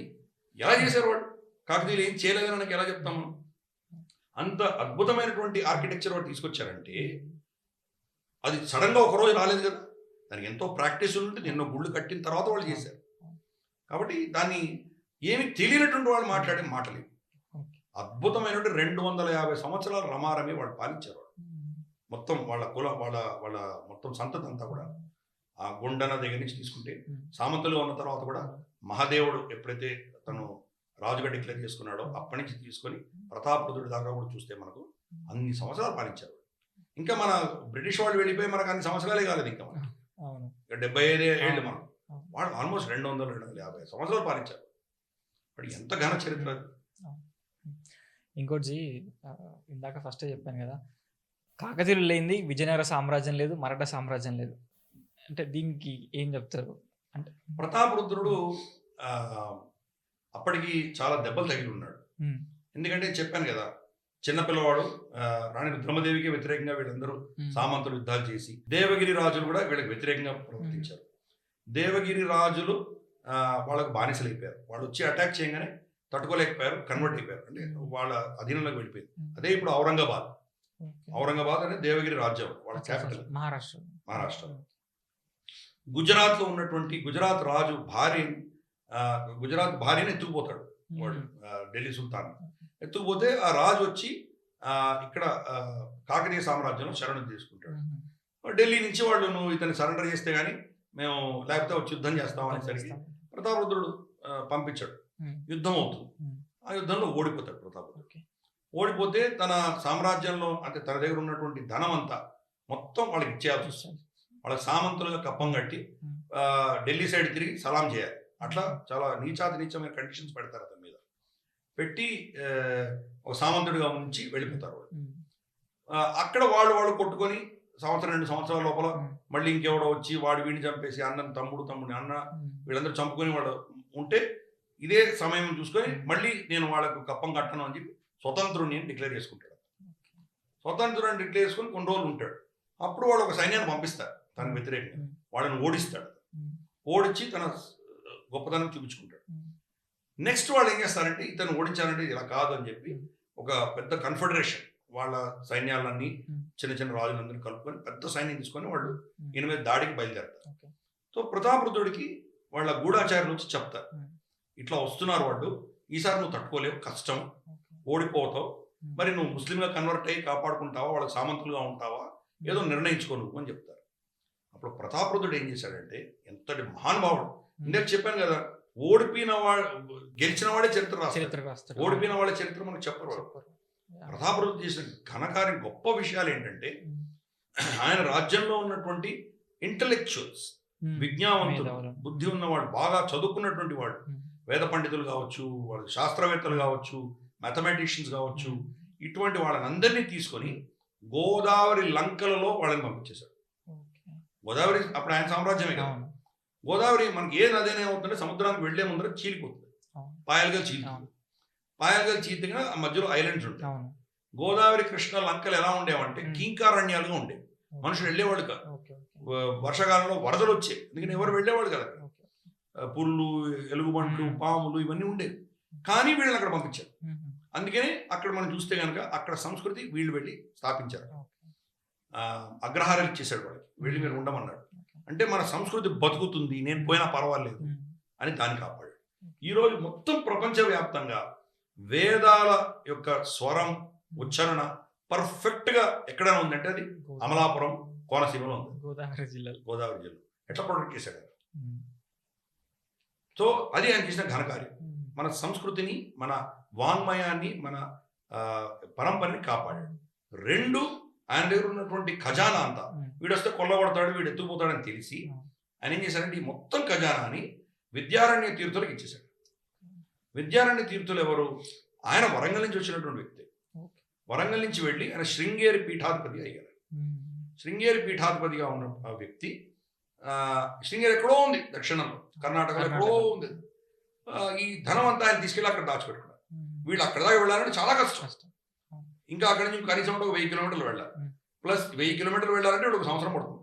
ఎలా చేశారు వాళ్ళు? కాకతీయులు ఏం చేయలేదని నాకు ఎలా చెప్తాము? అంత అద్భుతమైనటువంటి ఆర్కిటెక్చర్ వాళ్ళు తీసుకొచ్చారంటే అది సడన్గా ఒకరోజు రాలేదు కదా, దానికి ఎంతో ప్రాక్టీస్ ఉంటుంది. ఎన్నో గుళ్ళు కట్టిన తర్వాత వాళ్ళు చేశారు. కాబట్టి దాన్ని ఏమి తెలియనటువంటి వాళ్ళు మాట్లాడే మాటలేదు. అద్భుతమైనటువంటి 250 సంవత్సరాల రమారమి వాళ్ళు పాలించారు. మొత్తం వాళ్ళ కుల వాళ్ళ మొత్తం సంతతి అంతా కూడా ఆ గుండన దగ్గర నుంచి తీసుకుంటే సామంతులుగా ఉన్న తర్వాత కూడా మహాదేవుడు ఎప్పుడైతే తను రాజుగా డిక్లేర్ చేసుకున్నాడో అప్పటి నుంచి తీసుకొని ప్రతాపరుద్రుడి దాకా కూడా చూస్తే మనకు అన్ని సంవత్సరాలు పాలించారు. ఇంకా మన బ్రిటిష్ వాళ్ళు వెళ్ళిపోయి మనకు అన్ని సంవత్సరాలే కాలేదు. ఇంకా మనం 75 ఏళ్ళు మనం వాళ్ళు ఆల్మోస్ట్ 200-250 సంవత్సరాలు పాలించారు. మరి ఎంత ఘన చరిత్ర. ఇంకోటి ఇందాక ఫస్ట్ చెప్పాను కదా, కాకతీయులు లేనిది విజయనగర సామ్రాజ్యం లేదు, మరాఠా సామ్రాజ్యం లేదు. అంటే దీనికి ఏం చెప్తారు? అంటే ప్రతాపరుద్రుడు అప్పటికి చాలా దెబ్బలు తగిలి ఉన్నాడు. ఎందుకంటే చెప్పాను కదా, చిన్నపిల్లవాడు, రాణి రుద్రమదేవికి వ్యతిరేకంగా వీళ్ళందరూ సామంతులు యుద్ధాలు చేసి దేవగిరి రాజులు కూడా వీళ్ళకి వ్యతిరేకంగా ప్రవర్తించారు. దేవగిరి రాజులు వాళ్ళకు బానిసలైపోయారు. వాళ్ళు వచ్చి అటాక్ చేయగానే తట్టుకోలేకపోయారు, కన్వర్ట్ అయిపోయారు, అంటే వాళ్ళ అధీనంలోకి వెళ్ళిపోయింది. అదే ఇప్పుడు ఔరంగాబాద్ అనే దేవగిరి రాజ్యం, వాళ్ళ క్యాపిటల్ మహారాష్ట్ర. గుజరాత్లో ఉన్నటువంటి గుజరాత్ రాజు గుజరాత్ భార్యని ఎత్తుకుపోతాడు వాడు, ఢిల్లీ సుల్తాన్ ఎత్తుకుపోతే ఆ రాజు వచ్చి ఇక్కడ కాకతీయ సామ్రాజ్యంలో శరణు తీసుకుంటాడు. ఢిల్లీ నుంచి వాళ్ళు నువ్వు ఇతన్ని సరెండర్ చేస్తే గానీ మేము లేకపోతే వచ్చి యుద్ధం చేస్తాం అనేసరికి ప్రతాపరుద్రుడు పంపించాడు. యుద్ధం అవుతుంది. ఆ యుద్ధంలో ఓడిపోతాడు ప్రతాపరుద్రుడు. ఓడిపోతే తన సామ్రాజ్యంలో అంటే తన దగ్గర ఉన్నటువంటి ధనం అంతా మొత్తం వాళ్ళకి ఇచ్చేయాల్సి వస్తుంది. వాళ్ళకి సామంతులుగా కప్పం కట్టి ఢిల్లీ సైడ్ తిరిగి సలాం చేయాలి. అట్లా చాలా నీచమైన కండిషన్స్ పెడతారు అతని మీద. పెట్టి ఒక సామంతుడిగా ఉంచి వెళ్ళిపోతారు వాళ్ళు. అక్కడ వాళ్ళు కొట్టుకొని 1-2 సంవత్సరాల లోపల మళ్ళీ ఇంకెవడో వచ్చి వాడు వీడిని చంపేసి తమ్ముడిని అన్న వీళ్ళందరూ చంపుకొని వాడు ఉంటే ఇదే సమయం చూసుకొని మళ్ళీ నేను వాళ్ళకు కప్పం కట్టను అని చెప్పి స్వతంత్రుని డిక్లేర్ చేసుకుంటాడు. స్వతంత్రుని డిక్లేర్ చేసుకుని కొన్ని రోజులు ఉంటాడు. అప్పుడు వాళ్ళు ఒక సైన్యాన్ని పంపిస్తారు తనకు వ్యతిరేకంగా. వాళ్ళని ఓడిస్తాడు. ఓడించి తన గొప్పతనం చూపించుకుంటాడు. నెక్స్ట్ వాళ్ళు ఏం చేస్తారంటే ఇతను ఓడించాలంటే ఇలా కాదు అని చెప్పి ఒక పెద్ద కన్ఫెడరేషన్, వాళ్ళ సైన్యాలన్నీ చిన్న రాజులందరినీ కలుపుకొని పెద్ద సైన్యం తీసుకొని వాళ్ళు ఈయన మీద దాడికి బయలుదేరతారు. సో ప్రతాపరుద్రుడికి వాళ్ళ గూఢాచార్యులు వచ్చి చెప్తారు, ఇట్లా వస్తున్నారు వాళ్ళు, ఈసారి నువ్వు తట్టుకోలేవు, కష్టం, ఓడిపోతావు, మరి నువ్వు ముస్లింగా కన్వర్ట్ అయ్యి కాపాడుకుంటావా, వాళ్ళకి సామంతులుగా ఉంటావా, ఏదో నిర్ణయించుకో నువ్వు అని చెప్తారు. అప్పుడు ప్రతాపరుద్రుడు ఏం చేశాడంటే, ఎంతటి మహానుభావుడు. ఇందాక చెప్పాను కదా, గెలిచిన వాడే చరిత్ర రాస్తారు, ఓడిపోయిన వాళ్ళ చరిత్ర మనకు చెప్పరు వాళ్ళు. ప్రతాపరుద్రుడు చేసిన ఘనకార్యం గొప్ప విషయాలు ఏంటంటే, ఆయన రాజ్యంలో ఉన్నటువంటి ఇంటలెక్చువల్స్, విజ్ఞానవంతులు, బుద్ధి ఉన్నవాడు, బాగా చదువుకున్నటువంటి వాడు, వేద పండితులు కావచ్చు, వాళ్ళు శాస్త్రవేత్తలు కావచ్చు, మ్యాథమెటిషియన్స్ కావచ్చు, ఇటువంటి వాళ్ళని అందరినీ తీసుకొని గోదావరి లంకలలో వాళ్ళని పంపించేశాడు. గోదావరి అప్పుడు ఆయన సామ్రాజ్యమే కదా. గోదావరి మనకి ఏ నది అవుతుందంటే సముద్రానికి వెళ్లే ముందర చీలిపోతుంది, పాయలుగా చీలుతుంది. పాయలుగా చీలిగా ఆ మధ్యలో ఐలాండ్స్ ఉంటాయి. గోదావరి కృష్ణ లంకలు ఎలా ఉండేవంటే కీంకారణ్యాలుగా ఉండేవి. మనుషులు వెళ్ళేవాళ్ళు కాదు. వర్షాకాలంలో వరదలు వచ్చాయి, ఎందుకంటే ఎవరు వెళ్ళేవాళ్ళు కదా. పుళ్ళు, ఎలుగుబంట్లు, పాములు ఇవన్నీ ఉండేవి. కానీ వీళ్ళని అక్కడ పంపించారు. అందుకనే అక్కడ మనం చూస్తే కనుక అక్కడ సంస్కృతి వీళ్ళు వెళ్ళి స్థాపించారు. అగ్రహారాలు ఇచ్చేసాడు వాళ్ళకి, వెళ్ళి మీరు ఉండమన్నాడు. అంటే మన సంస్కృతి బతుకుతుంది, నేను పోయినా పర్వాలేదు అని దాన్ని కాపాడు. ఈరోజు మొత్తం ప్రపంచవ్యాప్తంగా వేదాల యొక్క స్వరం, ఉచ్చారణ పర్ఫెక్ట్గా ఎక్కడైనా ఉందంటే అది అమలాపురం, కోనసీమలో ఉంది, గోదావరి జిల్లా. ఎట్లా ప్రొటెక్ట్ చేశాడు. సో అది ఆయన చేసిన ఘనకార్యం. మన సంస్కృతిని, మన వాంగ్మయాన్ని, మన పరంపరని కాపాడాడు. రెండు, ఆయన దగ్గర ఉన్నటువంటి ఖజానా అంతా, వీడొస్తే కొల్లగొడతాడు, వీడు ఎత్తుకుపోతాడని తెలిసి ఆయన ఏం చేశాడంటే ఈ మొత్తం ఖజానాని విద్యారణ్య తీర్థులకు ఇచ్చేశాడు. విద్యారణ్య తీర్థులు ఎవరు? ఆయన వరంగల్ నుంచి వచ్చినటువంటి వ్యక్తి. వరంగల్ నుంచి వెళ్ళి ఆయన శృంగేరి పీఠాధిపతి అయ్యారు. శృంగేరి పీఠాధిపతిగా ఉన్న వ్యక్తి శృంగేరి ఎక్కడో ఉంది దక్షిణంలో, కర్ణాటకలో ఎక్కడో ఉంది. ఈ ధనం అంతా ఆయన తీసుకెళ్ళి అక్కడ దాచిపెట్టుకున్నారు. వీళ్ళు అక్కడ దాకా వెళ్ళాలంటే చాలా కష్టం. ఇంకా అక్కడి నుంచి కనీసం ఒక 1000 కిలోమీటర్లు వెళ్ళాలి. ప్లస్ 1000 కిలోమీటర్లు వెళ్ళాలంటే ఒక సంవత్సరం పడుతుంది.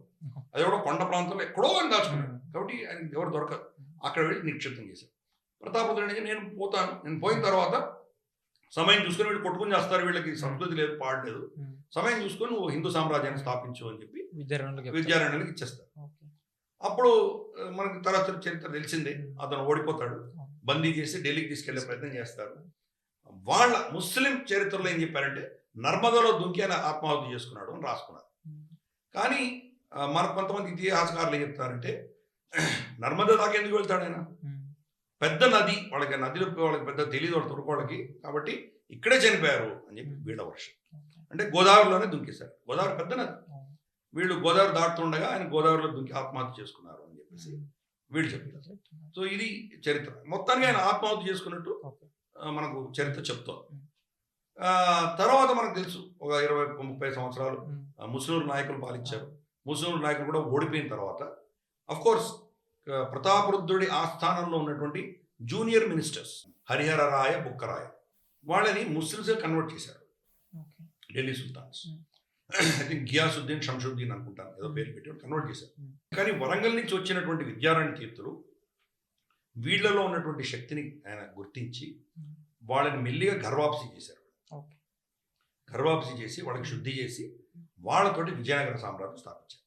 అది కూడా కొండ ప్రాంతంలో ఎక్కడో ఆయన దాచుకున్నాడు. కాబట్టి ఆయన ఎవరు దొరకదు. అక్కడ వెళ్ళి నిక్షిప్తం చేశారు. ప్రతాపరుద్రుడు నేను పోతాను, నేను పోయిన తర్వాత సమయం చూసుకొని వీళ్ళు కొట్టుకుని చేస్తారు, వీళ్ళకి సంస్కృతి లేదు, పాడలేదు, సమయం చూసుకొని నువ్వు హిందూ సామ్రాజ్యాన్ని స్థాపించు అని చెప్పి విద్యారణ్యులకు ఇచ్చేస్తారు. అప్పుడు మనకి తర్వాత చరిత్ర తెలిసిందే, అతను ఓడిపోతాడు, బందీ చేసి ఢిల్లీకి తీసుకెళ్లే ప్రయత్నం చేస్తారు. వాళ్ళ ముస్లిం చరిత్రలో ఏం చెప్పారంటే నర్మదాలో దుంకి ఆయన ఆత్మాహుతి చేసుకున్నాడు అని రాసుకున్నారు. కానీ మన కొంతమంది ఇతిహాసకారులు ఏం చెప్తారంటే నర్మదా దాకా ఎందుకు వెళ్తాడు ఆయన, పెద్ద నది, వాళ్ళకి నదిలో వాళ్ళకి పెద్ద తెలియదు వాళ్ళ తురుకోళ్ళకి, కాబట్టి ఇక్కడే చనిపోయారు అని చెప్పి వీళ్ళ వర్షం. అంటే గోదావరిలోనే దుంకేశారు, గోదావరి పెద్ద నది, వీళ్ళు గోదావరి దాటుతుండగా ఆయన గోదావరిలో దుంకి ఆత్మహత్య చేసుకున్నారు అని చెప్పేసి వీళ్ళు చెప్తారు. సో ఇది చరిత్ర. మొత్తానికి ఆయన ఆత్మహత్య చేసుకున్నట్టు మనకు చరిత్ర చెప్తోంది. తర్వాత మనకు తెలుసు ఒక 20-30 సంవత్సరాలు ముస్లిం నాయకులు పాలించారు. ముస్లిం నాయకులు కూడా ఓడిపోయిన తర్వాత అఫ్కోర్స్ ప్రతాపరుద్రుడి ఆస్థానంలో ఉన్నటువంటి జూనియర్ మినిస్టర్స్ హరిహర రాయ, బుక్కరాయ, వాళ్ళని ముస్లిమ్స్గా కన్వర్ట్ చేశారు Delhi sultans. I think Ghiyasuddin, Shamsuddin అనుకుంటాను, ఏదో పేరు పెట్టి కన్వర్ట్ చేశారు. కానీ వరంగల్ నుంచి వచ్చినటువంటి విద్యారణ్య తీర్థులు వీళ్లలో ఉన్నటువంటి శక్తిని ఆయన గుర్తించి వాళ్ళని మెల్లిగా గర్వాప్సి చేశారు. గర్వాప్సి చేసి వాళ్ళకి శుద్ధి చేసి వాళ్ళతోటి విజయనగర సామ్రాజ్యం స్థాపించారు.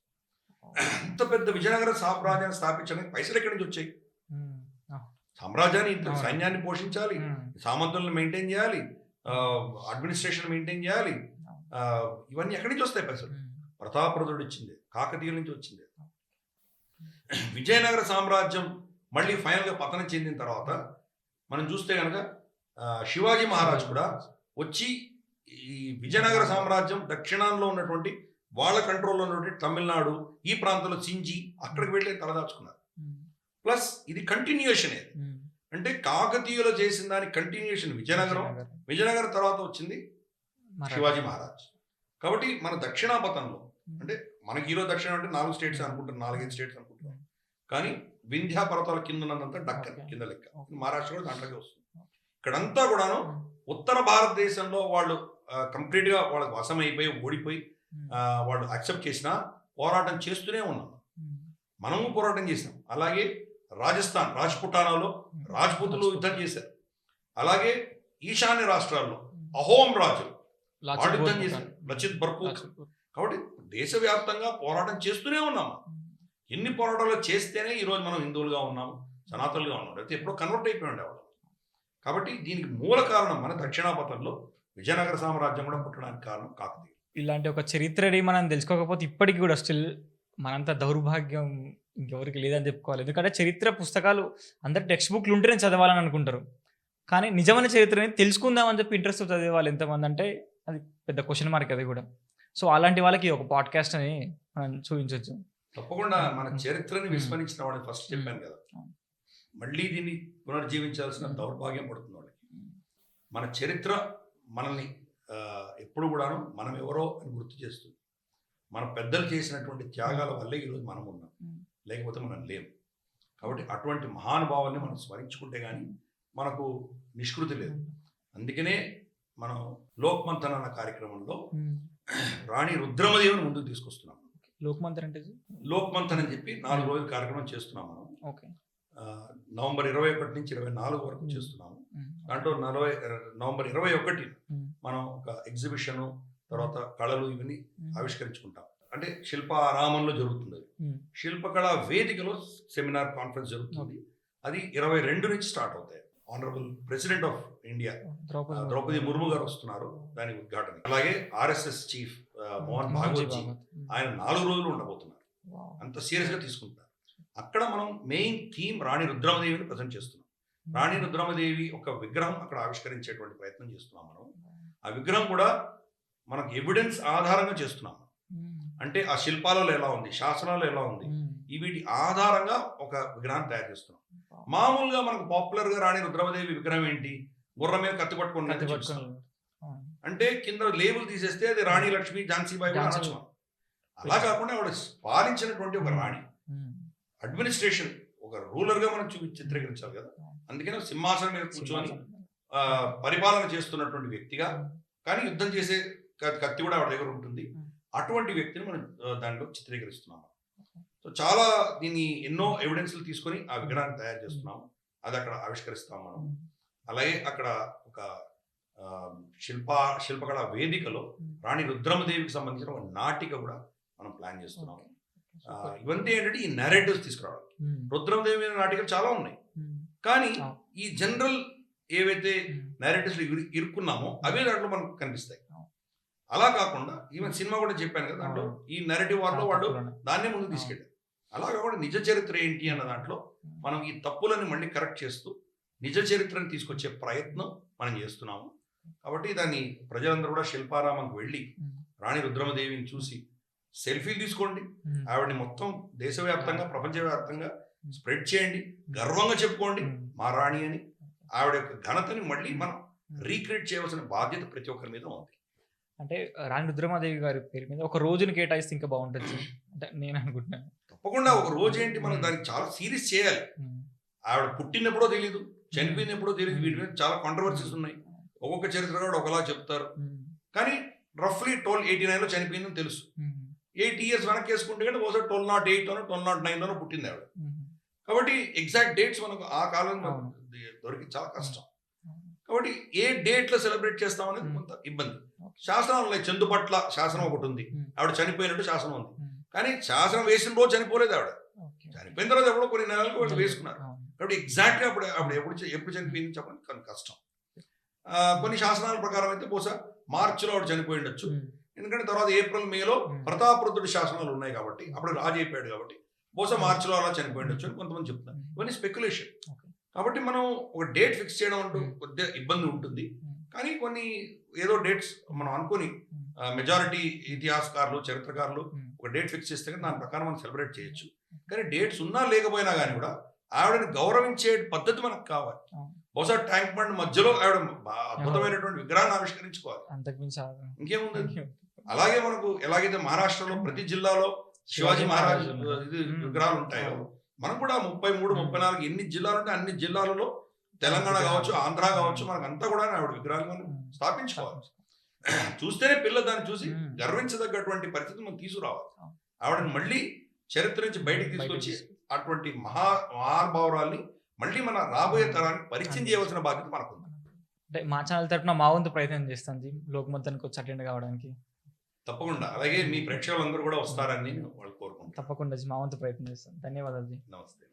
అంత పెద్ద విజయనగర సామ్రాజ్యాన్ని స్థాపించడానికి పైసలు ఎక్కడి నుంచి వచ్చాయి? సామ్రాజ్యాన్ని, సైన్యాన్ని పోషించాలి, సామంతులను మెయింటైన్ చేయాలి, అడ్మినిస్ట్రేషన్ మెయింటైన్ చేయాలి, ఇవన్నీ ఎక్కడి నుంచి వస్తాయి పైసలు? ప్రతాపరుద్రుడు ఇచ్చింది, కాకతీయుల నుంచి వచ్చింది. విజయనగర సామ్రాజ్యం మళ్ళీ ఫైనల్గా పతనం చెందిన తర్వాత మనం చూస్తే కనుక శివాజీ మహారాజ్ కూడా వచ్చి ఈ విజయనగర సామ్రాజ్యం దక్షిణాల్లో ఉన్నటువంటి వాళ్ళ కంట్రోల్లో ఉన్నటువంటి తమిళనాడు, ఈ ప్రాంతంలో సింజి, అక్కడికి వెళ్ళి తలదాచుకున్నారు. ప్లస్ ఇది కంటిన్యూషన్, అంటే కాకతీయులు చేసిన దాని కంటిన్యూషన్ విజయనగరం తర్వాత వచ్చింది శివాజీ మహారాజ్. కాబట్టి మన దక్షిణాపథంలో, అంటే మనకి ఈరోజు దక్షిణం అంటే 4 స్టేట్స్ అనుకుంటున్నాం, 4-5 స్టేట్స్ అనుకుంటున్నాం, కానీ వింధ్యా పర్వతాల కింద ఉన్నదంతా డక్కన్ కింద లెక్క, మహారాష్ట్ర కూడా దాంట్లోకి వస్తుంది. ఇక్కడంతా కూడాను ఉత్తర భారతదేశంలో వాళ్ళు కంప్లీట్ గా వాళ్ళకి వశమైపోయి ఓడిపోయి వాళ్ళు అక్సెప్ట్ చేసినా పోరాటం చేస్తూనే ఉన్నాం, మనము పోరాటం చేసినాం. అలాగే రాజస్థాన్, రాజ్పుటానాలో రాజ్పుతులు యుద్ధం చేశారు. అలాగే ఈశాన్య రాష్ట్రాల్లో అహోం రాజులు వాళ్ళు యుద్ధం చేశారు, లచిత్ బర్పూర్. కాబట్టి దేశవ్యాప్తంగా పోరాటం చేస్తూనే ఉన్నాము. ఎన్ని పోరాటాలు చేస్తేనే ఈరోజు మనం హిందువులుగా ఉన్నాము, సనాతనులుగా ఉన్నాం, అయితే ఎప్పుడో కన్వర్ట్ అయిపోయి ఉండేవాళ్ళం. కాబట్టి దీనికి మూల కారణం మన దక్షిణాపథంలో విజయనగర సామ్రాజ్యం కూడా పుట్టడానికి కారణం కాకతీయులు. ఇలాంటి ఒక చరిత్రని మనం తెలుసుకోకపోతే ఇప్పటికి కూడా స్టిల్ మనంత దౌర్భాగ్యం ఇంకెవరికి లేదని చెప్పుకోవాలి. ఎందుకంటే చరిత్ర పుస్తకాలు అందరు టెక్స్ట్ బుక్లు ఉంటేనే చదవాలని అనుకుంటారు, కానీ నిజమైన చరిత్రని తెలుసుకుందామని చెప్పి ఇంట్రెస్ట్ చదివే వాళ్ళు ఎంతమంది అంటే అది పెద్ద క్వశ్చన్ మార్క్ అది కూడా. సో అలాంటి వాళ్ళకి ఒక పాడ్కాస్ట్ అని మనం చూపించవచ్చు. తప్పకుండా మన చరిత్రని విస్మరించిన వాళ్ళని ఫస్ట్ చెప్పాను కదా, మళ్ళీ దీన్ని పునర్జీవించాల్సిన దౌర్భాగ్యం పడుతుంది వాళ్ళకి. మన చరిత్ర మనల్ని ఎప్పుడు కూడాను మనం ఎవరో అని గుర్తు చేస్తుంది. మన పెద్దలు చేసినటువంటి త్యాగాల వల్లే ఈరోజు మనం ఉన్నాం, లేకపోతే మనం లేము. కాబట్టి అటువంటి మహానుభావాల్ని మనం స్మరించుకుంటే కానీ మనకు నిష్కృతి లేదు. అందుకనే మనం లోక్మంథన్ అన్న కార్యక్రమంలో రాణి రుద్రమదేవిని ముందుకు తీసుకొస్తున్నాం. లోక్మంథన్ అంటే లోక్మంథన్ అని చెప్పి 4 రోజుల కార్యక్రమం చేస్తున్నాం మనం. నవంబర్ 21 నుంచి 24 వరకు చేస్తున్నాము. దాంట్లో నవంబర్ 21 మనం ఒక ఎగ్జిబిషన్, తర్వాత కళలు ఇవన్నీ ఆవిష్కరించుకుంటాం. అంటే శిల్పారామంలో జరుగుతుంది. శిల్పకళా వేదికలో సెమినార్ కాన్ఫరెన్స్ జరుగుతుంది. అది 22 నుంచి స్టార్ట్ అవుతాయి. Honourable president of India Draupadi Murmu garu వస్తున్నారు దాని ఉద్ఘాటన. అలాగే RSS చీఫ్ మోహన్ భాగవత్ జీ, ఆయన 4 రోజులు ఉండబోతున్నారు. అంత సీరియస్ గా తీసుకుంటారు. అక్కడ మనం మెయిన్ థీమ్ రాణి రుద్రమదేవిని ప్రజెంట్ చేస్తున్నాం. రాణి రుద్రమదేవి ఒక విగ్రహం అక్కడ ఆవిష్కరించేటువంటి ప్రయత్నం చేస్తున్నాం మనం. ఆ విగ్రహం కూడా మనకు ఎవిడెన్స్ ఆధారంగా చేస్తున్నాం. అంటే ఆ శిల్పాలలో ఎలా ఉంది, శాసనాలు ఎలా ఉంది, ఈ వీటి ఆధారంగా ఒక విగ్రహాన్ని తయారు చేస్తున్నాం. మామూలుగా మనకు పాపులర్ గా రాణి రుద్రమదేవి విగ్రహం ఏంటి, గుర్రం మీద కత్తి పట్టుకుని, అంటే కింద లేబుల్ తీసేస్తే అది రాణి లక్ష్మి ఝాన్సీబాయి కూడా అనొచ్చు. అలా కాకుండా ఆవిడ పాలించినటువంటి ఒక రాణి, అడ్మినిస్ట్రేషన్ ఒక రూలర్ గా మనం చిత్రీకరించాలి కదా. అందుకనే సింహాసనం మీద కూర్చొని పరిపాలన చేస్తున్నటువంటి వ్యక్తిగా, కానీ యుద్ధం చేసే కత్తి కూడా ఆవిడ దగ్గర ఉంటుంది. అటువంటి వ్యక్తిని మనం దాంట్లో చిత్రీకరిస్తున్నాము. సో చాలా దీన్ని ఎన్నో ఎవిడెన్స్లు తీసుకొని ఆ విగ్రహాన్ని తయారు చేస్తున్నాము. అది అక్కడ ఆవిష్కరిస్తాం మనం. అలాగే అక్కడ ఒక శిల్పకళా వేదికలో రాణి రుద్రమదేవికి సంబంధించిన ఒక నాటిక కూడా మనం ప్లాన్ చేస్తున్నాము. ఇవన్నీ ఏంటంటే ఈ నెరేటివ్స్ తీసుకురావడం. రుద్రమదేవి మీద నాటికలు చాలా ఉన్నాయి, కానీ ఈ జనరల్ ఏవైతే నెరేటివ్స్ ఇరుక్కున్నామో అవే దాంట్లో మనకు కనిపిస్తాయి. అలా కాకుండా ఈవెన్ సినిమా కూడా చెప్పాను కదా, దాంట్లో ఈ నెరేటివ్ వారిలో వాడు దాన్నే ముందుకు తీసుకెళ్ళారు. అలా కాకుండా నిజ చరిత్ర ఏంటి అన్న దాంట్లో మనం ఈ తప్పులని మళ్ళీ కరెక్ట్ చేస్తూ నిజ చరిత్రను తీసుకొచ్చే ప్రయత్నం మనం చేస్తున్నాము. కాబట్టి దాన్ని ప్రజలందరూ కూడా శిల్పారామంకి వెళ్ళి రాణి రుద్రమదేవిని చూసి సెల్ఫీలు తీసుకోండి, ఆవిడని మొత్తం దేశవ్యాప్తంగా ప్రపంచవ్యాప్తంగా స్ప్రెడ్ చేయండి, గర్వంగా చెప్పుకోండి మా రాణి అని. ఆవిడ యొక్క ఘనతని మళ్ళీ మనం రీక్రియేట్ చేయవలసిన బాధ్యత ప్రతి ఒక్కరి మీద ఉంది. అంటే రాణి రుద్రమాదేవి గారి పేరు మీద ఒక రోజుని కేటాయిస్తే ఇంకా బాగుంటుంది అంటే నేను అనుకుంటున్నాను. తప్పకుండా ఒక రోజు ఏంటి, మనం దానికి చాలా సీరియస్ చేయాలి. ఆవిడ పుట్టినప్పుడో తెలీదు, చనిపోయినప్పుడో తెలియదు, వీటి మీద చాలా కాంట్రవర్సీస్ ఉన్నాయి. ఒక్కొక్క చరిత్రకారుడు ఒకలా చెప్తారు, కానీ రఫ్లీ 1289లో చనిపోయిందని తెలుసు. 8 years వెనక్కి వేసుకుంటే కానీ ఒకసారి 1208లోనో 1209లోనో పుట్టింది ఆవిడ. కాబట్టి ఎగ్జాక్ట్ డేట్స్ మనకు ఆ కాలంలో దొరికి చాలా కష్టం. కాబట్టి ఏ డేట్ లో సెలబ్రేట్ చేస్తాం అనేది కొంత ఇబ్బంది. శాసనాలు ఉన్నాయి, చందుపట్ల శాసనం ఒకటి ఉంది, ఆవిడ చనిపోయినట్టు శాసనం ఉంది, కానీ శాసనం వేసిన రోజు చనిపోలేదు ఆవిడ. చనిపోయిన తర్వాత ఎప్పుడో కొన్ని నెలలకు వాళ్ళు వేసుకున్నారు. కాబట్టి ఎగ్జాక్ట్ గా అప్పుడు ఎప్పుడు చనిపోయింది చెప్పడం కొంచెం కష్టం. కొన్ని శాసనాల ప్రకారం అయితే బహుశా మార్చిలో ఆవిడ చనిపోయి ఉండొచ్చు, ఎందుకంటే తర్వాత ఏప్రిల్ మేలో ప్రతాపరుద్రుడి శాసనాలు ఉన్నాయి కాబట్టి, అప్పుడు రాజు అయిపోయాడు కాబట్టి బహుశా మార్చిలో అలా చనిపోయి ఉండొచ్చు అని కొంతమంది చెప్తున్నారు. ఇవన్నీ స్పెక్యులేషన్. కాబట్టి మనం ఒక డేట్ ఫిక్స్ చేయడం అంటూ కొద్దిగా ఇబ్బంది ఉంటుంది. కానీ కొన్ని ఏదో డేట్స్ మనం అనుకుని మెజారిటీ ఇతిహాసకారులు చరిత్రకారులు ఒక డేట్ ఫిక్స్ చేస్తే కానీ దాని ప్రకారం మనం సెలబ్రేట్ చేయొచ్చు. కానీ డేట్స్ ఉన్నా లేకపోయినా కానీ కూడా ఆవిడని గౌరవించే పద్ధతి మనకు కావాలి. బహుశా ట్యాంక్ బండ్ మధ్యలో ఆవిడ అద్భుతమైనటువంటి విగ్రహాన్ని ఆవిష్కరించుకోవాలి, ఇంకేముంది. అలాగే మనకు ఎలాగైతే మహారాష్ట్రలో ప్రతి జిల్లాలో శివాజీ మహారాజ్ విగ్రహాలు ఉంటాయో, మనకు కూడా 33, 34 ఎన్ని జిల్లాలు ఉంటే అన్ని జిల్లాలలో తెలంగాణ కావచ్చు, ఆంధ్ర కావచ్చు, మనకు అంతా కూడా ఆవిడ విగ్రహాలు మనం స్థాపించుకోవాలి. చూస్తేనే పిల్ల దాన్ని చూసి గర్వించదగ్గటువంటి పరిస్థితి మనం తీసుకురావాలి. ఆవిడని మళ్ళీ చరిత్ర నుంచి బయటికి తీసుకొచ్చి అటువంటి మహానుభావురాల్ని మళ్ళీ మన రాబోయే తరానికి పరిచయం చేయవలసిన బాధ్యత మనకు ఉంది. అంటే మా ఛానల్ తరఫున మా వంతు ప్రయత్నం చేస్తాను లోక్మతానికి వచ్చి అటెండ్ కావడానికి. తప్పకుండా. అలాగే మీ ప్రేక్షకులందరూ కూడా వస్తారని నేను వాళ్ళు కోరుకుంటాను. తప్పకుండా మా వంతు ప్రయత్నం చేస్తాను. ధన్యవాదాలు. నమస్తే.